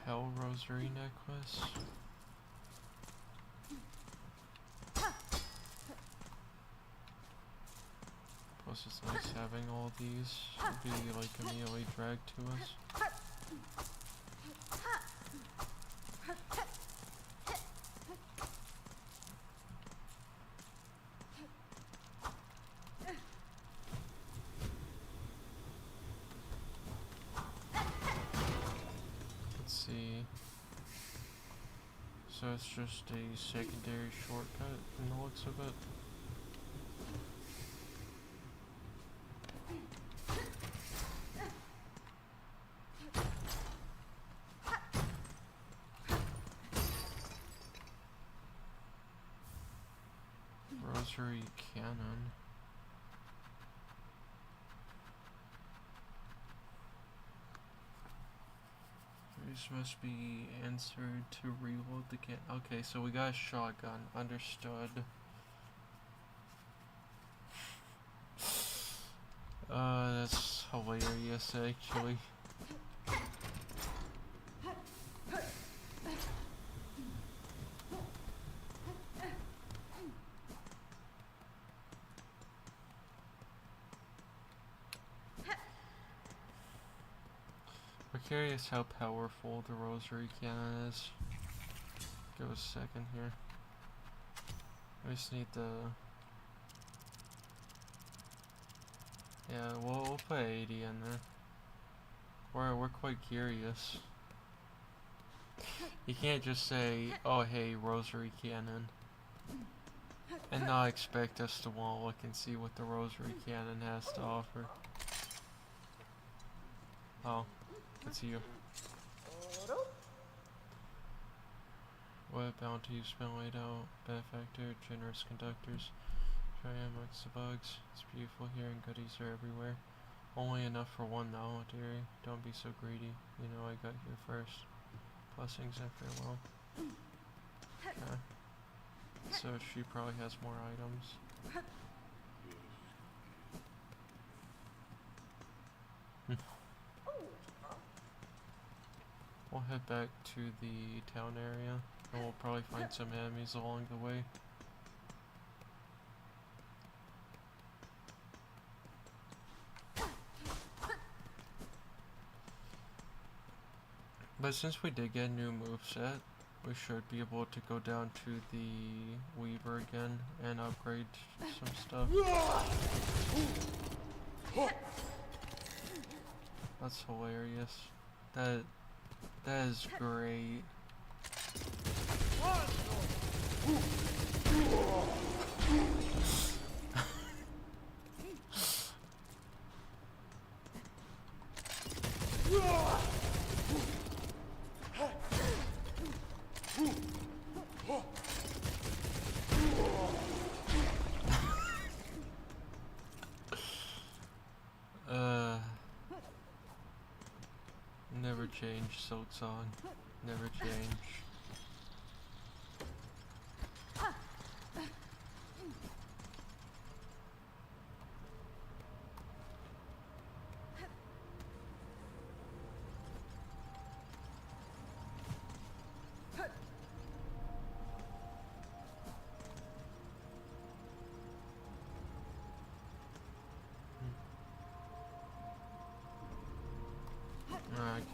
Hell Rosary necklace. Plus it's nice having all these to be like immediately dragged to us. Let's see. So it's just a secondary shortcut in the looks of it. Rosary cannon. These must be answered to reload the cannon. Okay, so we got a shotgun. Understood. That's hilarious, actually. We're curious how powerful the rosary cannon is. Give us a second here. We just need the... Yeah, we'll put 80 in there. We're quite curious. You can't just say, oh hey, rosary cannon, and not expect us to want to look and see what the rosary cannon has to offer. Oh, it's you. What bounty you spent laid out? Benefactor, generous conductors. Try amongst the bugs. It's beautiful here and goodies are everywhere. Only enough for one though, dearie. Don't be so greedy. You know I got here first. Blessings and farewell. Okay. So she probably has more items. We'll head back to the town area, and we'll probably find some enemies along the way. But since we did get a new moveset, we should be able to go down to the Weaver again and upgrade some stuff. That's hilarious. That is great. Never change, Silksong. Never change.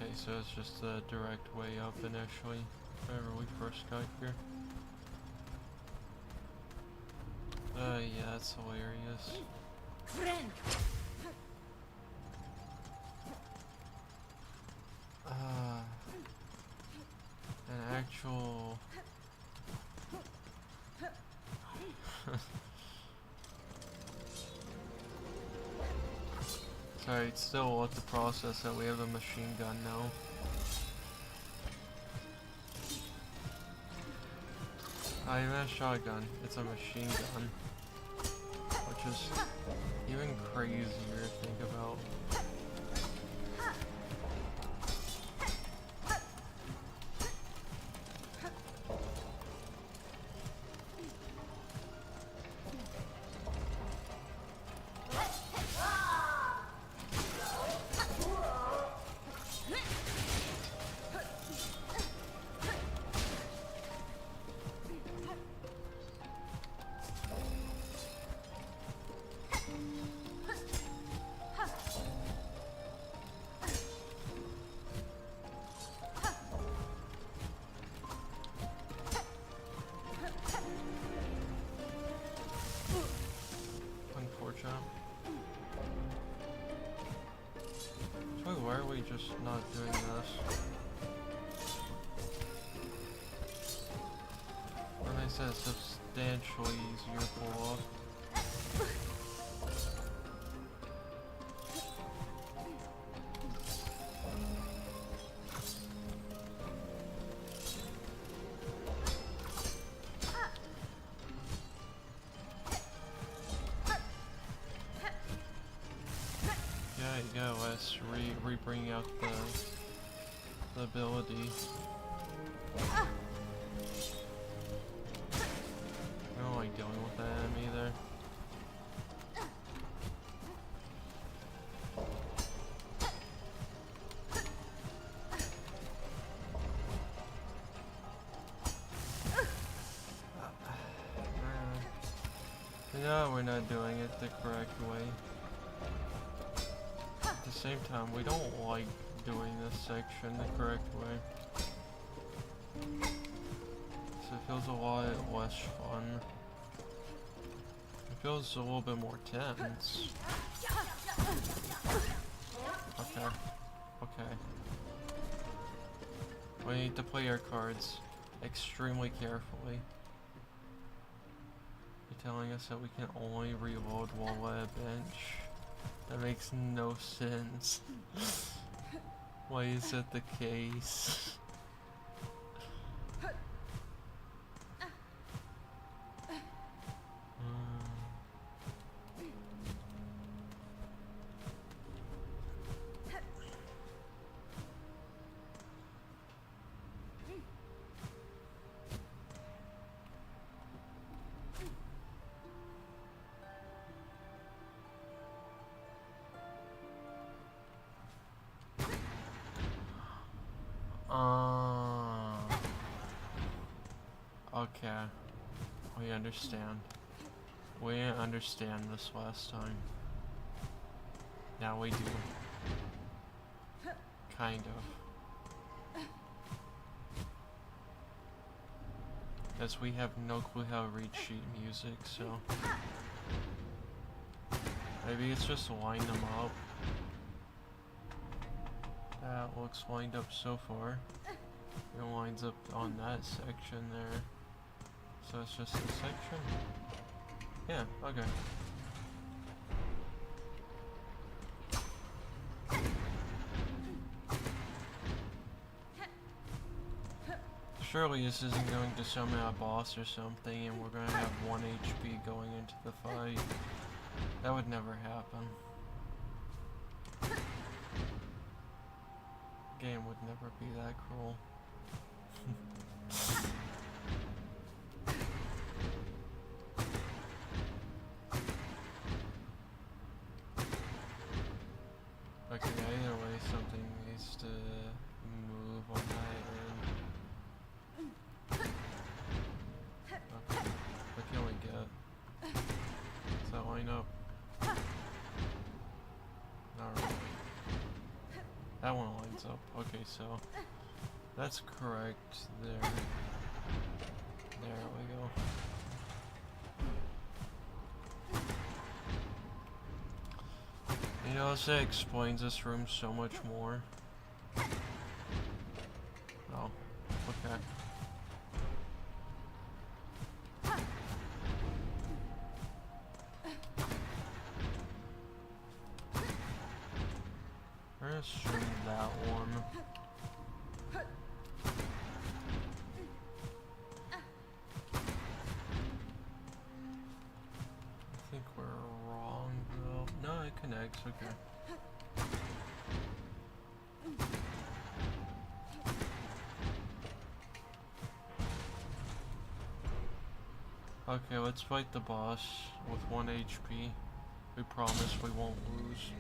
Okay, so it's just the direct way up initially, whenever we first got here. Yeah, that's hilarious. actual... Sorry, it's still with the process that we have a machine gun now. Not even a shotgun, it's a machine gun. Which is even crazier to think about. Why are we just not doing this? When I said substantially easier to pull off. Yeah, let's bring out the ability. I don't like dealing with that enemy either. No, we're not doing it the correct way. At the same time, we don't like doing this section the correct way. So it feels a lot less fun. It feels a little bit more tense. Okay. Okay. We need to play our cards extremely carefully. You're telling us that we can only reload while at a bench? That makes no sense. Why is that the case? Okay. We understand. We didn't understand this last time. Now we do. Kind of. Because we have no clue how to read sheet music, so... Maybe it's just line them up. That looks lined up so far. It lines up on that section there. So it's just this section? Yeah, okay. Surely this isn't going to summon a boss or something and we're gonna have 1 HP going into the fight. That would never happen. Game would never be that cruel. Okay, either way, something needs to move on that end. Okay, what can we get? Does that line up? Not really. That one lines up. Okay, so that's correct there. There we go. You know, that explains this room so much more. Oh, okay. gonna assume that one. I think we're wrong though. No, it connects, okay. Okay, let's fight the boss with 1 HP. We promise we won't lose.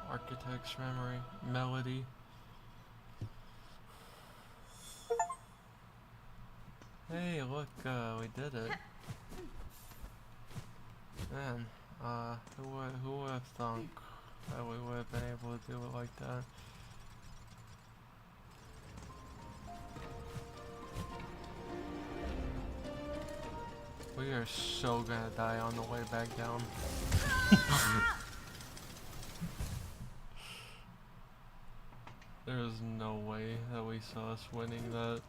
Architect's memory, melody. Hey, look, we did it. Man, who would have thunk that we would have been able to do it like that? We are so gonna die on the way back down. There's no way that we saw us winning that.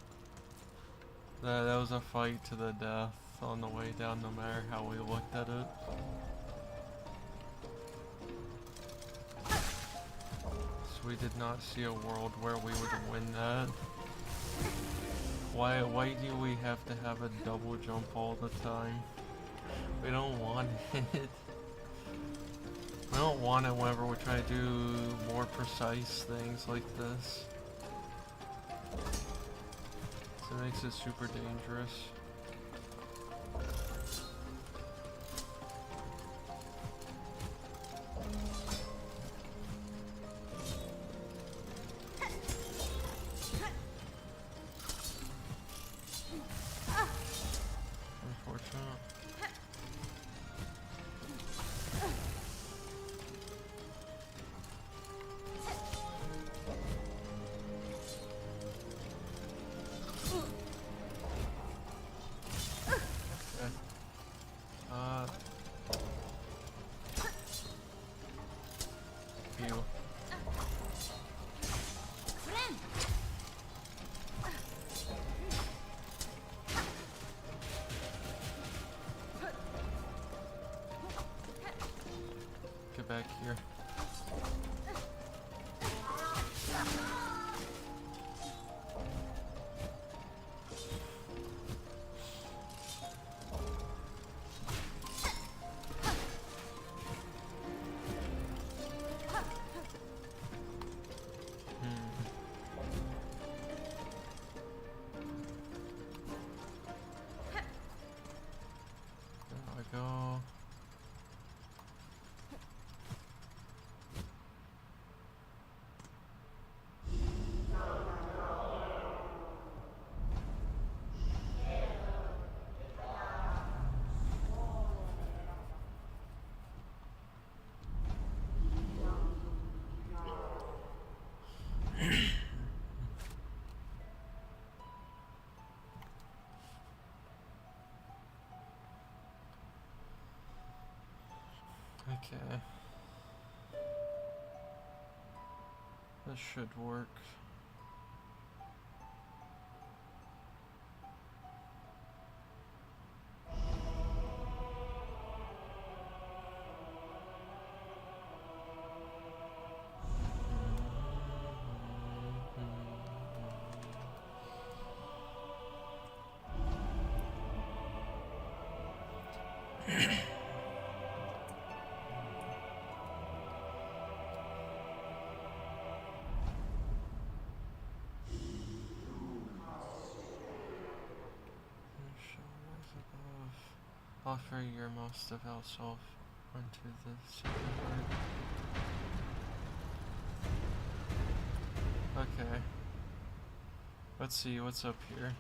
That was a fight to the death on the way down, no matter how we looked at it. So we did not see a world where we would win that. Why do we have to have a double jump all the time? We don't want it. We don't want it whenever we try to do more precise things like this. So it makes it super dangerous. Unfortunate. You. Get back here. Go. Okay. This should work. Offer your most devout self unto the sacred word. Okay. Let's see what's up here.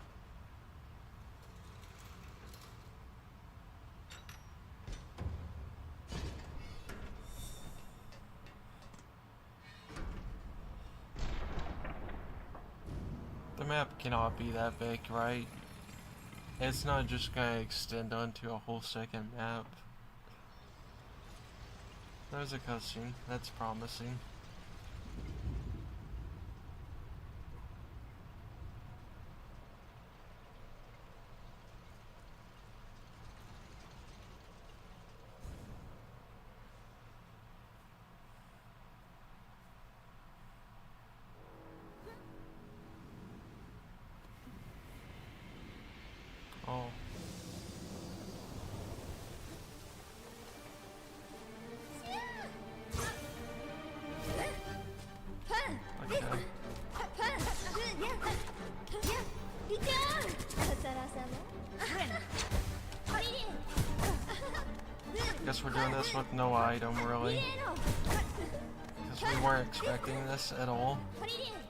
map cannot be that big, right? It's not just gonna extend onto a whole second map. There's a cutscene. That's promising. Oh. Guess we're doing this with no item, really. Because we weren't expecting this at all.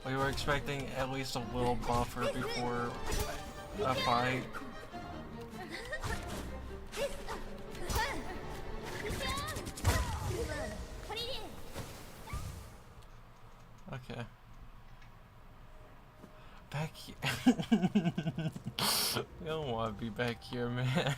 We were expecting at least a little buffer before a fight. Okay. Back here. I don't want to be back here, man.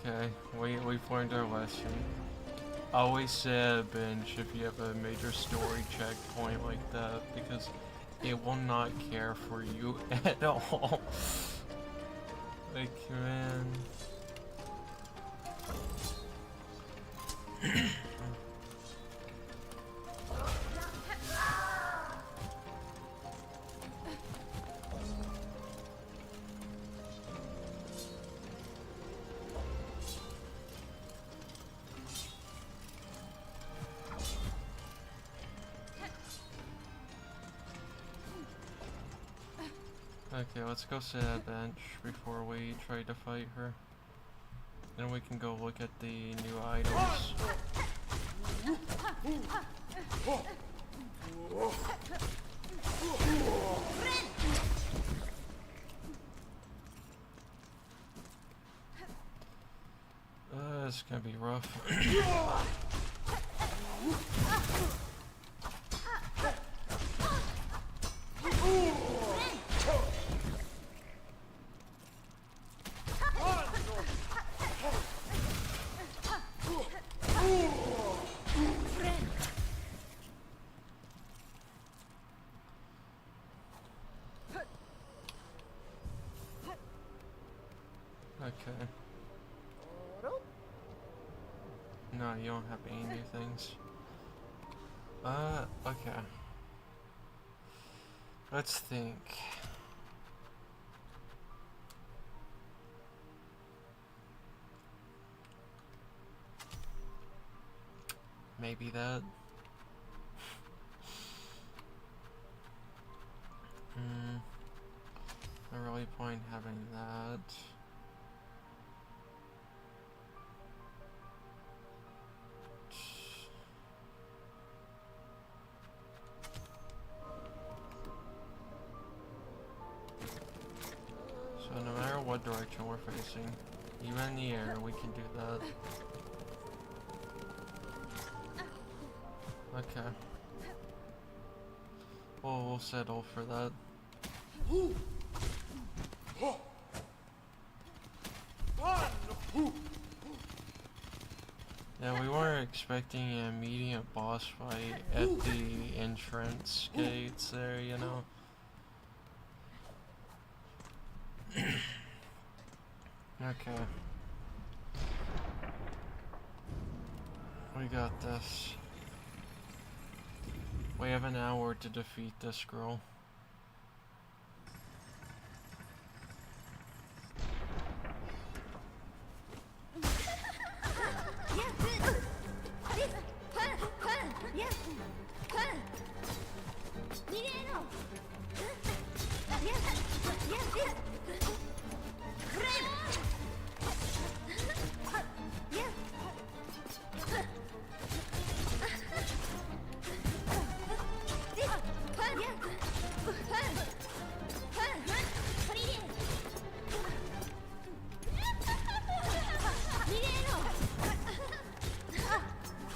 Okay, we've learned our lesson. Always set a bench if you have a major story checkpoint like that, because it will not care for you at all. Like, man. Okay, let's go sit at a bench before we try to fight her. Then we can go look at the new items. It's gonna be rough. Okay. No, you don't have any new things. Okay. Let's think. Maybe that. Not really point having that. So no matter what direction we're facing, even in the air, we can do that. Okay. Well, we'll settle for that. Yeah, we weren't expecting an immediate boss fight at the entrance gates there, you know? Okay. We got this. We have an hour to defeat this girl.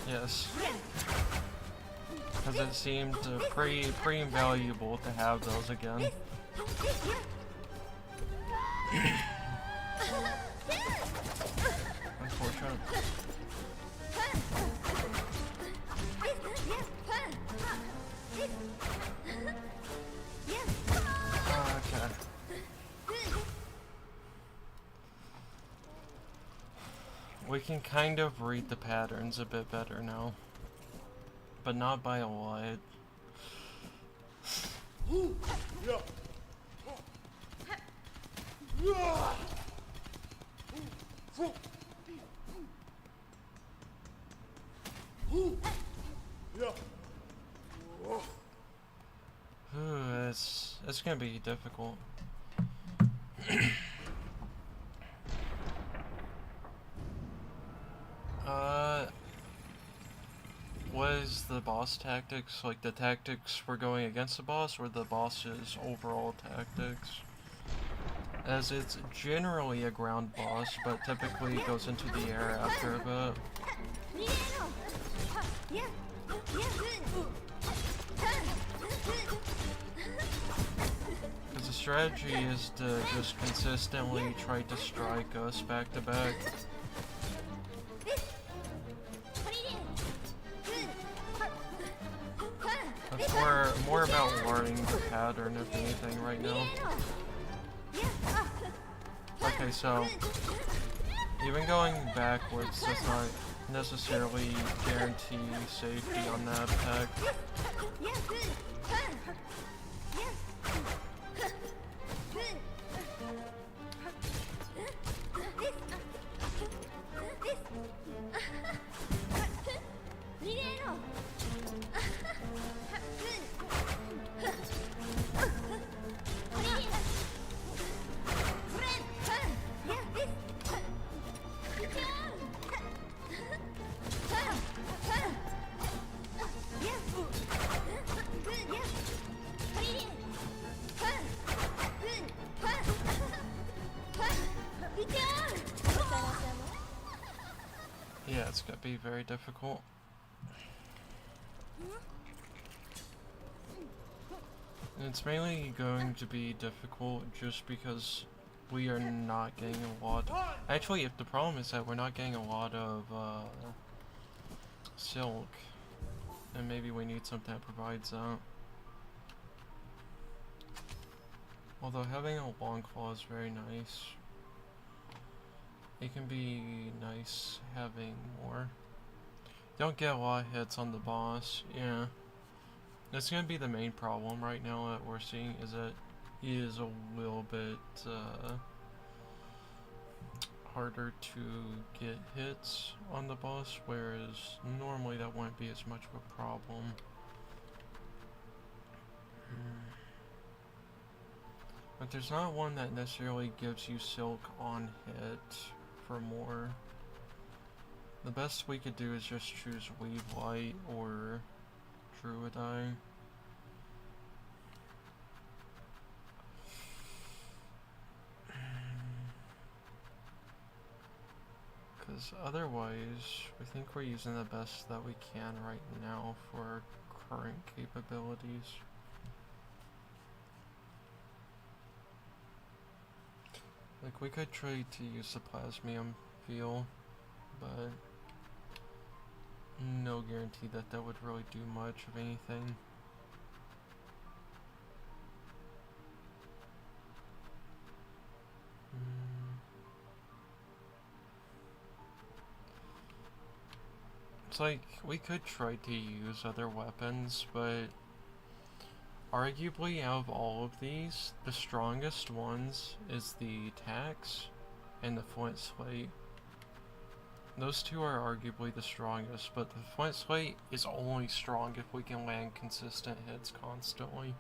Yes. Because it seemed pretty invaluable to have those again. Unfortunate. Okay. We can kind of read the patterns a bit better now. But not by a lot. It's gonna be difficult. What is the boss tactics? Like the tactics we're going against the boss, or the boss's overall tactics? As it's generally a ground boss, but typically it goes into the air after a bit. Because the strategy is to just consistently try to strike us back to back. It's more about learning the pattern, if anything, right now. Okay, so even going backwards does not necessarily guarantee safety on that attack. Yeah, it's gonna be very difficult. And it's mainly going to be difficult just because we are not getting a lot. Actually, if the problem is that we're not getting a lot of silk, then maybe we need something that provides that. Although having a long claw is very nice. It can be nice having more. Don't get a lot of hits on the boss, yeah. That's gonna be the main problem right now that we're seeing, is that he is a little bit harder to get hits on the boss, whereas normally that wouldn't be as much of a problem. But there's not one that necessarily gives you silk on hit for more. The best we could do is just choose Weave Light or Druid Eye. Because otherwise, I think we're using the best that we can right now for our current capabilities. Like, we could try to use the Plasmium Feel, but no guarantee that that would really do much of anything. It's like, we could try to use other weapons, but arguably out of all of these, the strongest ones is the Tax and the Flint Slate. Those two are arguably the strongest, but the Flint Slate is only strong if we can land consistent hits constantly,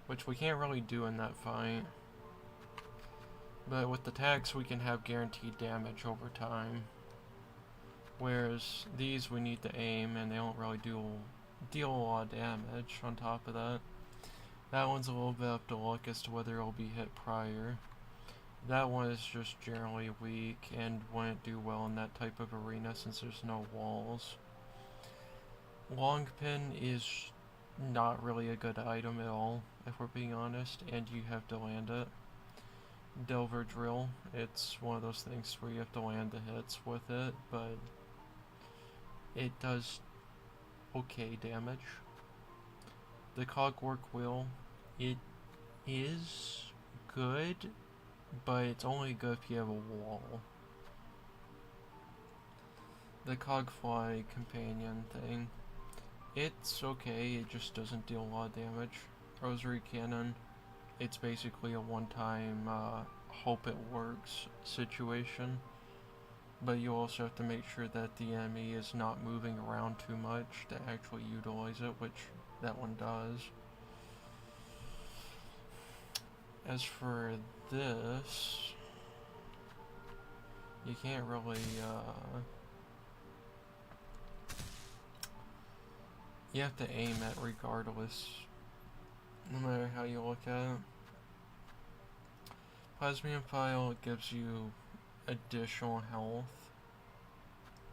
which we can't really do in that fight. But with the Tax we can have guaranteed damage over time, whereas these we need to aim and they don't really deal a lot of damage on top of that. That one's a little bit up to luck as to whether it'll be hit prior. That one is just generally weak and wouldn't do well in that type of arena since there's no walls. Long pin is not really a good item at all, if we're being honest, and you have to land it. Delver drill, it's one of those things where you have to land the hits with it, but it does okay damage. The cogwork wheel, it is good, but it's only good if you have a wall. The cogfly companion thing, it's okay, it just doesn't deal a lot of damage. Rosary cannon, it's basically a one-time hope it works situation, but you also have to make sure that the enemy is not moving around too much to actually utilize it, which that one does. As for this, you can't really you have to aim it regardless, no matter how you look at it. Plasmium File gives you additional health,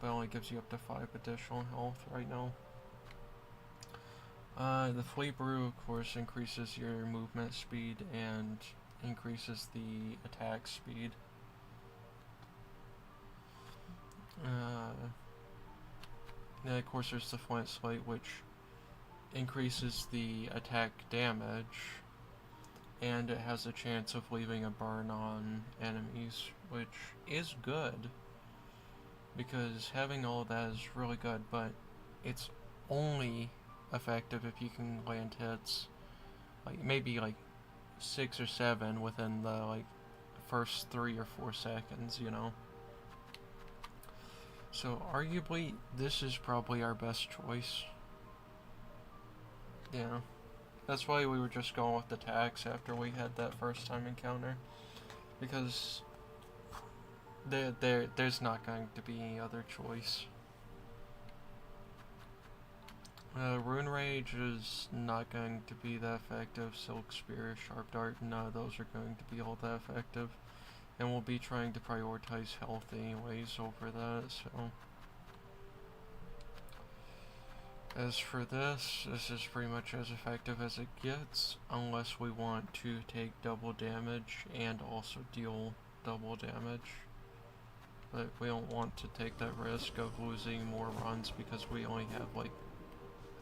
but only gives you up to 5 additional health right now. The Fleet Brew, of course, increases your movement speed and increases the attack speed. Then, of course, there's the Flint Slate, which increases the attack damage, and it has a chance of leaving a burn on enemies, which is good, because having all of that is really good, but it's only effective if you can land hits, like maybe like 6 or 7 within the like first 3 or 4 seconds, you know. So arguably this is probably our best choice. Yeah, that's why we were just going with the tax after we had that first time encounter, because there's not going to be any other choice. Rune Rage is not going to be that effective. Silk Spear, Sharp Dart, none of those are going to be all that effective. And we'll be trying to prioritize health anyways over that, so. As for this is pretty much as effective as it gets, unless we want to take double damage and also deal double damage. But we don't want to take that risk of losing more runs because we only have like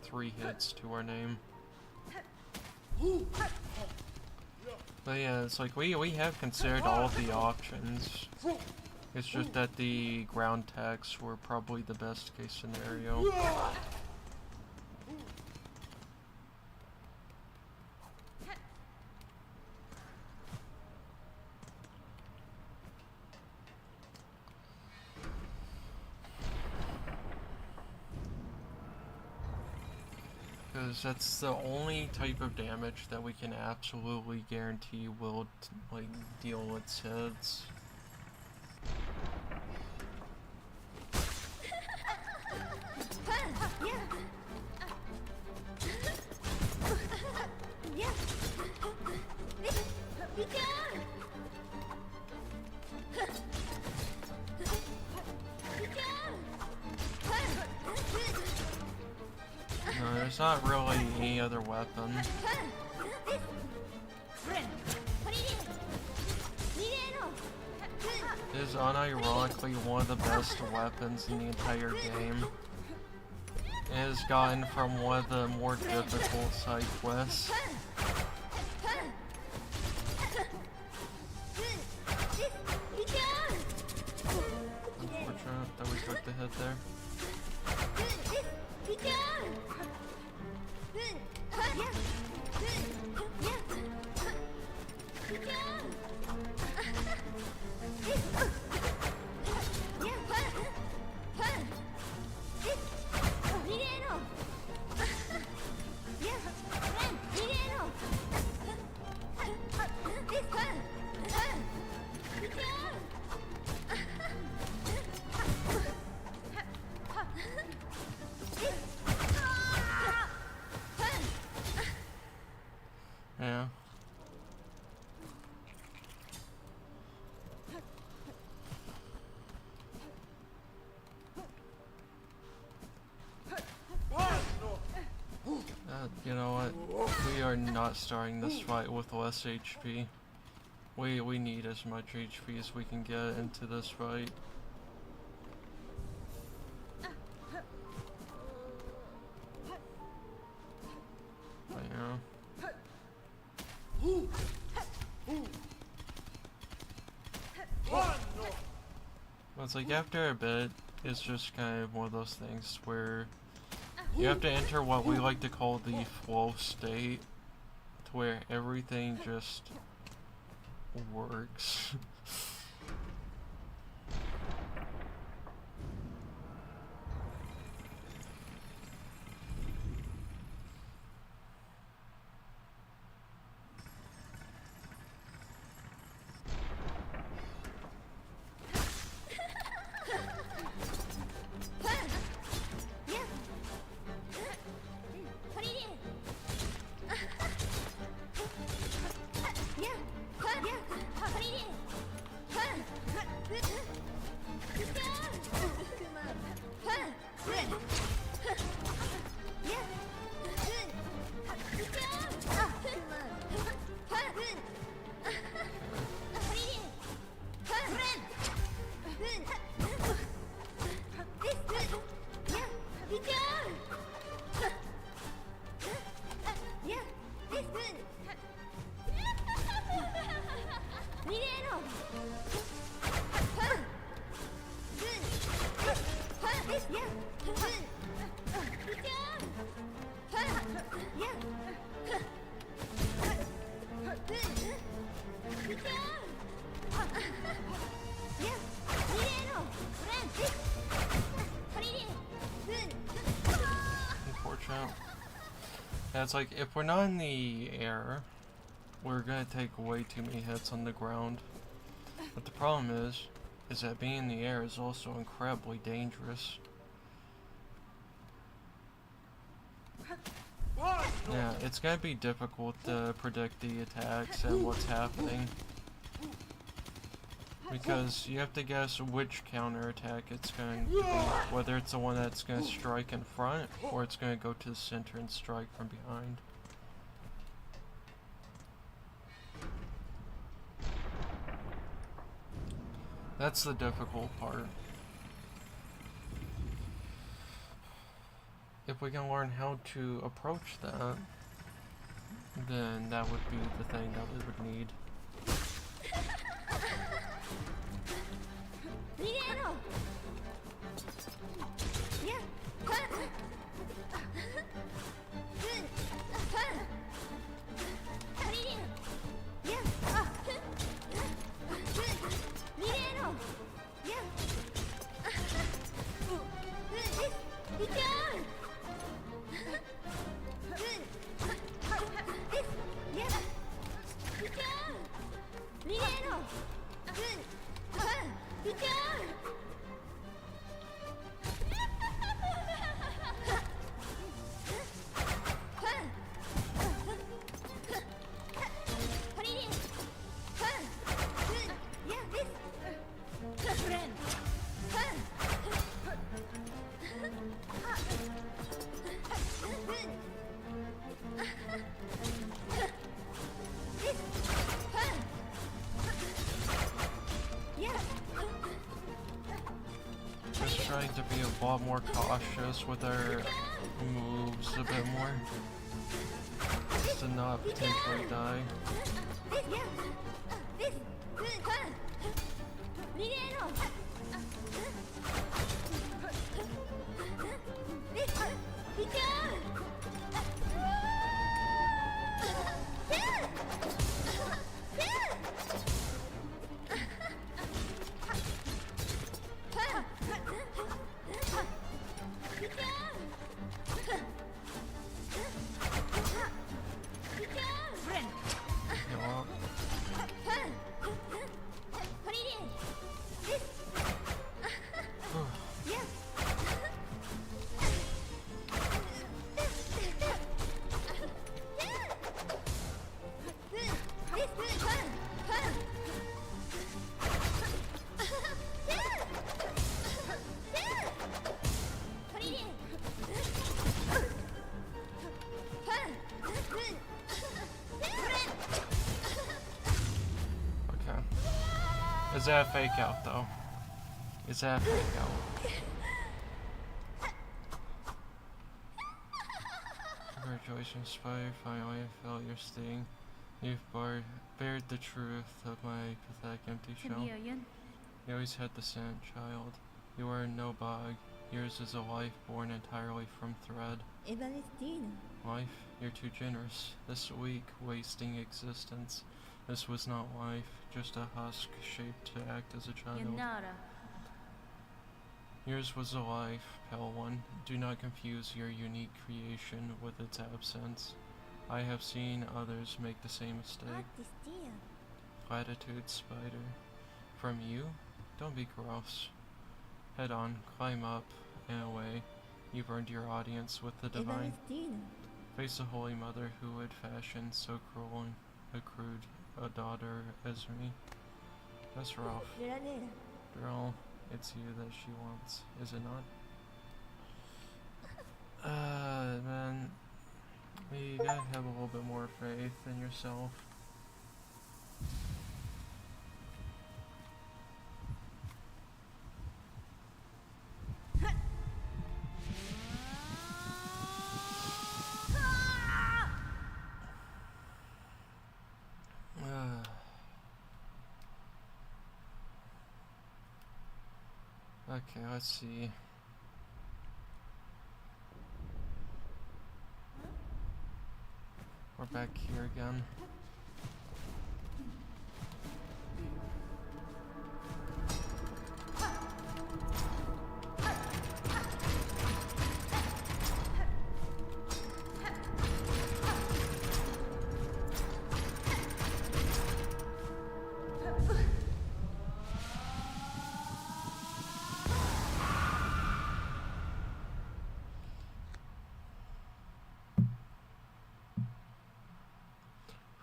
3 hits to our name. But yeah, it's like we have considered all of the options. It's just that the ground attacks were probably the best case scenario. Because that's the only type of damage that we can absolutely guarantee will like deal its hits. No, there's not really any other weapon. It is unironically one of the best weapons in the entire game. It has gotten from one of the more difficult side quests. Unfortunate that we took the hit there. You know what? We are not starting this fight with less HP. We need as much HP as we can get into this fight. But yeah. But it's like after a bit, it's just kind of one of those things where you have to enter what we like to call the flow state, to where everything just works. Unfortunate. Yeah, it's like if we're not in the air, we're gonna take way too many hits on the ground. But the problem is that being in the air is also incredibly dangerous. Yeah, it's gonna be difficult to predict the attacks and what's happening. Because you have to guess which counterattack it's going to be. Whether it's the one that's going to strike in front, or it's going to go to the center and strike from behind. That's the difficult part. If we can learn how to approach that, then that would be the thing that we would need. Trying to be a lot more cautious with our moves a bit more, just to not potentially die. Is that fake out though? Is that fake out? Congratulations, Spider. Finally, I felt your sting. You've bared the truth of my pathetic empty shell. You always had the scent, child. You are no bug. Yours is a life born entirely from thread. Life? You're too generous. This weak, wasting existence. This was not life, just a husk shaped to act as a child. Yours was a life, pale one. Do not confuse your unique creation with its absence. I have seen others make the same mistake. Platitude, Spider. From you? Don't be gross. Head on, climb up and away. You've earned your audience with the divine. Face a holy mother who would fashion so cruel and a crude a daughter as me. That's rough. Girl, it's you that she wants, is it not? Man, you gotta have a little bit more faith in yourself. Okay, let's see. We're back here again.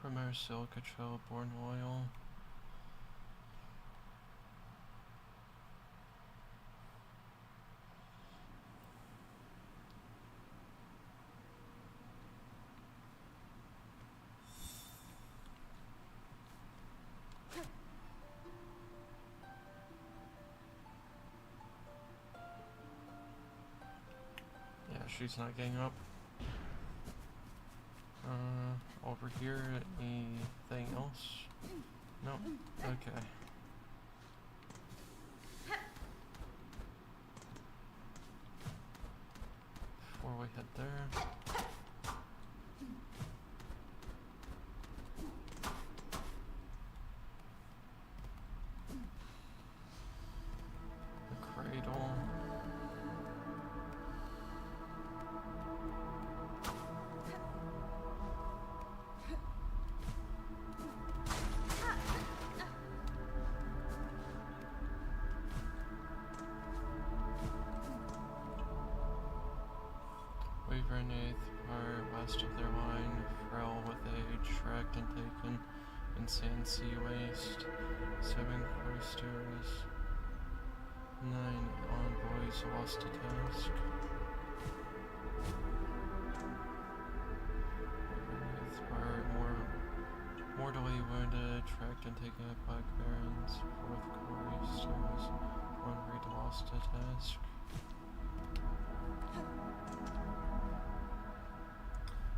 From our Silksong, born loyal. Yeah, she's not getting up. Over here, anything else? No? Okay. Before we head there. The cradle. Weaver eighth part west of their line, frail with age, tracked and taken in sand sea waste. 7 cloisters, 9 envoys lost to task. Weaver eighth part mortally wounded, tracked and taken at Black Barons. 4th cloisters, 1 raid lost to task.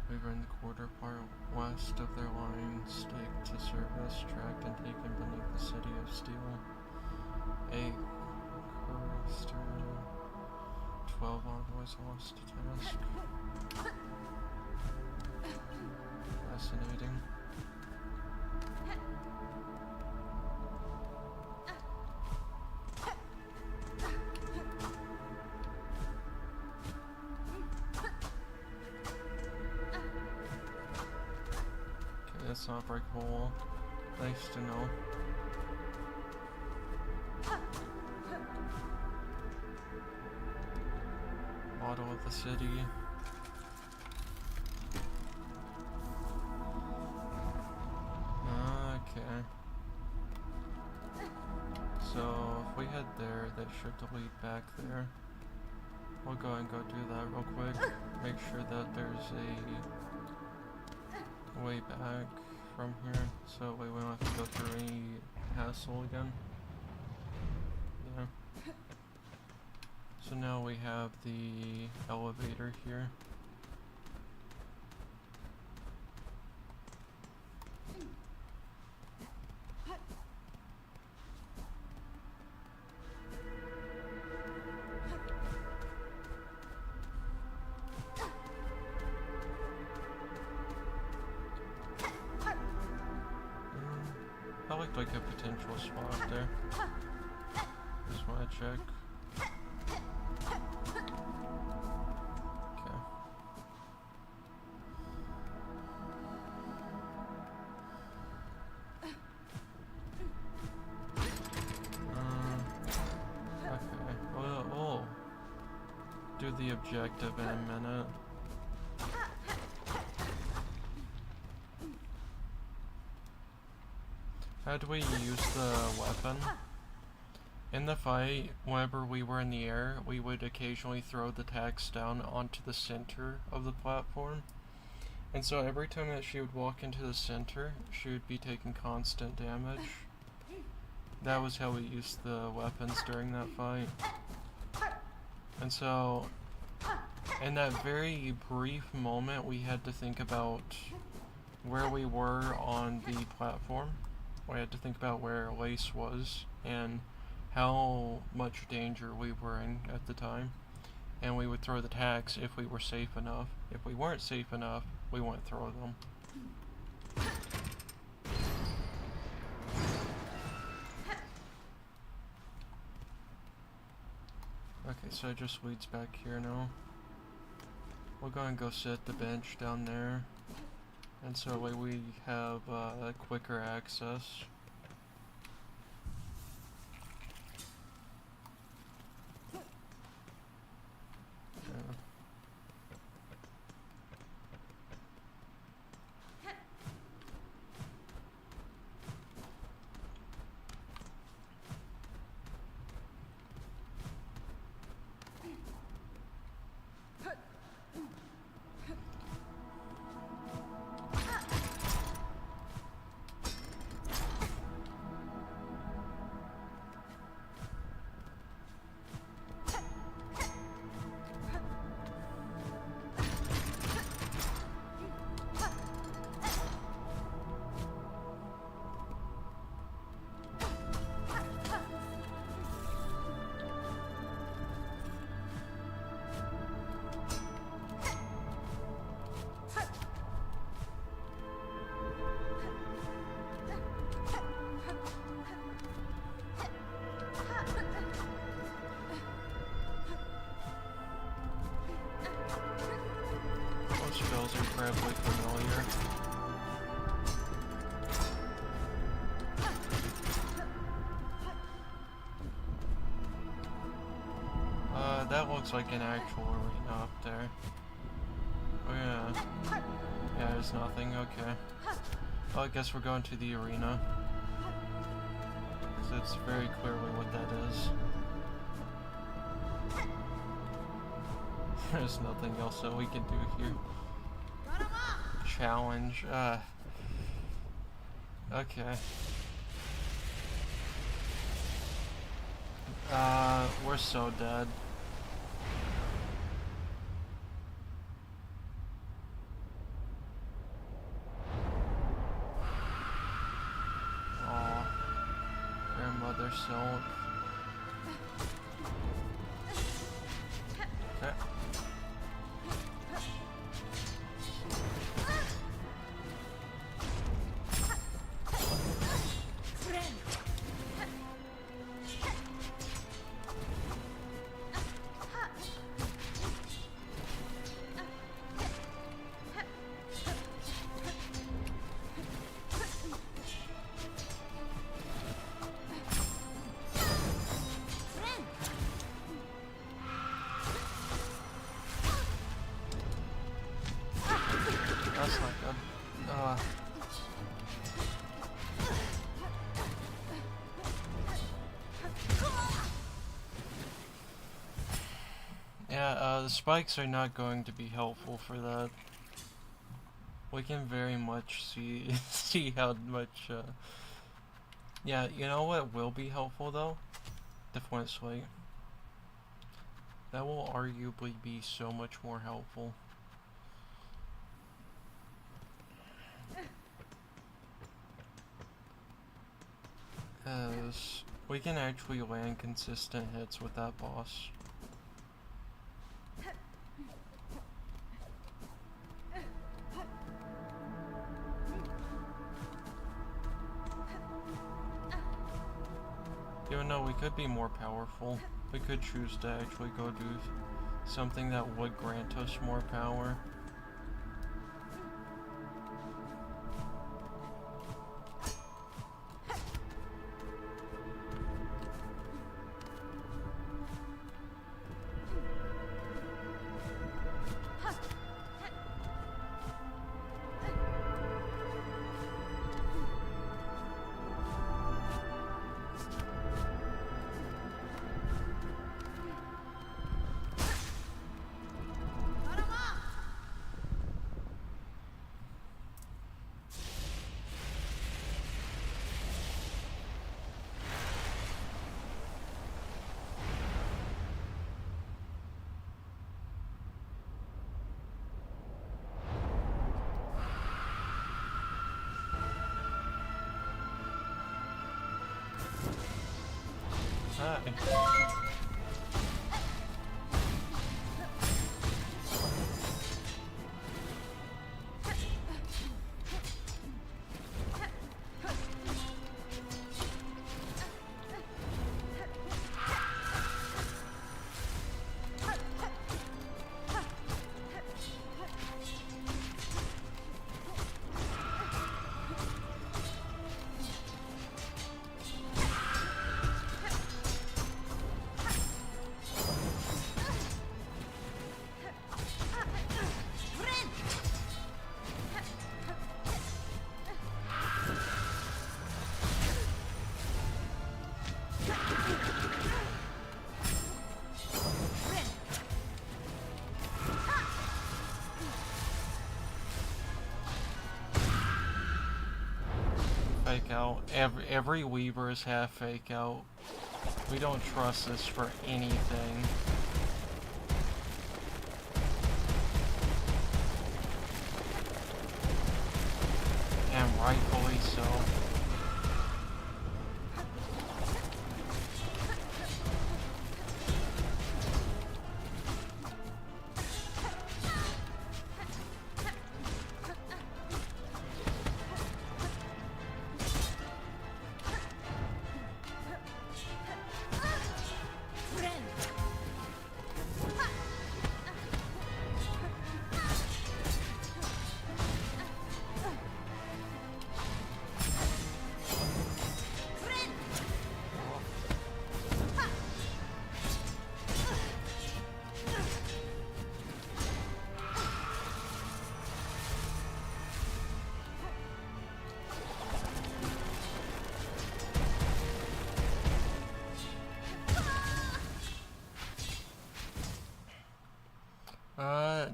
We run the quarter part west of their line, staked to service, tracked and taken beneath the city of steel. 8 cloister, 12 envoys lost to task. Fascinating. It's not breakable. Nice to know. Model of the city. Okay. So if we head there, that should lead back there. We'll go and go do that real quick. Make sure that there's a way back from here, so we won't have to go through any hassle again. So now we have the elevator here. That looked like a potential spot there. Just want to check. Okay. Okay. We'll do the objective in a minute. How do we use the weapon? In the fight, whenever we were in the air, we would occasionally throw the tax down onto the center of the platform. And so every time that she would walk into the center, she would be taking constant damage. That was how we used the weapons during that fight. And so, in that very brief moment, we had to think about where we were on the platform. We had to think about where Lace was and how much danger we were in at the time. And we would throw the tags if we were safe enough. If we weren't safe enough, we wouldn't throw them. Okay, so it just leads back here now. We're gonna go sit at the bench down there. And so that way we have quicker access. Spells are incredibly familiar. That looks like an actual arena up there. Oh yeah. Yeah, there's nothing, okay. Well, I guess we're going to the arena. Because it's very clearly what that is. There's nothing else that we can do here. Challenge, okay. We're so dead. Aw. Grandmother Silk. Okay. That's not good. Yeah, the spikes are not going to be helpful for that. We can very much see how much, yeah, you know what will be helpful though? The flint slate. That will arguably be so much more helpful. As we can actually land consistent hits with that boss. Even though we could be more powerful, we could choose to actually go do something that would grant us more power. Hi. Fake out. Every Weaver is half fake out. We don't trust this for anything. And rightfully so.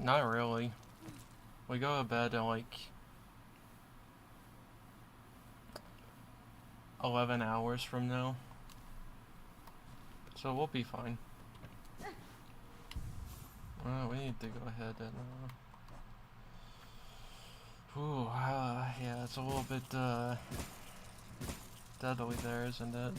Not really. We go to bed at like 11 hours from now. So we'll be fine. We need to go ahead and yeah, it's a little bit deadly there, isn't it?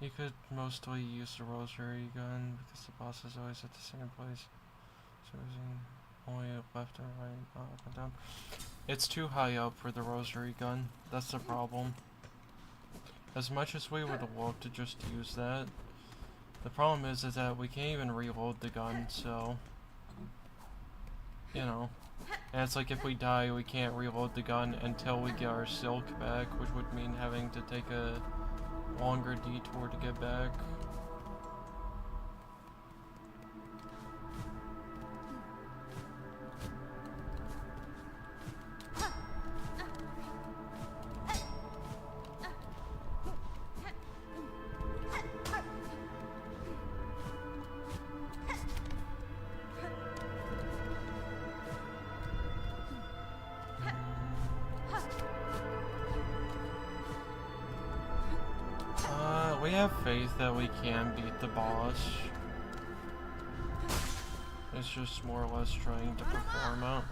You could mostly use the rosary gun because the boss is always at the same place. So using only left and right, not up and down. It's too high up for the rosary gun. That's the problem. As much as we would love to just use that, the problem is that we can't even reload the gun, so you know. And it's like if we die, we can't reload the gun until we get our silk back, which would mean having to take a longer detour to get back. have faith that we can beat the boss. It's just more or less trying to perform out.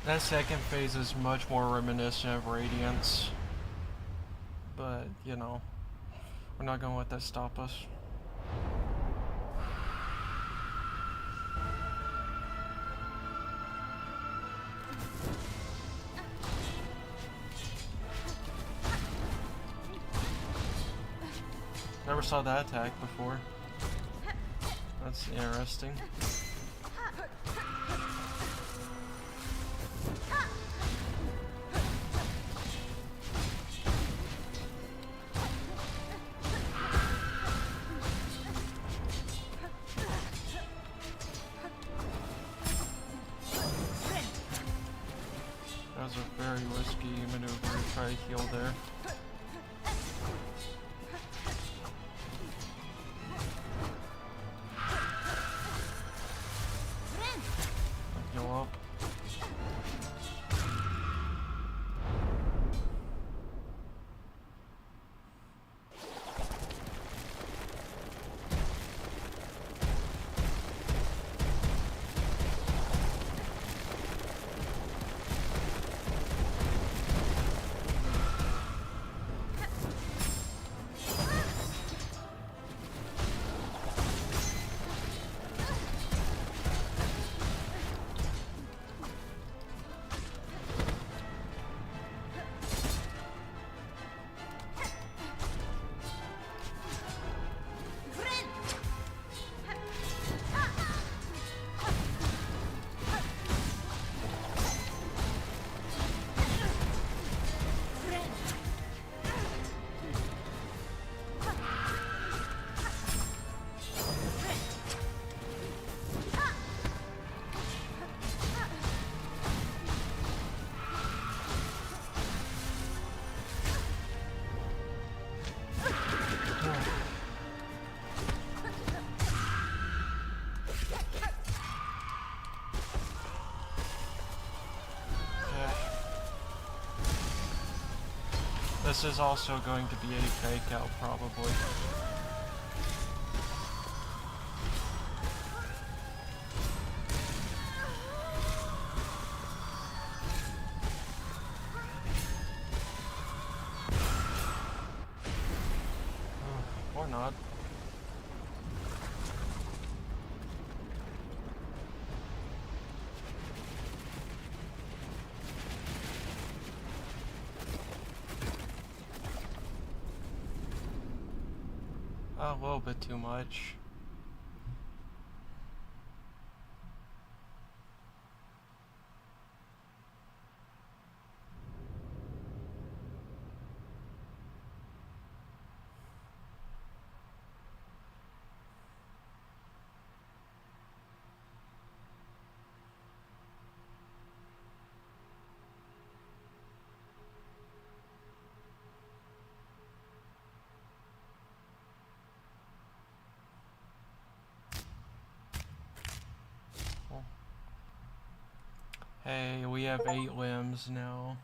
That second phase is much more reminiscent of Radiance. But, you know, we're not gonna let that stop us. Never saw that attack before. That's interesting. That was a very risky maneuver to try to heal there. Heal up. This is also going to be a fake out, probably. Or not. A little bit too much. Hey, we have 8 limbs now.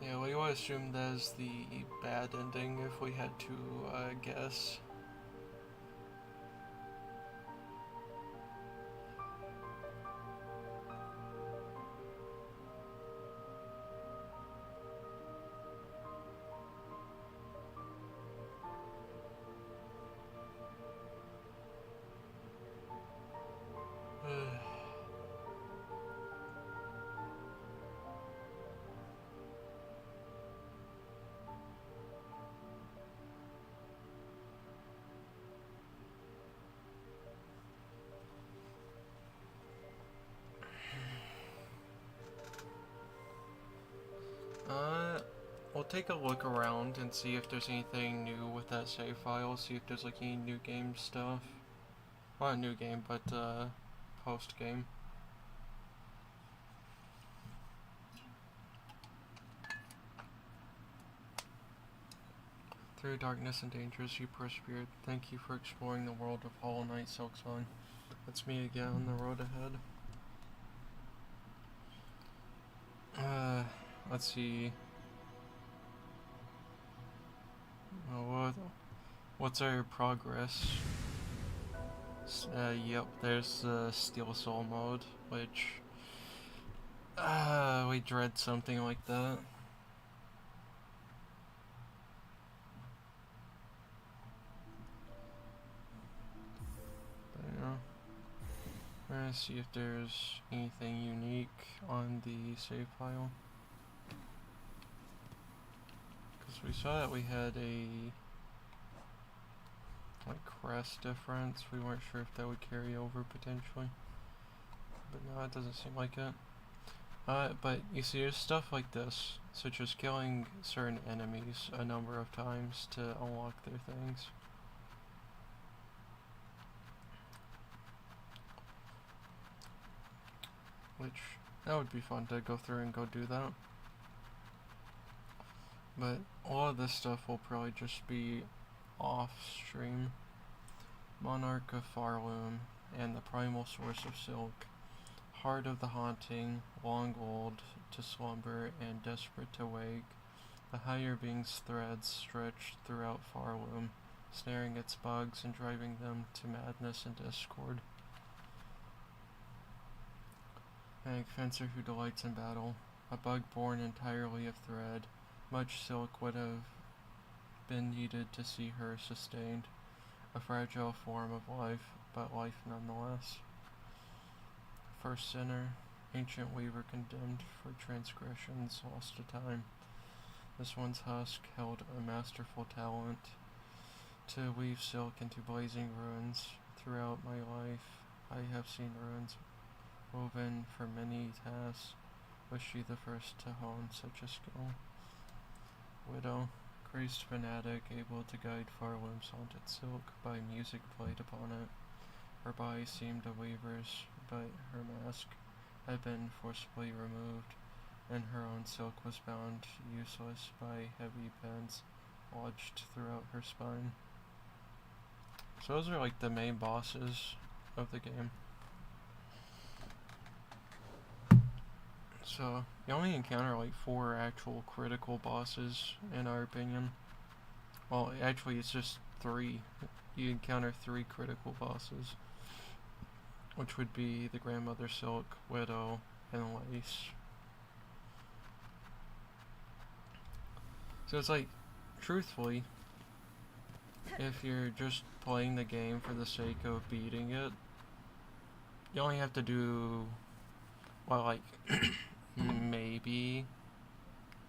Yeah, we would assume that is the bad ending if we had to guess. Uh, we'll take a look around and see if there's anything new with that save file, see if there's like any new game stuff. Well, not new game, but post game. Through darkness and dangers you persevered. Thank you for exploring the world of Hollow Knight Silksong. That's me again on the road ahead. Let's see. What's our progress? Yep, there's the Steel Soul mode, which we dread something like that. But yeah, we're gonna see if there's anything unique on the save file. Because we saw that we had a crest difference. We weren't sure if that would carry over potentially. But no, it doesn't seem like it. But you see, there's stuff like this, such as killing certain enemies a number of times to unlock their things. Which, that would be fun to go through and go do that. But a lot of this stuff will probably just be off stream. Monarch of Farloom and the primal source of silk. Heart of the haunting, long old to slumber and desperate to wake. The higher being's threads stretched throughout Farloom, snaring its bugs and driving them to madness and discord. Mag fencer who delights in battle, a bug born entirely of thread. Much silk would have been needed to see her sustained. A fragile form of life, but life nonetheless. First sinner, ancient weaver condemned for transgressions lost to time. This one's husk held a masterful talent to weave silk into blazing ruins. Throughout my life, I have seen ruins woven for many tasks. Was she the first to hone such a skill? Widow, crazed fanatic, able to guide Farloom's haunted silk by music played upon it. Her body seemed a weaver's, but her mask had been forcibly removed, and her own silk was bound useless by heavy pins lodged throughout her spine. So those are like the main bosses of the game. So you only encounter like 4 actual critical bosses in our opinion. Well, actually it's just 3. You encounter 3 critical bosses, which would be the Grandmother Silk, Widow, and Lace. So it's like, truthfully, if you're just playing the game for the sake of beating it, you only have to do, well, like, maybe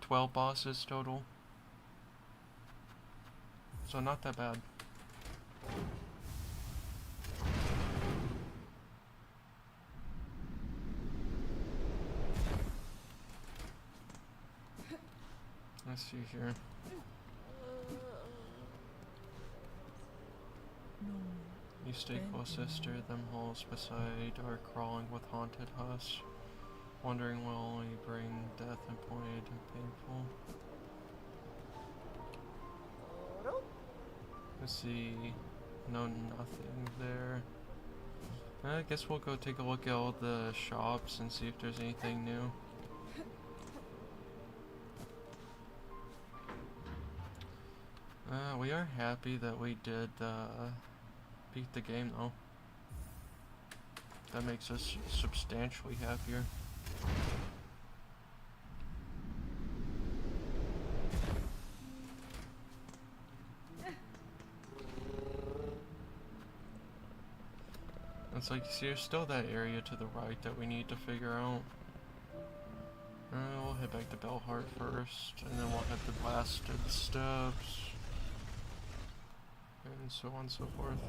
12 bosses total. So not that bad. Let's see here. You stay close, sister. Them holes beside are crawling with haunted husks. Wondering will only bring death and pointed and painful. Let's see. No, nothing there. I guess we'll go take a look at all the shops and see if there's anything new. We are happy that we did beat the game though. That makes us substantially happier. It's like, see, there's still that area to the right that we need to figure out. We'll head back to Bellheart first, and then we'll head to Blasted Steps, and so on and so forth.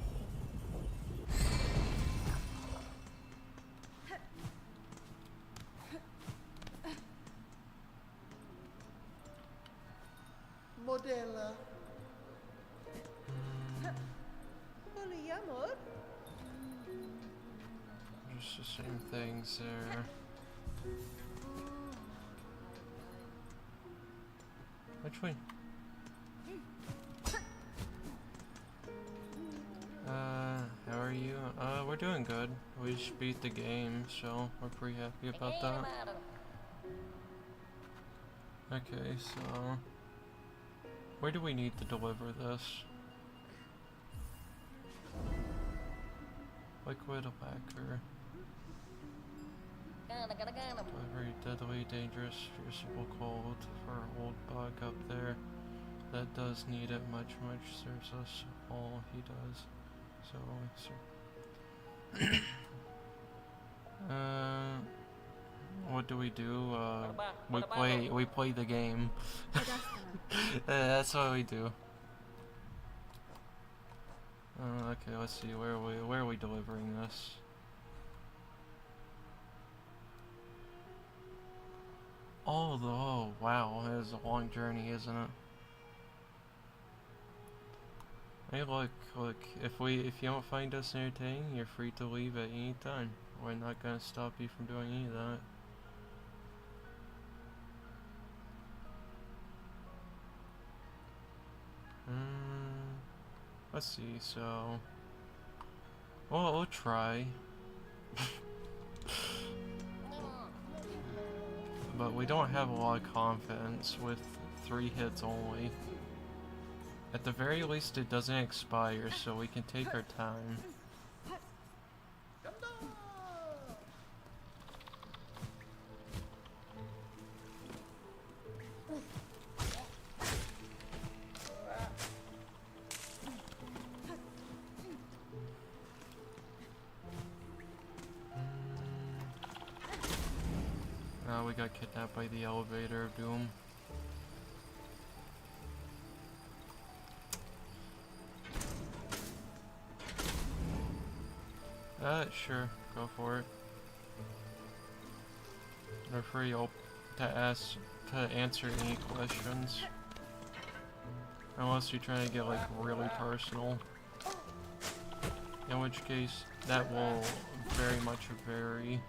Modella. Just the same things there. Which way? How are you? We're doing good. We just beat the game, so we're pretty happy about that. Okay, so where do we need to deliver this? Liquid lacquer. Delivery deadly, dangerous, fierceable cold for old bug up there. That does need it much, serves us all he does. So, what do? We play the game. That's what we do. Okay, let's see, where are we delivering this? Oh, wow, that is a long journey, isn't it? Hey, look, if you don't find us entertaining, you're free to leave at any time. We're not gonna stop you from doing any of that. Let's see, so... Well, we'll try. But we don't have a lot of confidence with 3 hits only. At the very least, it doesn't expire, so we can take our time. We got kidnapped by the elevator of doom. Sure, go for it. We're free to answer any questions. Unless you're trying to get like really personal. In which case, that will very much vary.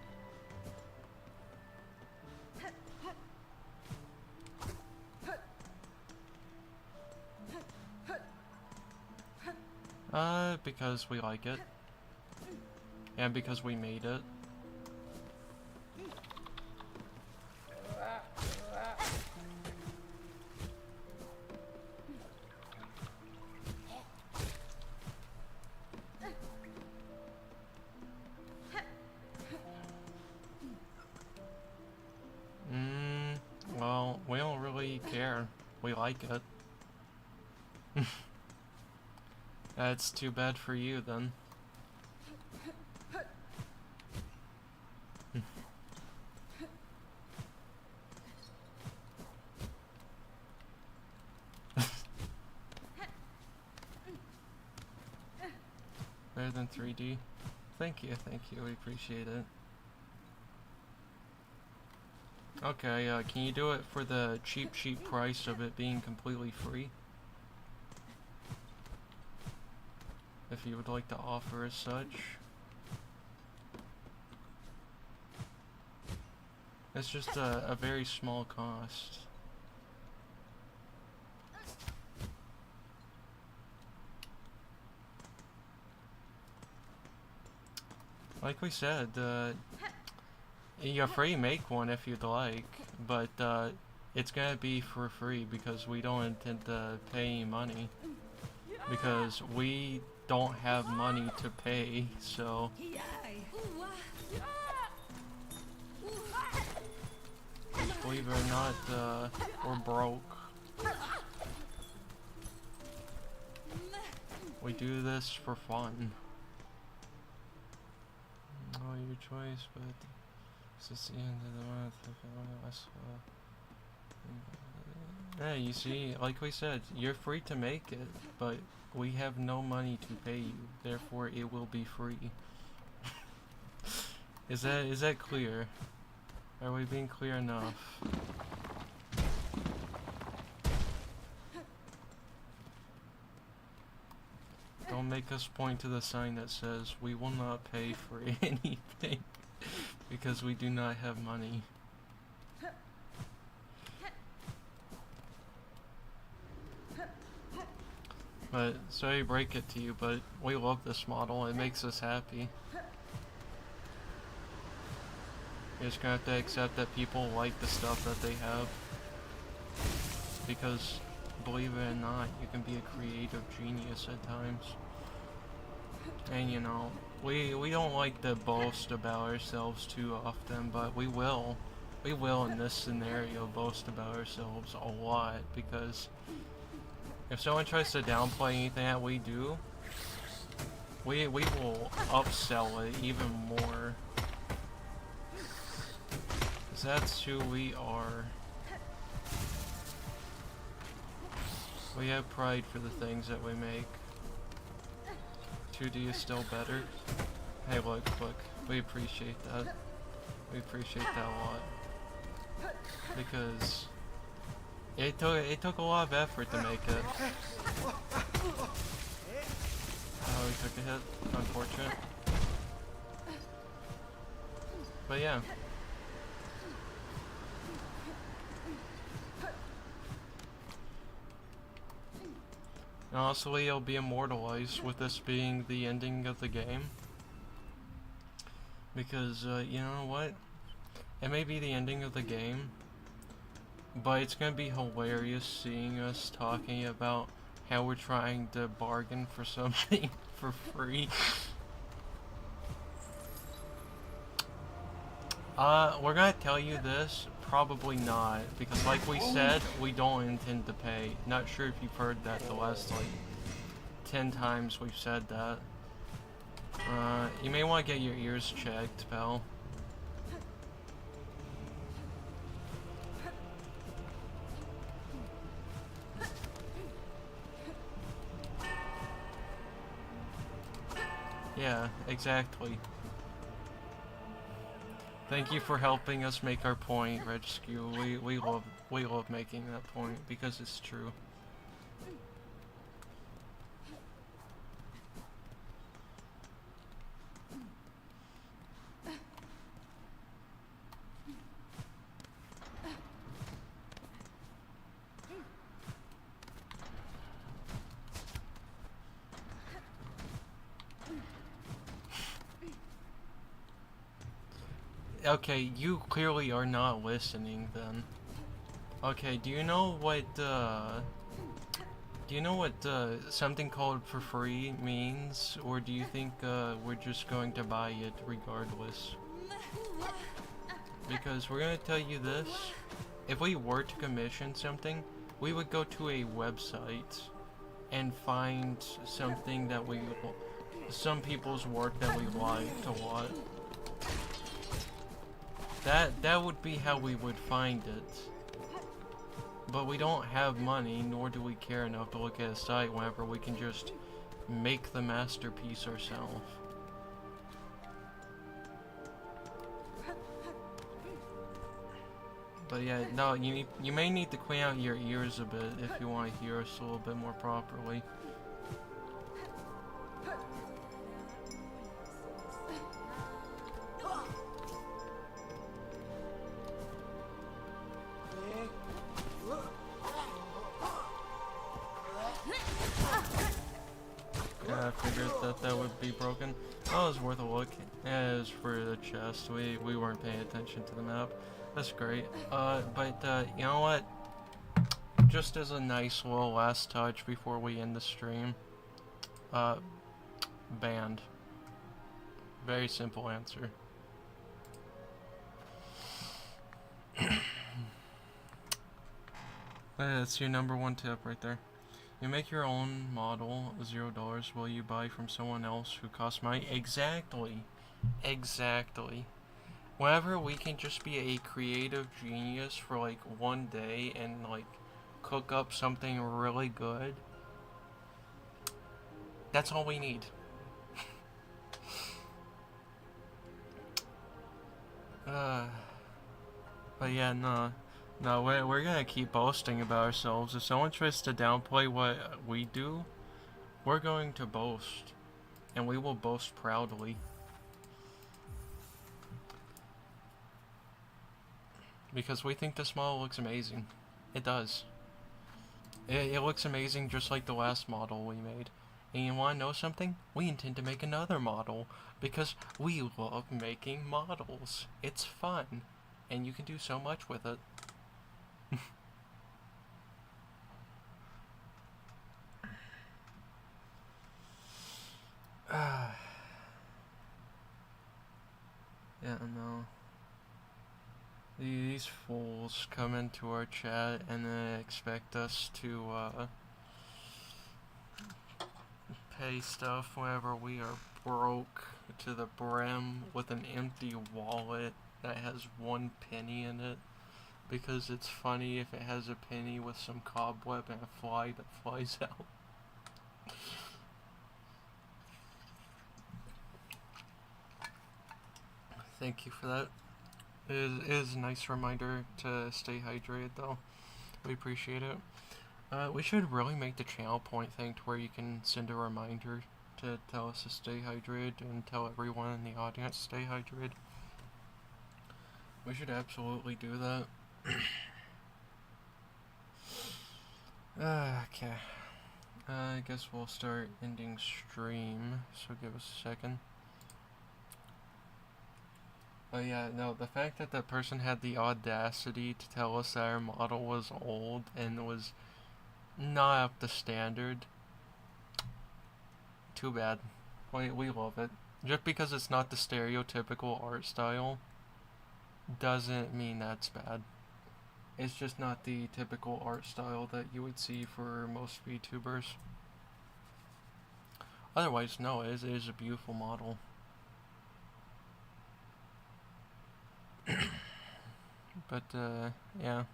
Because we like it. And because we made it. Well, we don't really care. We like it. That's too bad for you, then. Better than 3D. Thank you, we appreciate it. Okay, can you do it for the cheap price of it being completely free? If you would like to offer as such. It's just a very small cost. Like we said, you're free to make one if you'd like, but it's gonna be for free because we don't intend to pay any money. Because we don't have money to pay, so... Believe it or not, we're broke. We do this for fun. Oh, your choice, but it's the end of the month. Yeah, you see, like we said, you're free to make it, but we have no money to pay you, therefore it will be free. Is that clear? Are we being clear enough? make us point to the sign that says we will not pay for anything because we do not have money. But sorry to break it to you, but we love this model. It makes us happy. You're just gonna have to accept that people like the stuff that they have. Because, believe it or not, you can be a creative genius at times. And you know, we don't like to boast about ourselves too often, but we will. We will in this scenario boast about ourselves a lot, because if someone tries to downplay anything that we do, we will upsell it even more. Because that's who we are. We have pride for the things that we make. 2D is still better. Hey, look, we appreciate that. We appreciate that a lot. Because it took a lot of effort to make it. Oh, we took a hit. Unfortunate. But yeah. And honestly, it'll be immortalized with this being the ending of the game. Because, you know what? It may be the ending of the game, but it's gonna be hilarious seeing us talking about how we're trying to bargain for something for free. We're gonna tell you this, probably not, because like we said, we don't intend to pay. Not sure if you've heard that the last, like, 10 times we've said that. You may want to get your ears checked, pal. Yeah, exactly. Thank you for helping us make our point, Rescue. We love making that point because it's true. Okay, you clearly are not listening then. Okay, do you know what something called for free means? Or do you think, we're just going to buy it regardless? Because we're gonna tell you this, if we were to commission something, we would go to a website and find something that some people's work that we like to watch. That would be how we would find it. But we don't have money, nor do we care enough to look at a site whenever we can just make the masterpiece ourselves. But yeah, no, you may need to clean out your ears a bit if you want to hear us a little bit more properly. Yeah, I figured that would be broken. Oh, it was worth a look. As for the chest, we weren't paying attention to the map. That's great. But you know what? Just as a nice little last touch before we end the stream, banned. Very simple answer. That's your #1 tip right there. You make your own model, $0. Will you buy from someone else who costs money? Exactly. Exactly. Whenever we can just be a creative genius for like one day and like cook up something really good, that's all we need. But yeah, no, we're gonna keep boasting about ourselves. If someone tries to downplay what we do, We're going to boast, and we will boast proudly. Because we think this model looks amazing. It does. It looks amazing just like the last model we made. And you want to know something? We intend to make another model because we love making models. It's fun, and you can do so much with it. Yeah, no. These fools come into our chat and then expect us to pay stuff whenever we are broke to the brim with an empty wallet that has 1 penny in it, because it's funny if it has a penny with some cobweb and a fly that flies out. Thank you for that. It is a nice reminder to stay hydrated, though. We appreciate it. We should really make the channel point thing to where you can send a reminder to tell us to stay hydrated and tell everyone in the audience to stay hydrated. We should absolutely do that. Okay. I guess we'll start ending stream, so give us a second. Oh yeah, no, the fact that that person had the audacity to tell us that our model was old and was not up to standard. Too bad. We love it. Just because it's not the stereotypical art style doesn't mean that's bad. It's just not the typical art style that you would see for most VTubers. Otherwise, no, it is a beautiful model. But, yeah.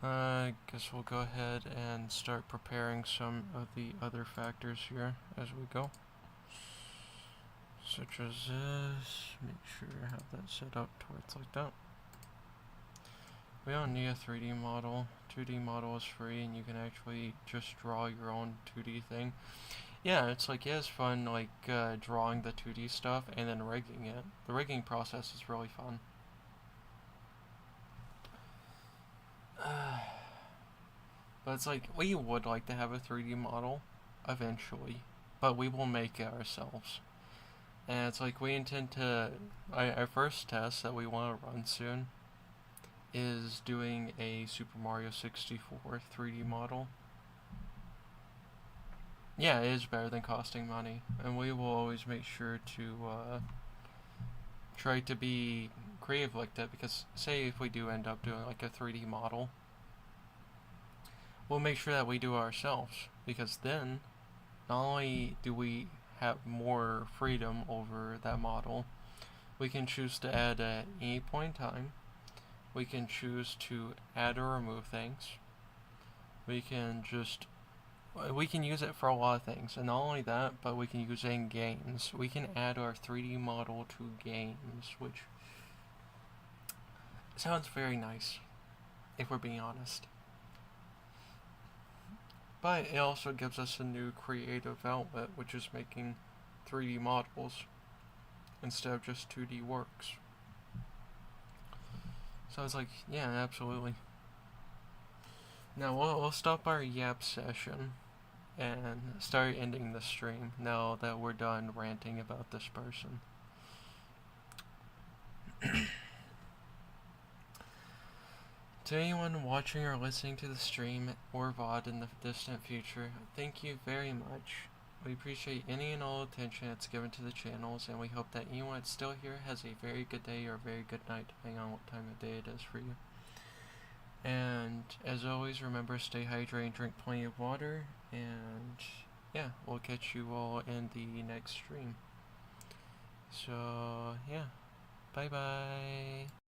I guess we'll go ahead and start preparing some of the other factors here as we go. Such as this. Make sure I have that set up to where it's like that. We don't need a 3D model. 2D model is free and you can actually just draw your own 2D thing. Yeah, it's like, yeah, it's fun, like, drawing the 2D stuff and then rigging it. The rigging process is really fun. But it's like, we would like to have a 3D model eventually, but we will make it ourselves. And it's like, we intend to, our first test that we want to run soon is doing a Super Mario 64 3D model. Yeah, it is better than costing money, and we will always make sure to try to be creative like that, because say if we do end up doing like a 3D model, we'll make sure that we do it ourselves, because then not only do we have more freedom over that model, we can choose to add at any point in time, we can choose to add or remove things, we can use it for a lot of things, and not only that, but we can use it in games. We can add our 3D model to games, which sounds very nice, if we're being honest. But it also gives us a new creative outlet, which is making 3D models instead of just 2D works. So it's like, yeah, absolutely. Now we'll stop our yap session and start ending the stream now that we're done ranting about this person. To anyone watching or listening to the stream or VOD in the distant future, thank you very much. We appreciate any and all attention that's given to the channels, and we hope that anyone that's still here has a very good day or a very good night, depending on what time of day it is for you. And as always, remember, stay hydrated and drink plenty of water, and yeah, we'll catch you all in the next stream. So, yeah, bye bye.